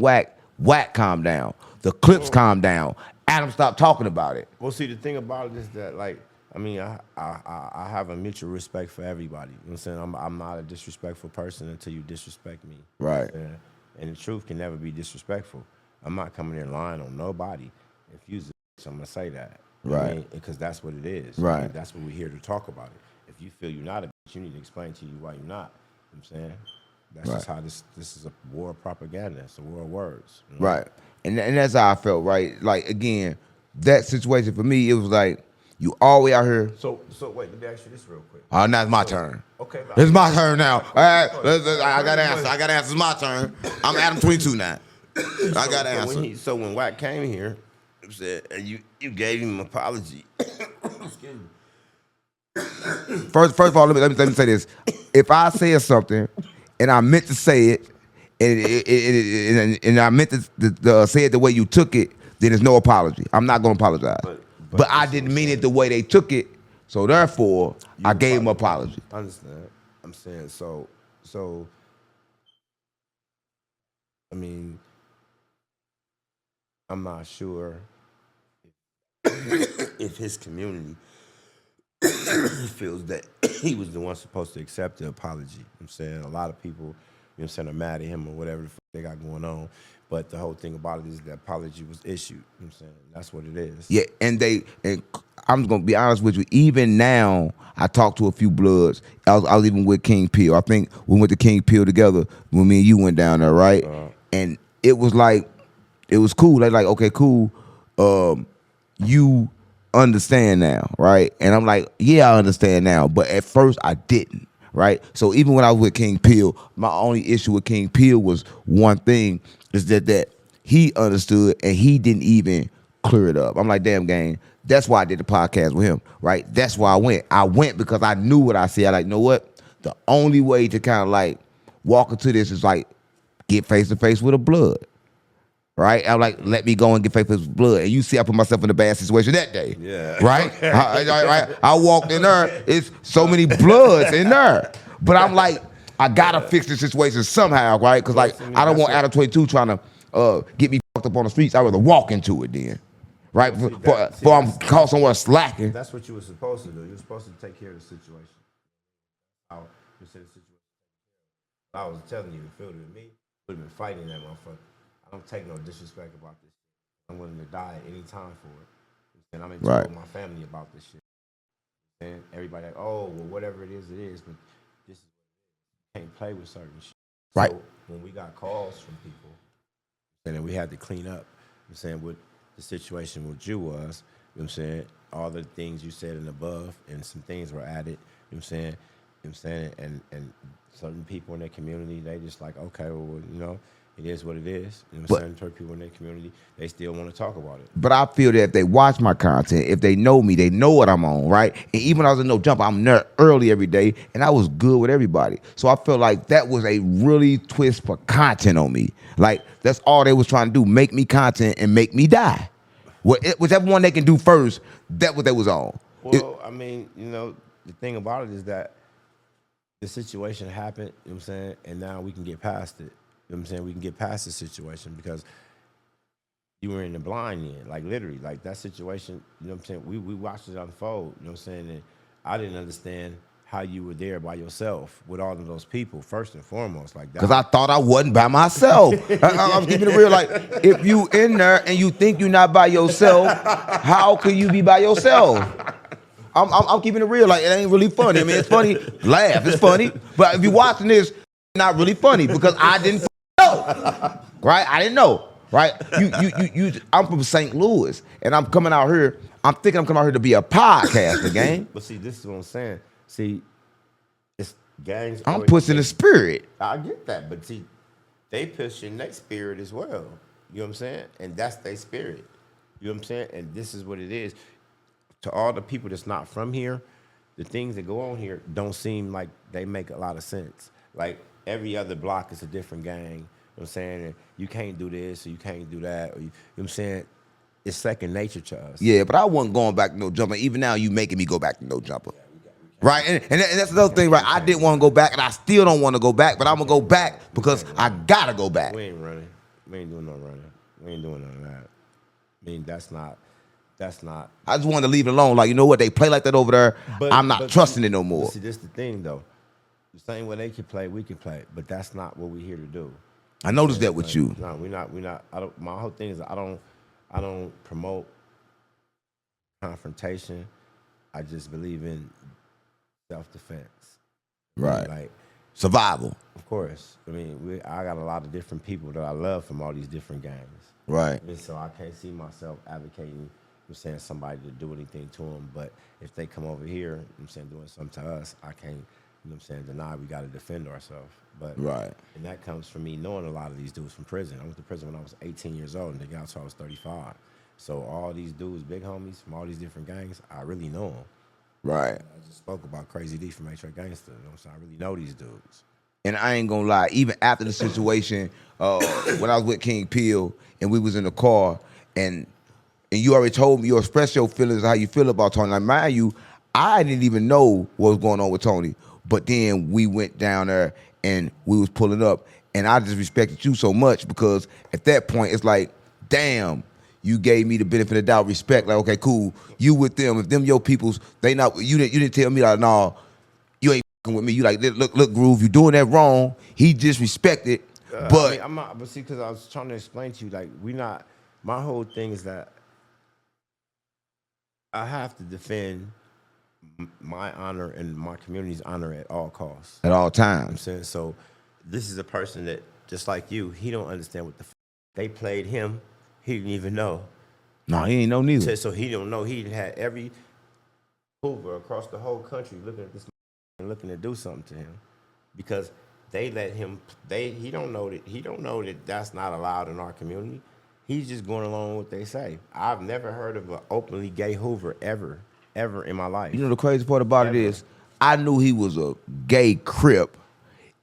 Wack calmed down. The Clips calmed down. Adam stopped talking about it. Well, see, the thing about it is that, like, I mean, I have a mutual respect for everybody. You know what I'm saying? I'm not a disrespectful person until you disrespect me. Right. You know what I'm saying? And the truth can never be disrespectful. I'm not coming here lying on nobody. If you's a I'm going to say that. Right. Because that's what it is. Right. I mean, that's what we're here to talk about it. If you feel you're not a bitch, you need to explain to you why you're not. You know what I'm saying? That's just how this is a war of propaganda. It's a war of words. You know? Right. And that's how I felt, right? Like, again, that situation for me, it was like, you always out here. So wait, let me ask you this real quick. Oh, now it's my turn. Okay. It's my turn now. All right, I got to answer. I got to answer. It's my turn. I'm Adam 22 now. I got to answer. So when Wack came here, said, and you gave him an apology. Excuse me. First of all, let me say this. If I said something and I meant to say it, and I meant to say it the way you took it, then there's no apology. I'm not going to apologize. But I didn't mean it the way they took it, so therefore, I gave him an apology. I understand. I'm saying, so, I mean, I'm not sure if his community feels that he was the one supposed to accept the apology. I'm saying a lot of people, you know what I'm saying, are mad at him or whatever the fuck they got going on. But the whole thing about it is the apology was issued. You know what I'm saying? That's what it is. Yeah, and I'm just gonna be honest with you. Even now, I talked to a few Bloods. I was even with King Peel. I think we went to King Peel together when me and you went down there, right? And it was like, it was cool. They like, okay, cool. You understand now, right? And I'm like, yeah, I understand now. But at first, I didn't, right? So even when I was with King Peel, my only issue with King Peel was one thing, is that he understood and he didn't even clear it up. I'm like, damn, gang. That's why I did the podcast with him, right? That's why I went. I went because I knew what I said. I like, you know what? The only way to kind of like walk into this is like get face to face with a Blood, right? I'm like, let me go and get face to face with Blood. And you see, I put myself in a bad situation that day, right? I walked in there. It's so many Bloods in there, but I'm like, I gotta fix this situation somehow, right? Because like, I don't want Adam 22 trying to get me fucked up on the streets. I'd rather walk into it then. Right, before I'm caught somewhere slacking. That's what you were supposed to do. You were supposed to take care of the situation. You said the situation. I was telling you, if it would have been me, would have been fighting that motherfucker. I don't take no disrespect about this. I'm willing to die at any time for it. And I'm in trouble with my family about this shit. And everybody like, oh, well, whatever it is, but this is you can't play with certain shit. Right. So when we got calls from people, and then we had to clean up, I'm saying what the situation with you was, you know what I'm saying, all the things you said and above, and some things were added, you know what I'm saying, and certain people in their community, they just like, okay, well, you know, it is what it is. You know what I'm saying? Certain people in their community, they still want to talk about it. But I feel that if they watch my content, if they know me, they know what I'm on, right? And even when I was in No Jump, I'm there early every day, and I was good with everybody. So I feel like that was a really twist for content on me. Like, that's all they was trying to do, make me content and make me die. Whichever one they can do first, that's what they was on. Well, I mean, you know, the thing about it is that the situation happened, you know what I'm saying, and now we can get past it. You know what I'm saying? We can get past the situation because you were in the blind end, like literally, like that situation, you know what I'm saying? We watched it unfold, you know what I'm saying? And I didn't understand how you were there by yourself with all of those people, first and foremost, like that. Because I thought I wasn't by myself. I'm keeping it real. Like, if you in there and you think you're not by yourself, how can you be by yourself? I'm keeping it real. Like, it ain't really funny. I mean, it's funny. Laugh. It's funny. But if you're watching this, it's not really funny because I didn't know. Right? I didn't know. Right? I'm from St. Louis, and I'm coming out here. I'm thinking I'm coming out here to be a podcaster, gang. But see, this is what I'm saying. See, gangs. I'm pushing the spirit. I get that, but see, they pushing their spirit as well. You know what I'm saying? And that's their spirit. You know what I'm saying? And this is what it is. To all the people that's not from here, the things that go on here don't seem like they make a lot of sense. Like every other block is a different gang. You know what I'm saying? And you can't do this or you can't do that. Or you know what I'm saying? It's second nature to us. Yeah, but I wasn't going back to no jumper. Even now, you making me go back to no jumper. Right, and that's another thing, right? I didn't want to go back, and I still don't want to go back, but I'm gonna go back because I gotta go back. We ain't running. We ain't doing no running. We ain't doing none of that. I mean, that's not. I just wanted to leave it alone. Like, you know what? They play like that over there. I'm not trusting it no more. See, this is the thing, though. The same way they can play, we can play, but that's not what we're here to do. I noticed that with you. No, we're not. I don't. My whole thing is I don't promote confrontation. I just believe in self-defense. Right. Like survival. Of course. I mean, I got a lot of different people that I love from all these different gangs. Right. And so I can't see myself advocating, I'm saying, somebody to do anything to them. But if they come over here, I'm saying, doing something to us, I can't, you know what I'm saying, deny we got to defend ourselves. But right. And that comes from me knowing a lot of these dudes from prison. I went to prison when I was 18 years old, and they got out until I was 35. So all these dudes, big homies from all these different gangs, I really know them. Right. I just spoke about Crazy D from H.R. Gangster. You know what I'm saying? I really know these dudes. And I ain't gonna lie, even after the situation, when I was with King Peel and we was in the car, and you already told me, you expressed your feelings, how you feel about Tony. Like, mind you, I didn't even know what was going on with Tony. But then we went down there and we was pulling up, and I just respected you so much because at that point, it's like, damn, you gave me the benefit of the doubt, respect. Like, okay, cool, you with them. If them your peoples, they not, you didn't tell me like, nah, you ain't with me. You like, look, Groove, you doing that wrong. He disrespected, but I mean, I'm not. But see, because I was trying to explain to you, like, we not. My whole thing is that I have to defend my honor and my community's honor at all costs. At all You know what I'm times. saying? So this is a person that, just like you, he don't understand what the they played him. He didn't even know. No, he ain't know neither. So he don't know. He had every Hoover across the whole country looking at this and looking to do something to him because they let him. He don't know that that's not allowed in our community. He's just going along with what they say. I've never heard of an openly gay Hoover ever in my life. You know the crazy part about it is, I knew he was a gay Crip.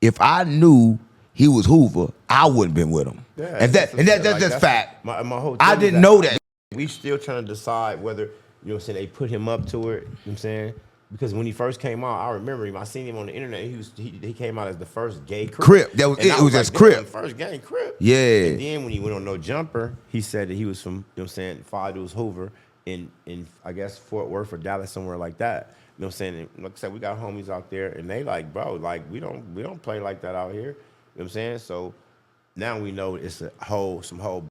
If I knew he was Hoover, I wouldn't been with him. Yeah, and that's just fact. My whole I thing is didn't know that. We still trying to decide whether, you know what I'm saying, they put him up to it, you know what I'm saying? Because when he first came out, I remember him. I seen him on the internet. He came out as the first gay Crip. That was And it. I It was like, just "This Crip. the first gay Crip. Yeah. And then when he went on No Jumper, he said that he was from, you know what I'm saying, Father was Hoover in I guess Fort Worth or Dallas, somewhere like that. You know what I'm saying? And like I said, we got homies out there and they like, bro, like we don't play like that out here. You know what I'm saying? So now we know it's some whole.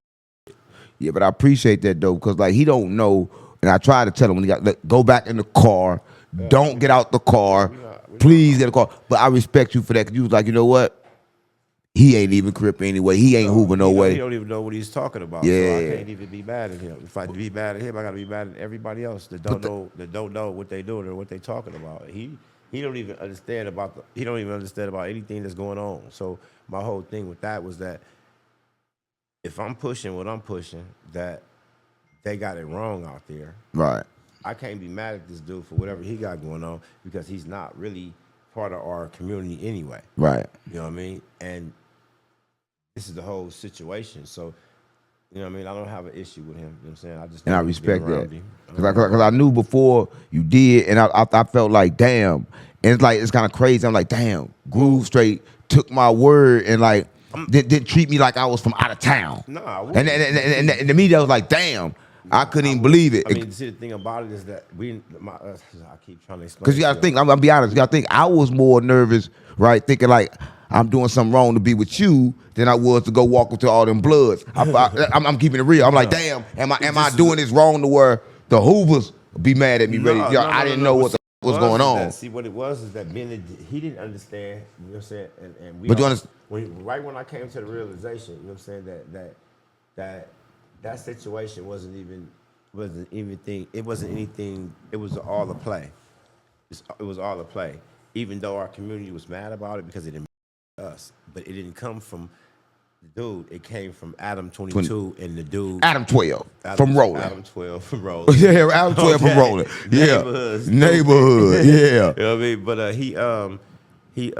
Yeah, but I appreciate that though, because like he don't know, and I tried to tell him when he got go back in the car, don't get out the car, please get a car. But I respect you for that, because you was like, you know what? He ain't even Crip anyway. He ain't Hoover no way. He don't even know what he's talking about. Yeah. So I can't even be mad at him. If I be mad at him, I gotta be mad at everybody else that don't know what they doing or what they talking about. He don't even understand about anything that's going on. So my whole thing with that was that if I'm pushing what I'm pushing, that they got it wrong out there. Right. I can't be mad at this dude for whatever he got going on because he's not really part of our community anyway. Right. You know what I mean? And this is the whole situation. So, you know what I mean? I don't have an issue with him. You know what I'm saying? I just And I know he's respect being around that. him. Because I knew before you did, and I felt like, damn. And it's like, it's kind of crazy. I'm like, damn, Groove straight took my word and like, didn't treat me like I was from out of town. No, I and to me, that was like, damn, I couldn't even believe it. I mean, see, the thing about it is that I keep trying to explain. Because you got to think, I'm going to be honest, you got to think, I was more nervous, right, thinking like, I'm doing something wrong to be with you than I was to go walk into all them bloods. I'm keeping it real. I'm like, damn, am I doing this wrong to where the Hoovers be mad at me? I didn't know what was going on. See, what it was is that he didn't understand, you know what I'm saying? And we But you understand? Right when I came to the realization, you know what I'm saying, that situation wasn't anything, it wasn't anything, it was all a play. It was all a play. even though our community was mad about it because it didn't us, but it didn't come from the dude. It came from Adam 22 and the dude Adam 12 from Rolling. Adam 12 from Rolling. Yeah, Adam 12 from Rolling. Yeah, neighborhood. Yeah, you know what I mean. But he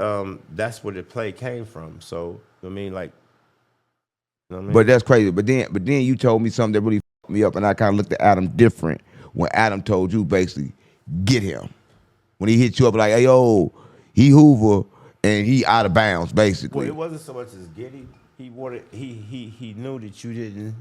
that's where the play came from. So I mean, like, you know what I mean? But that's crazy. But then you told me something that really fucked me up, and I kind of looked at Adam different when Adam told you basically get him when he hit you up like, hey yo, he Hoover and he out of bounds basically. Well, it wasn't so much as Giddy. He wanted he knew that you didn't.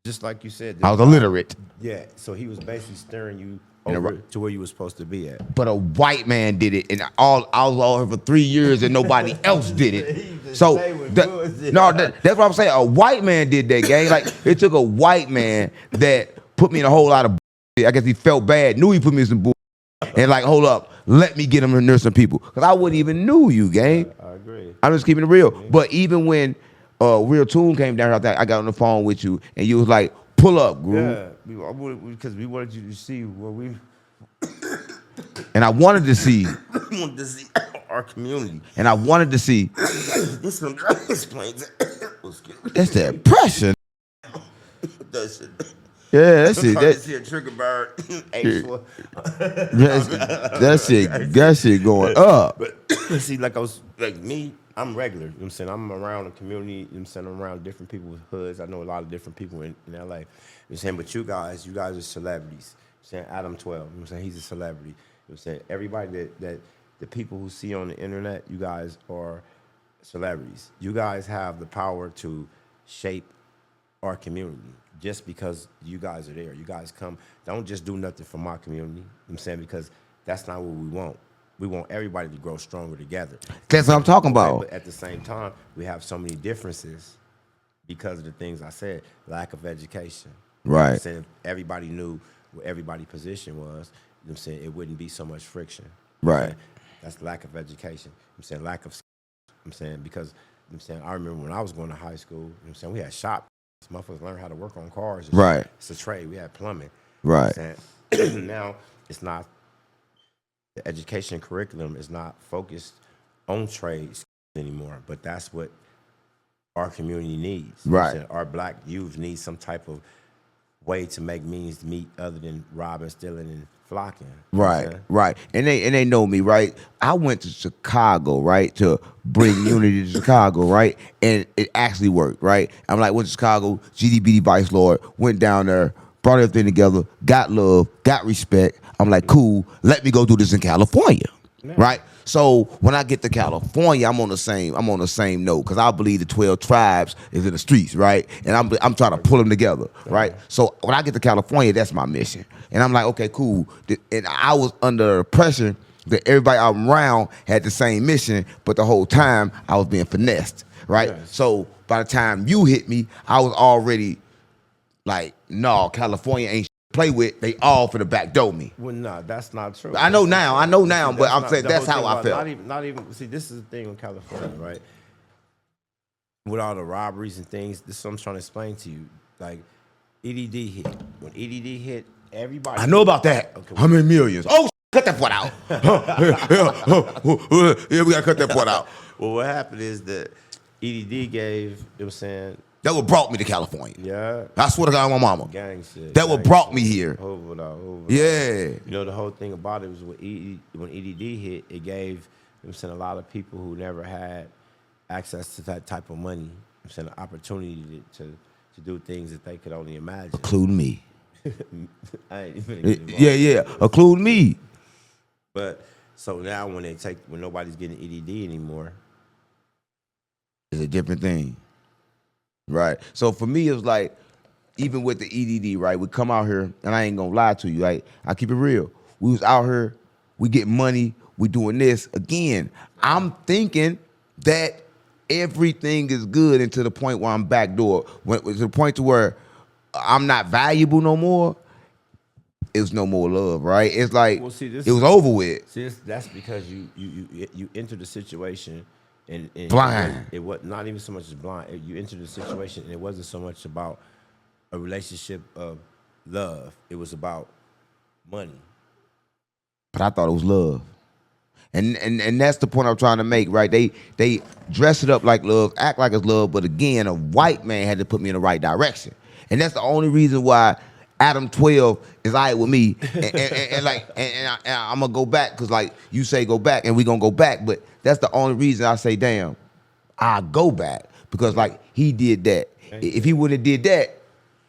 Just like you said, I was illiterate. Yeah, so he was basically steering you over to where you were supposed to be at. But a white man did it, and I was all here for 3 years, and nobody else did it. So that's what I'm saying. A white man did that, gang. Like it took a white man that put me in a whole lot of. I guess he felt bad, knew he put me in some bull, and like, hold up, let me get him to nurse some people, cause I wouldn't even knew you, gang. I agree. I'm just keeping it real. But even when Real Tune came down here, I got on the phone with you, and you was like, pull up, Groove. Yeah, because we wanted you to see what we. And I wanted to see. We wanted to see our community. And I wanted to see. This one explains it. That's that pressure. That shit. Yeah, that's it. That trigger bird. That shit going up. But see, like me, I'm regular. You know what I'm saying? I'm around the community. You know what I'm saying? I'm around different people with hoods. I know a lot of different people in LA. You know what I'm saying? But you guys are celebrities. You know what I'm saying? Adam 12. You know what I'm saying? He's a celebrity. You know what I'm saying? Everybody that the people who see on the internet, you guys are celebrities. You guys have the power to shape our community just because you guys are there. You guys come, don't just do nothing for my community. You know what I'm saying? Because that's not what we want. We want everybody to grow stronger together. That's what I'm talking about. But at the same time, we have so many differences because of the things I said. Lack of education. Right. You know what I'm saying? If everybody knew what everybody's position was, you know what I'm saying, it wouldn't be so much friction. Right. That's lack of education. I'm saying lack of skills. I'm saying because I'm saying I remember when I was going to high school, you know what I'm saying, we had shop. Motherfuckers learned how to work on cars. Right. It's a trade. We had plumbing. Right. You know what I'm saying? Now it's not, the education curriculum is not focused on trades anymore, but that's what our community needs. Right. You know what I'm saying? Our black youth needs some type of way to make means to meet other than robbing, stealing, and flocking. You know what I'm Right, saying? right. And they know me, right? I went to Chicago, right, to bring unity to Chicago, right? And it actually worked, right? I'm like, went to Chicago, GDBD Vice Lord, went down there, brought everything together, got love, got respect. I'm like, cool, let me go do this in California, right? So when I get to California, I'm on the same note, because I believe the 12 tribes is in the streets, right? And I'm trying to pull them together, right? So when I get to California, that's my mission. And I'm like, okay, cool. And I was under pressure that everybody I'm around had the same mission, but the whole time I was being finessed, right? Yes. So by the time you hit me, I was already like, no, California ain't play with. They all for the back door me. Well, no, that's not true. I know now, See, but I'm not- saying the that's whole how thing I about felt. Not even. See, this is the thing in California, right? With all the robberies and things, this is what I'm trying to explain to you. Like, EDD hit. When EDD hit, everybody. I know about that. Okay, How many millions? Oh, cut that part out. Yeah, we gotta cut that part out. Well, what happened is that EDD gave, it was saying, That what brought me to California. yeah, I swear to God, my mama. gang shit. That what gang brought shit. me here. Hoover. Yeah. You know, the whole thing about it was when EDD hit, it gave, I'm saying, a lot of people who never had access to that type of money, I'm saying, an opportunity to do things that they could only imagine. Including me. I ain't even get involved. Yeah. Including me. But so now when nobody's getting EDD anymore, It's a different thing. Right. So for me, it's like, even with the EDD, right, we come out here, and I ain't gonna lie to you, like, I keep it real. We was out here, we get money, we doing this. Again, I'm thinking that everything is good, and to the point where I'm backdoor. To the point to where I'm not valuable no more, it's no more love, right? It's like, Well, see, it was over with. see, that's because you entered the situation and Blind. It was not even so much as blind. You entered the situation and it wasn't so much about a relationship of love. It was about money. But I thought it was love. And that's the point I'm trying to make, right? They dress it up like love, act like it's love, but again, a white man had to put me in the right direction. And that's the only reason why Adam 12 is all right with me. And I'm gonna go back, because like you say go back, and we gonna go back, but that's the only reason I say, damn, I go back, because like he did that. If he wouldn't have did that,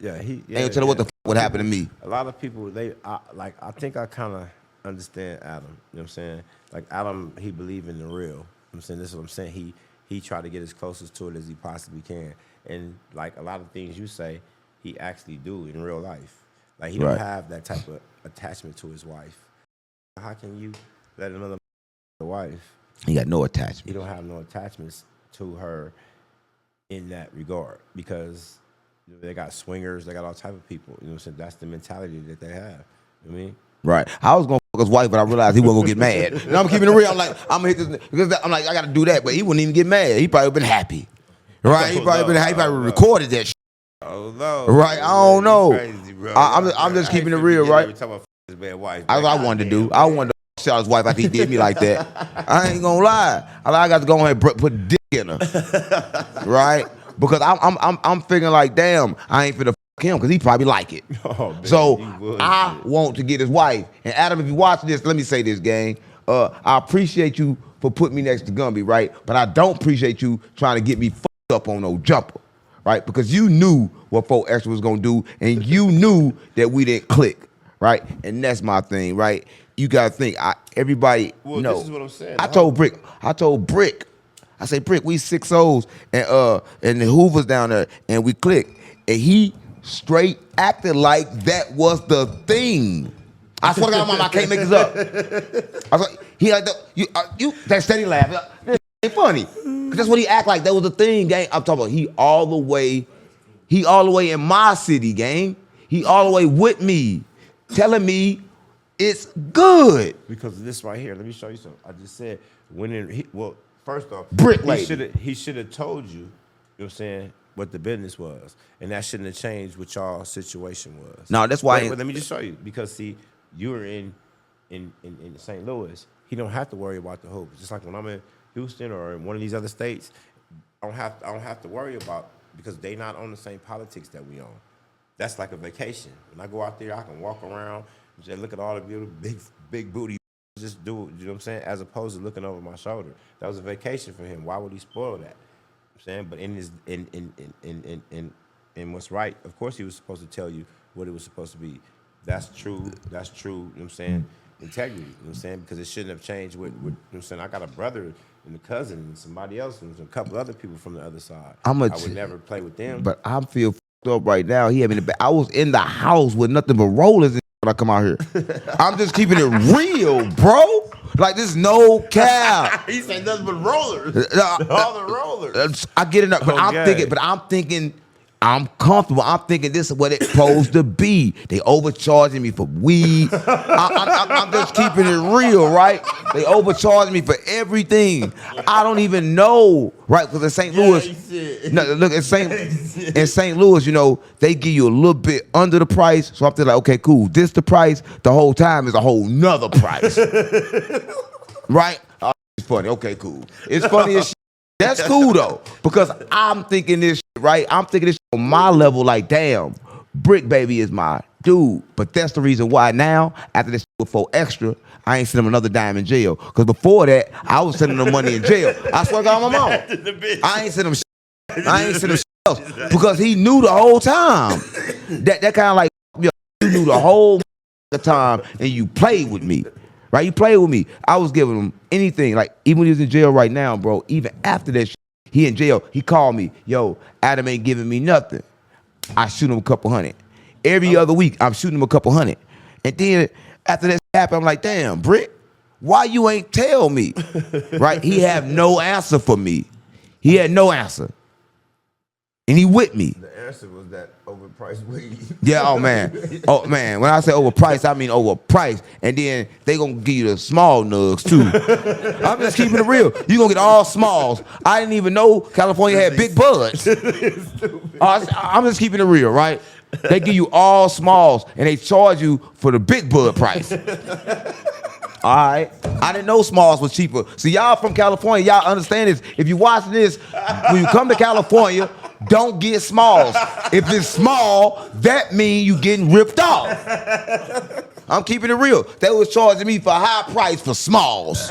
ain't tell her what the fuck would happen to me. A lot of people, I think I kind of understand Adam. You know what I'm saying? Like Adam, he believe in the real. You know what I'm saying? This is what I'm saying. He tried to get as closest to it as he possibly can. And like a lot of things you say, he actually do in real life. Like he don't have that type of attachment to his wife. How can you let another wife? He got no attachment. He don't have no attachments to her in that regard, because they got swingers, they got all type of people. You know what I'm saying? That's the mentality that they have. You know what I mean? Right. I was gonna fuck his wife, but I realized he wasn't gonna get mad. And I'm keeping it real. I'm like, I'm gonna hit this, because I'm like, I gotta do that, but he wouldn't even get mad. He probably been happy. Right? He probably been happy. He probably recorded that shit. Oh no. Right? I don't know. Crazy, bro. I'm just keeping it real, right? Every time I his bad wife. That's what I wanted to do. I wanted to shot his wife like he did me like that. I ain't gonna lie. I got to go ahead and put dick in her. Right? Because I'm figuring like, damn, I ain't finna fuck him, because he probably like it. Oh, man, so I want to get his wife. And Adam, if you watch this, let me say this, gang. I appreciate you for putting me next to Gumby, right? But I don't appreciate you trying to get me fucked up on no jumper, right? Because you knew what 4 Extra was gonna do, and you knew that we didn't click, right? And that's my thing, right? You gotta think, everybody know. This is what I'm saying. I told Brick, I say, Brick, we 6 O's, and the Hoover's down there, and we click. And he straight acted like that was the thing. I swear to God, Mama, I can't make this up. I was like, he like, you that steady laugh. This ain't funny. Cause that's what he act like. That was the thing, gang. I'm talking about he all the way in my city, gang. He all the way with me, telling me it's good. Because of this right here, let me show you something. I just said, first off, Brick lady. he should have told you, you know what I'm saying, what the business was. And that shouldn't have changed what y'all situation was. No, that's why. But let me just show you. Because see, you were in St. Louis. He don't have to worry about the hoops. Just like when I'm in Houston or in one of these other states, I don't have to worry about, because they not on the same politics that we on. That's like a vacation. When I go out there, I can walk around, just look at all the beautiful big booty, just do it, you know what I'm saying? As opposed to looking over my shoulder. That was a vacation for him. Why would he spoil that? I'm saying, but in what's right, of course he was supposed to tell you what it was supposed to be. That's true, you know what I'm saying? Integrity, you know what I'm saying? Because it shouldn't have changed with you know what I'm saying? I got a brother and a cousin and somebody else and a couple other people from the other side. I would never play with them. But I feel f***ed up right now. He had me in the back. I was in the house with nothing but rollers and when I come out here. I'm just keeping it real, bro. Like, there's no cap. He said nothing but rollers. All the rollers. I get it up, but I'm thinking I'm comfortable. I'm thinking this is what it's supposed to be. They overcharging me for weed. I'm just keeping it real, right? They overcharging me for everything. I don't even know, right? Because in St. Louis, look, in St. Louis, you know, they give you a little bit under the price. So I'm thinking like, okay, cool. This the price. The whole time is a whole nother price, right? Oh, it's funny. Okay, cool. It's funny as shit. That's cool though, because I'm thinking this shit, right? I'm thinking this shit on my level, like, damn, Brick Baby is my dude. But that's the reason why now, after this shit with 4 Extra, I ain't sending him another dime in jail. Because before that, I was sending him money in jail. I swear to God, my mama. I ain't sending him shit. I ain't sending him shit else. Because he knew the whole time. That kind of like, you knew the whole time and you played with me. Right, you played with me. I was giving him anything. Like, even when he was in jail right now, bro, even after that shit, he in jail, he called me, yo, Adam ain't giving me nothing. I shoot him a couple hundred. Every other week, I'm shooting him a couple hundred. And then after that happened, I'm like, damn, Brick, why you ain't tell me? Right? He have no answer for me. He had no answer. And he with me. The answer was that overpriced weed. Yeah, oh man. When I say overpriced, I mean overpriced. And then they gonna give you the small nugs too. I'm just keeping it real. You gonna get all smalls. I didn't even know California had big buds. I'm just keeping it real, right? They give you all smalls and they charge you for the big bud price. All right. I didn't know Smalls was cheaper. See, y'all from California, y'all understand this. If you watch this, when you come to California, don't get Smalls. If it's small, that means you getting ripped off. I'm keeping it real. They was charging me for a high price for Smalls.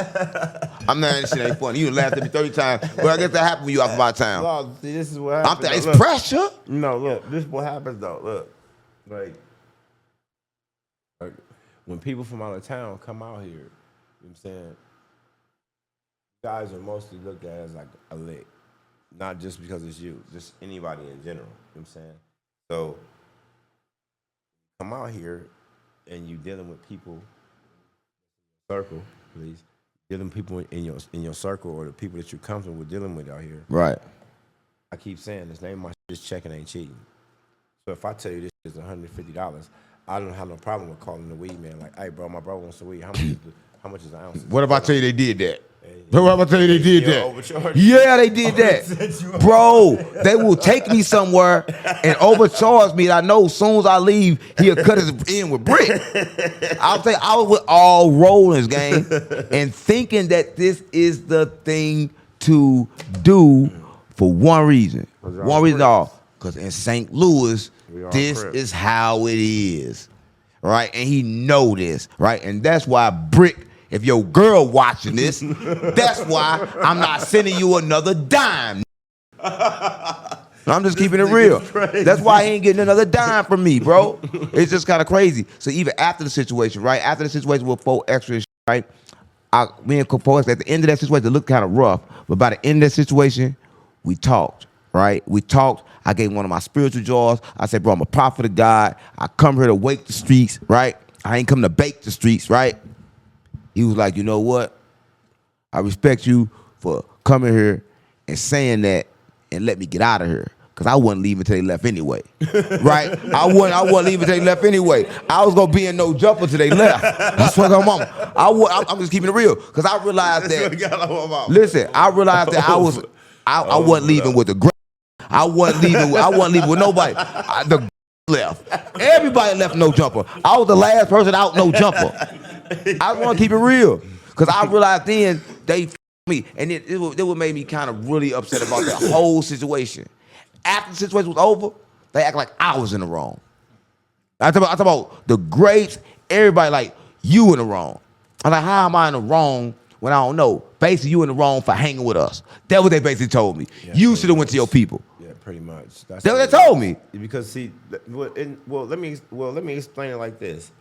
I'm not, this shit ain't funny. You laughed at me 30 times. Well, I guess that happened when you off of my town. No, see, this is what happens. It's Look. pressure. No, look, this is what happens though. Look, like when people from out of town come out here, you know what I'm saying, guys are mostly looked at as like a lick. Not just because it's you, just anybody in general. You know what I'm saying? So come out here and you dealing with people circle, please. Dealing with people in your circle or the people that you're comfortable with dealing with out here. Right. I keep saying this name, my this checking ain't cheating. So if I tell you this is $150, I don't have no problem with calling the weed man. Like, hey, bro, my bro wants some weed. How much is an ounce? What if I tell you they did that? What if I tell you they did that? Overcharge. Yeah, they did that. Bro, they will take me somewhere and overcharge me. And I know as soon as I leave, he'll cut his in with brick. I'll say I was with all rollers, gang, and thinking that this is the thing to do for one reason. One reason at all. Because in St. Louis, this is how it is. Right? And he know this, right? And that's why Brick, if your girl watching this, that's why I'm not sending you another dime. I'm just keeping it real. That's why he ain't getting another dime from me, bro. It's just kind of crazy. So even after the situation, right? After the situation with 4 extra, right? Me and 4 extra, at the end of that situation, it looked kind of rough. But by the end of that situation, we talked, right? We talked. I gave one of my spiritual jars. I said, bro, I'm a prophet of God. I come here to wake the streets, right? I ain't come to bake the streets, right? He was like, you know what? I respect you for coming here and saying that and let me get out of here. Because I wasn't leaving until they left anyway. Right? I wasn't leaving until they left anyway. I was going to be in no jumper till they left. That's what I'm on. I'm just keeping it real. Because I realized that, listen, I realized that I wasn't leaving with the great. I wasn't leaving with nobody. The left. Everybody left no jumper. I was the last person out no jumper. I want to keep it real. Because I realized then they me. And it would make me kind of really upset about the whole situation. After the situation was over, they act like I was in the wrong. I talk about the greats, everybody like, you in the wrong. I'm like, how am I in the wrong when I don't know? Basically, you in the wrong for hanging with us. That's what they basically told me. Yeah, you should have went to your people. Yeah, pretty much. That's what they told me. Because see, let me explain it like this.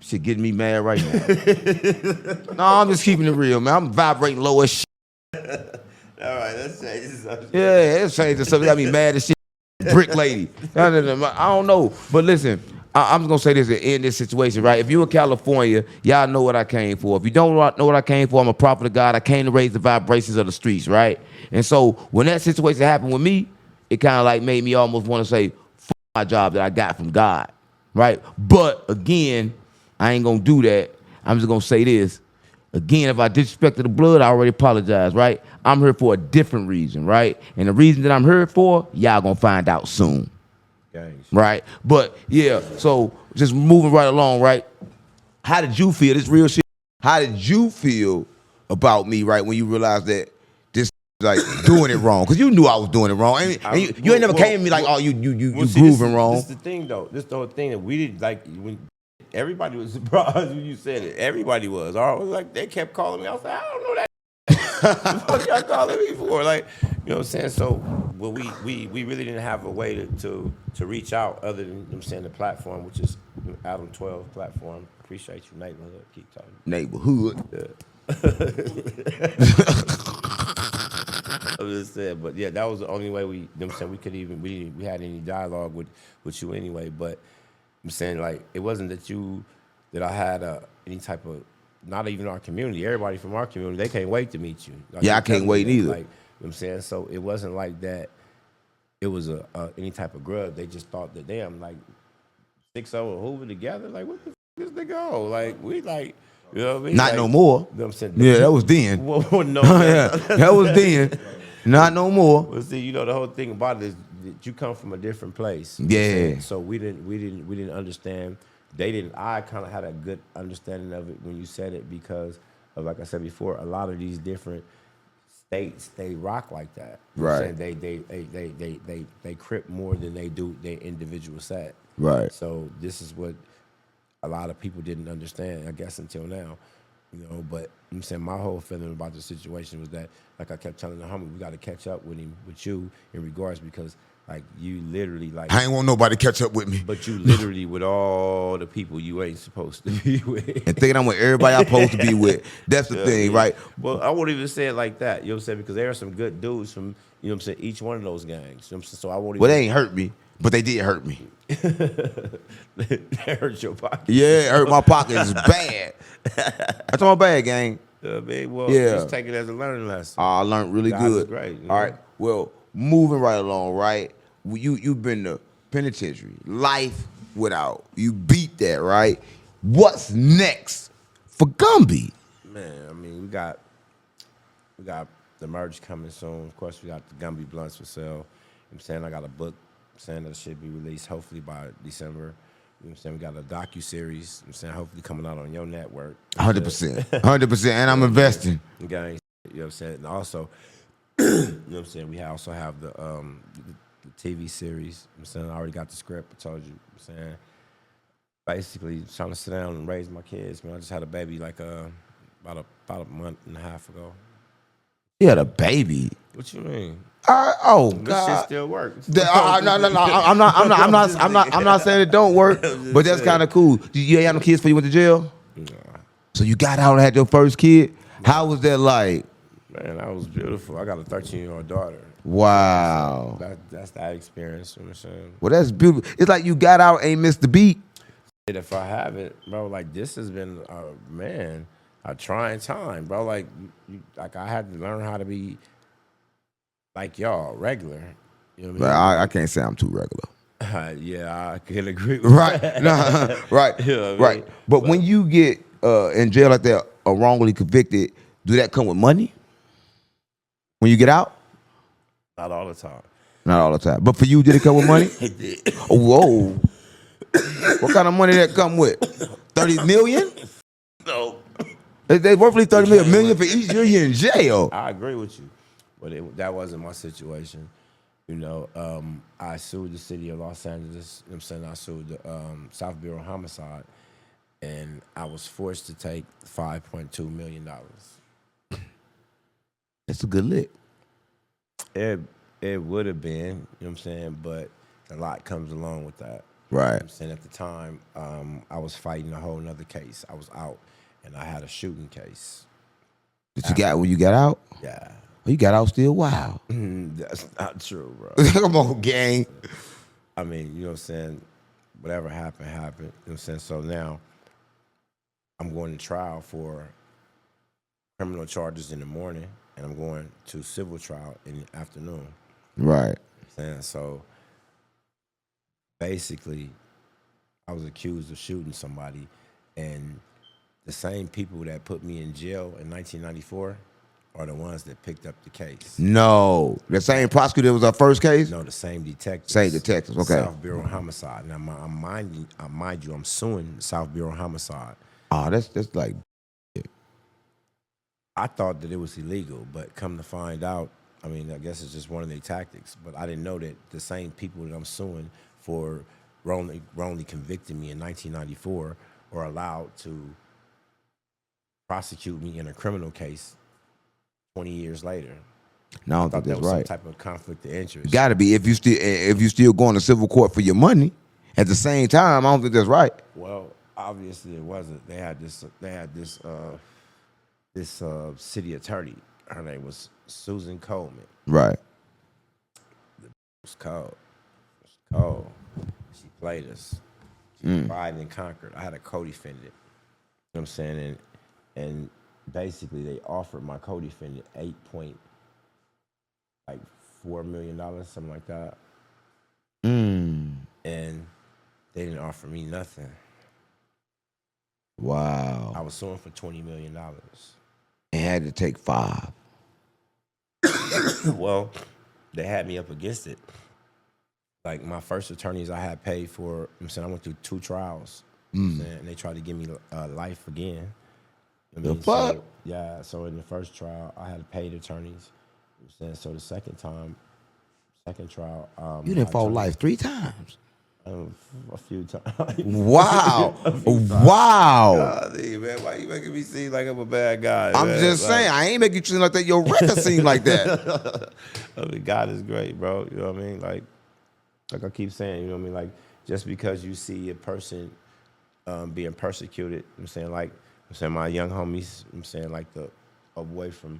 Shit getting me mad right now. No, I'm just keeping it real, man. I'm vibrating low as shit. All right, let's change this up. Yeah, let's change this up. Got me mad as shit. Brick lady. I don't know. But listen, I'm just going to say this in this situation, right? If you're in California, y'all know what I came for. If you don't know what I came for, I'm a prophet of God. I came to raise the vibrations of the streets, right? And so when that situation happened with me, it kind of like made me almost want to say, fuck my job that I got from God, right? But again, I ain't going to do that. I'm just going to say this. Again, if I disrespected the blood, I already apologize, right? I'm here for a different reason, right? And the reason that I'm here for, y'all gonna find out soon. Thanks. Right? But yeah, so just moving right along, right? How did you feel? This real shit. How did you feel about me, right, when you realized that this like doing it wrong? Because you knew I was doing it wrong. And you ain't never came to me like, oh, you grooving wrong. This is the thing, though. This is the whole thing that we did, like, when everybody was surprised when you said it. Everybody was. I was like, they kept calling me. I was like, I don't know that. What the fuck y'all calling me for? Like, you know what I'm saying? So, well, we really didn't have a way to reach out other than, you know what I'm saying, the platform, which is Adam 12 platform. Appreciate you, neighborhood. Keep talking. Neighborhood. Yeah. I'm just saying, but yeah, that was the only way we, you know what I'm saying, we could even, we had any dialogue with you anyway. But I'm saying, like, it wasn't that I had any type of, not even our community, everybody from our community, they can't wait to meet you. Like, yeah, I can't wait either. Like, you know what I'm saying? So it wasn't like that it was any type of grudge. They just thought that, damn, like, 6 of Hoover together? Like, what the f*** is this nigga on? Like, we like, you know what I mean? Not like, no more. You know what I'm saying? Yeah, that was then. No, yeah, that was then. Not no more. Well, see, you know, the whole thing about it is that you come from a different place. Yeah. So we didn't understand. They didn't. I kind of had a good understanding of it when you said it because like I said before, a lot of these different states, they rock like that. You know Right. what I'm saying? They crip more than they do their individual set. Right. So this is what a lot of people didn't understand, I guess, until now. You know, but I'm saying my whole feeling about the situation was that, like I kept telling the homie, we got to catch up with him, with you, in regards, because like you literally like. I ain't want nobody to catch up with me. But you literally with all the people you ain't supposed to be with. And thinking I'm with everybody I'm supposed to be with. That's the thing, right? Well, I won't even say it like that. You know what I'm saying? Because there are some good dudes from, you know what I'm saying, each one of those gangs. You know what I'm saying? So I won't even. Well, they ain't hurt me, but they did hurt me. That hurt your pocket. Yeah, it hurt my pockets bad. That's all bad, gang. I mean, well, Yeah. just take it as a learning lesson. I learned really God good. is great, you All know? right. Well, moving right along, right? You've been to penitentiary, life without. You beat that, right? What's next for Gumby? Man, I mean, we got the merch coming soon. Of course, we got the Gumby blunts for sale. You know what I'm saying? I got a book saying that should be released hopefully by December. You know what I'm saying? We got a docu-series, you know what I'm saying, hopefully coming out on your network. 100%. 100%. And I'm investing. Gang, you know what I'm saying? And also, you know what I'm saying, we also have the TV series. You know what I'm saying? I already got the script, I told you. You know what I'm saying? Basically, trying to sit down and raise my kids. Man, I just had a baby like about a month and a half ago. You had a baby. What you mean? Oh This shit God. still works. No. I'm not saying it don't work, but that's kind of cool. You ain't had no kids before you went to jail. Nah. So you got out and had your first kid. How was that like? Man, that was beautiful. I got a 13-year-old daughter. Wow. That's that experience. You know what I'm saying? Well, that's beautiful. It's like you got out, ain't missed the beat. If I haven't, bro, like this has been, a trying time, bro. Like, like I had to learn how to be like y'all, regular. You know what But I mean? I can't say I'm too regular. Yeah, I can agree with Right. that. No, right. You know what I mean? Right. But when you get in jail like that or wrongly convicted, do that come with money? When you get out? Not all the time. Not all the time. But for you, did it come with money? It did. Whoa. What kind of money that come with? 30 million? No. They roughly 30 million for each year you're in jail. I agree with you, but that wasn't my situation. You know, I sued the city of Los Angeles. You know what I'm saying? I sued the South Bureau of Homicide, and I was forced to take $5.2 million. That's a good lick. It would have been, you know what I'm saying, but a lot comes along with that. You know Right. what I'm saying? At the time, I was fighting a whole nother case. I was out, and I had a shooting case. Did you got when you got out? Yeah. Oh, you got out still? Wow. That's not true, bro. Come on, gang. I mean, you know what I'm saying? Whatever happened, happened. You know what I'm saying? So now I'm going to trial for criminal charges in the morning, and I'm going to civil trial in the afternoon. Right. You know what I'm saying? So basically, I was accused of shooting somebody, and the same people that put me in jail in 1994 are the ones that picked up the case. No. The same prosecutor that was our first case? No, the same detectives. Same detectives, okay. South Bureau of Homicide. Now, mind you, I'm suing South Bureau of Homicide. Oh, that's like I thought that it was illegal, but come to find out, I mean, I guess it's just one of their tactics. But I didn't know that the same people that I'm suing for wrongly convicting me in 1994 are allowed to prosecute me in a criminal case 20 years later. no, I don't I thought think that that's was right. some type of conflict of interest. Got to be if you still going to civil court for your money. At the same time, I don't think that's right. Well, obviously it wasn't. They had this city attorney. Her name was Susan Coleman. Right. It was cold. It was cold. She played us. She tried and conquered. I had a co-defendant. You know what I'm saying? And basically they offered my co-defendant $8.4 million, something like that. And they didn't offer me nothing. Wow. I was suing for $20 million. And had to take 5. Well, they had me up against it. Like my first attorneys I had paid for, I'm saying I went through 2 trials. You know what I'm saying? And they tried to give me life again. You know what I The mean? fuck? So Yeah, so in the first trial, I had paid attorneys. You know what I'm saying? So the second trial, You my didn't fall attorneys, life 3 times. a few times. Wow. A few times. Wow. Golly, man, why you making me seem like I'm a bad guy? I'm man? just saying, I ain't making you seem like that. Your record seem like that. I mean, God is great, bro. You know what I mean? Like I keep saying, you know what I mean? Like, just because you see a person being persecuted, you know what I'm saying, like, I'm saying my young homies, I'm saying, like, away from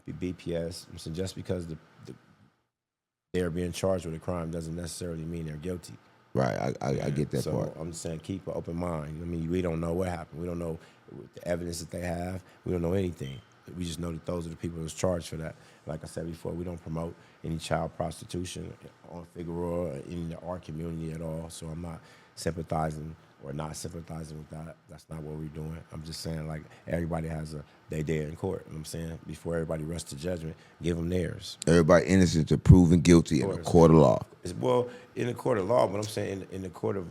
BPS, I'm saying, just because they're being charged with a crime doesn't necessarily mean they're guilty. Right, I get that So part. I'm just saying, keep an open mind. I mean, we don't know what happened. We don't know the evidence that they have. We don't know anything. We just know that those are the people that's charged for that. Like I said before, we don't promote any child prostitution on Figueroa or in our community at all. So I'm not sympathizing or not sympathizing with that. That's not what we're doing. I'm just saying, like, everybody has their day in court. You know what I'm saying? Before everybody rushes to judgment, give them theirs. Everybody innocent to proven guilty in a court of law. Well, in the court of law, but I'm saying in the court of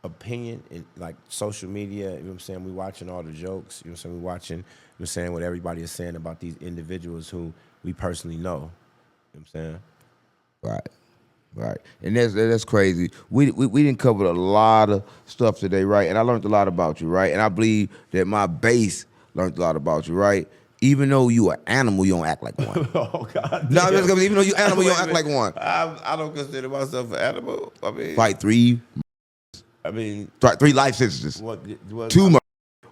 opinion, in like social media, you know what I'm saying? We watching all the jokes, you know what I'm saying? We watching, you know what I'm saying, what everybody is saying about these individuals who we personally know. You know what I'm saying? Right. And that's crazy. We didn't cover a lot of stuff today, right? And I learned a lot about you, right? And I believe that my base learned a lot about you, right? Even though you an animal, you don't act like one. Oh, God. No, even though you animal, you don't act like one. I don't consider myself an animal. I mean, Fight 3 life sentences. what 2 murders.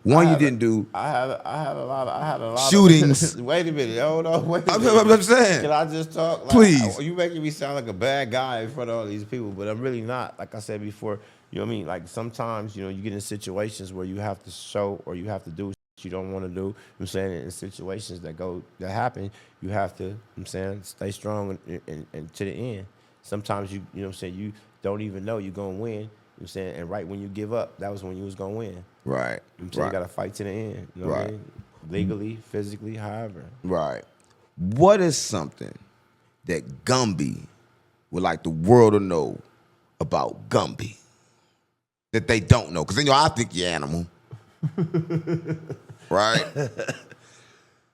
1 you didn't do. I had a lot of shootings. Wait a minute. Hold on. Wait a I'm minute. saying. Can I just talk? Like, Please. You making me sound like a bad guy in front of all these people, but I'm really not. Like I said before, you know what I mean? Like, sometimes, you know, you get in situations where you have to show or you have to do you don't want to do. You know what I'm saying? In situations that happen, you have to, you know what I'm saying, stay strong and to the end. Sometimes you know what I'm saying, you don't even know you're going to win. You know what I'm saying? And right when you give up, that was when you was going to win. Right. You know what I'm saying? You got to fight to the end. You know what I mean? Legally, physically, however. Right. What is something that Gumby would like the world to know about Gumby that they don't know? Because, you know, I think you're animal. Right?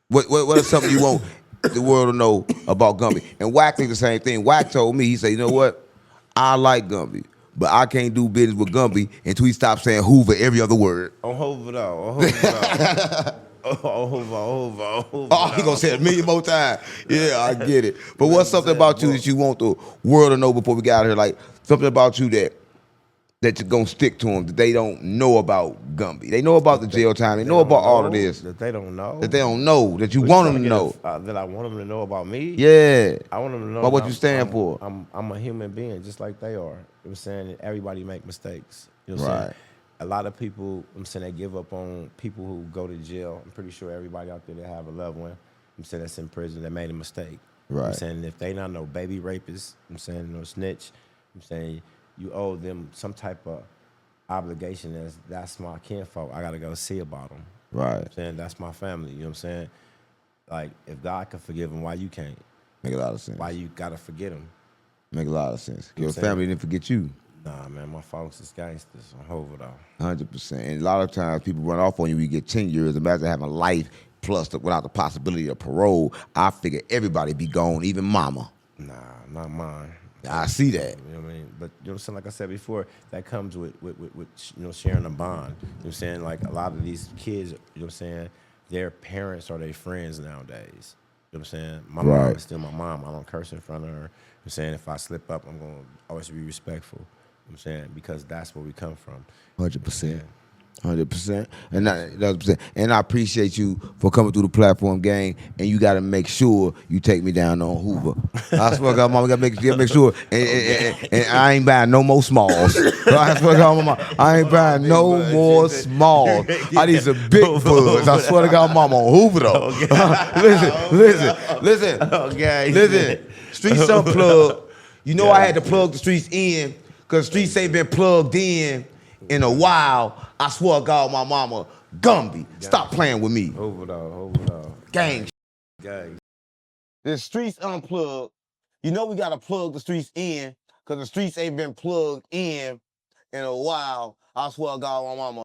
What is something you want the world to know about Gumby? And Wack thinks the same thing. Wack told me, he said, you know what? I like Gumby, but I can't do business with Gumby until he stops saying Hoover every other word. On Hoover though. On Hoover though. Hoover. Oh, he gonna say it a million more times. Yeah, I get it. But what's something about you that you want the world to know before we get out of here? Like something about you that you're gonna stick to them, that they don't know about Gumby. They know about the jail time. They know about all of this. That they don't know. That they don't know. That you want them to know. That I want them to know about me. Yeah. I want them to know about what you stand for. I'm a human being just like they are. You know what I'm saying? Everybody make mistakes. You know what I'm saying? A lot of people, I'm saying, they give up on people who go to jail. I'm pretty sure everybody out there that have a loved one, I'm saying, that's in prison that made a mistake. Right. I'm saying if they not no baby rapists, I'm saying no snitch, I'm saying you owe them some type of obligation that's my kinfolk. I gotta go see about them. Right. I'm saying that's my family. You know what I'm saying? Like, if God can forgive them, why you can't? Make a lot of sense. Why you gotta forget them? Make a lot of sense. You know Your family didn't forget you. Nah, man, my folks is gangsters on Hoover though. 100%. And a lot of times people run off on you when you get 10 years. Imagine having life plus without the possibility of parole. I figure everybody be gone, even mama. Nah, not mine. I see that. You know what I mean? But you know what I'm saying? Like I said before, that comes with you know, sharing a bond. You know what I'm saying? Like a lot of these kids, you know what I'm saying, their parents are their friends nowadays. You know what I'm saying? My mom is still my mom. I don't curse in front of her. You know what I'm saying? If I slip up, I'm going to always be respectful. You know what I'm saying? Because that's where we come from. 100%. 100%. And I appreciate you for coming through the platform, gang. And you got to make sure you take me down on Hoover. I swear to God, mama, got to make sure. And I ain't buying no more smalls. I swear to God, mama, I ain't buying no more smalls. I need some big buds. I swear to God, mama, on Hoover though. Listen. Okay. Listen. Streets Unplugged. You know I had to plug the streets in because the streets ain't been plugged in a while. I swear to God, my mama, Gumby, stop playing with me. Hoover though. Gang. The streets unplugged. You know we gotta plug the streets in because the streets ain't been plugged in a while. I swear to God, my mama.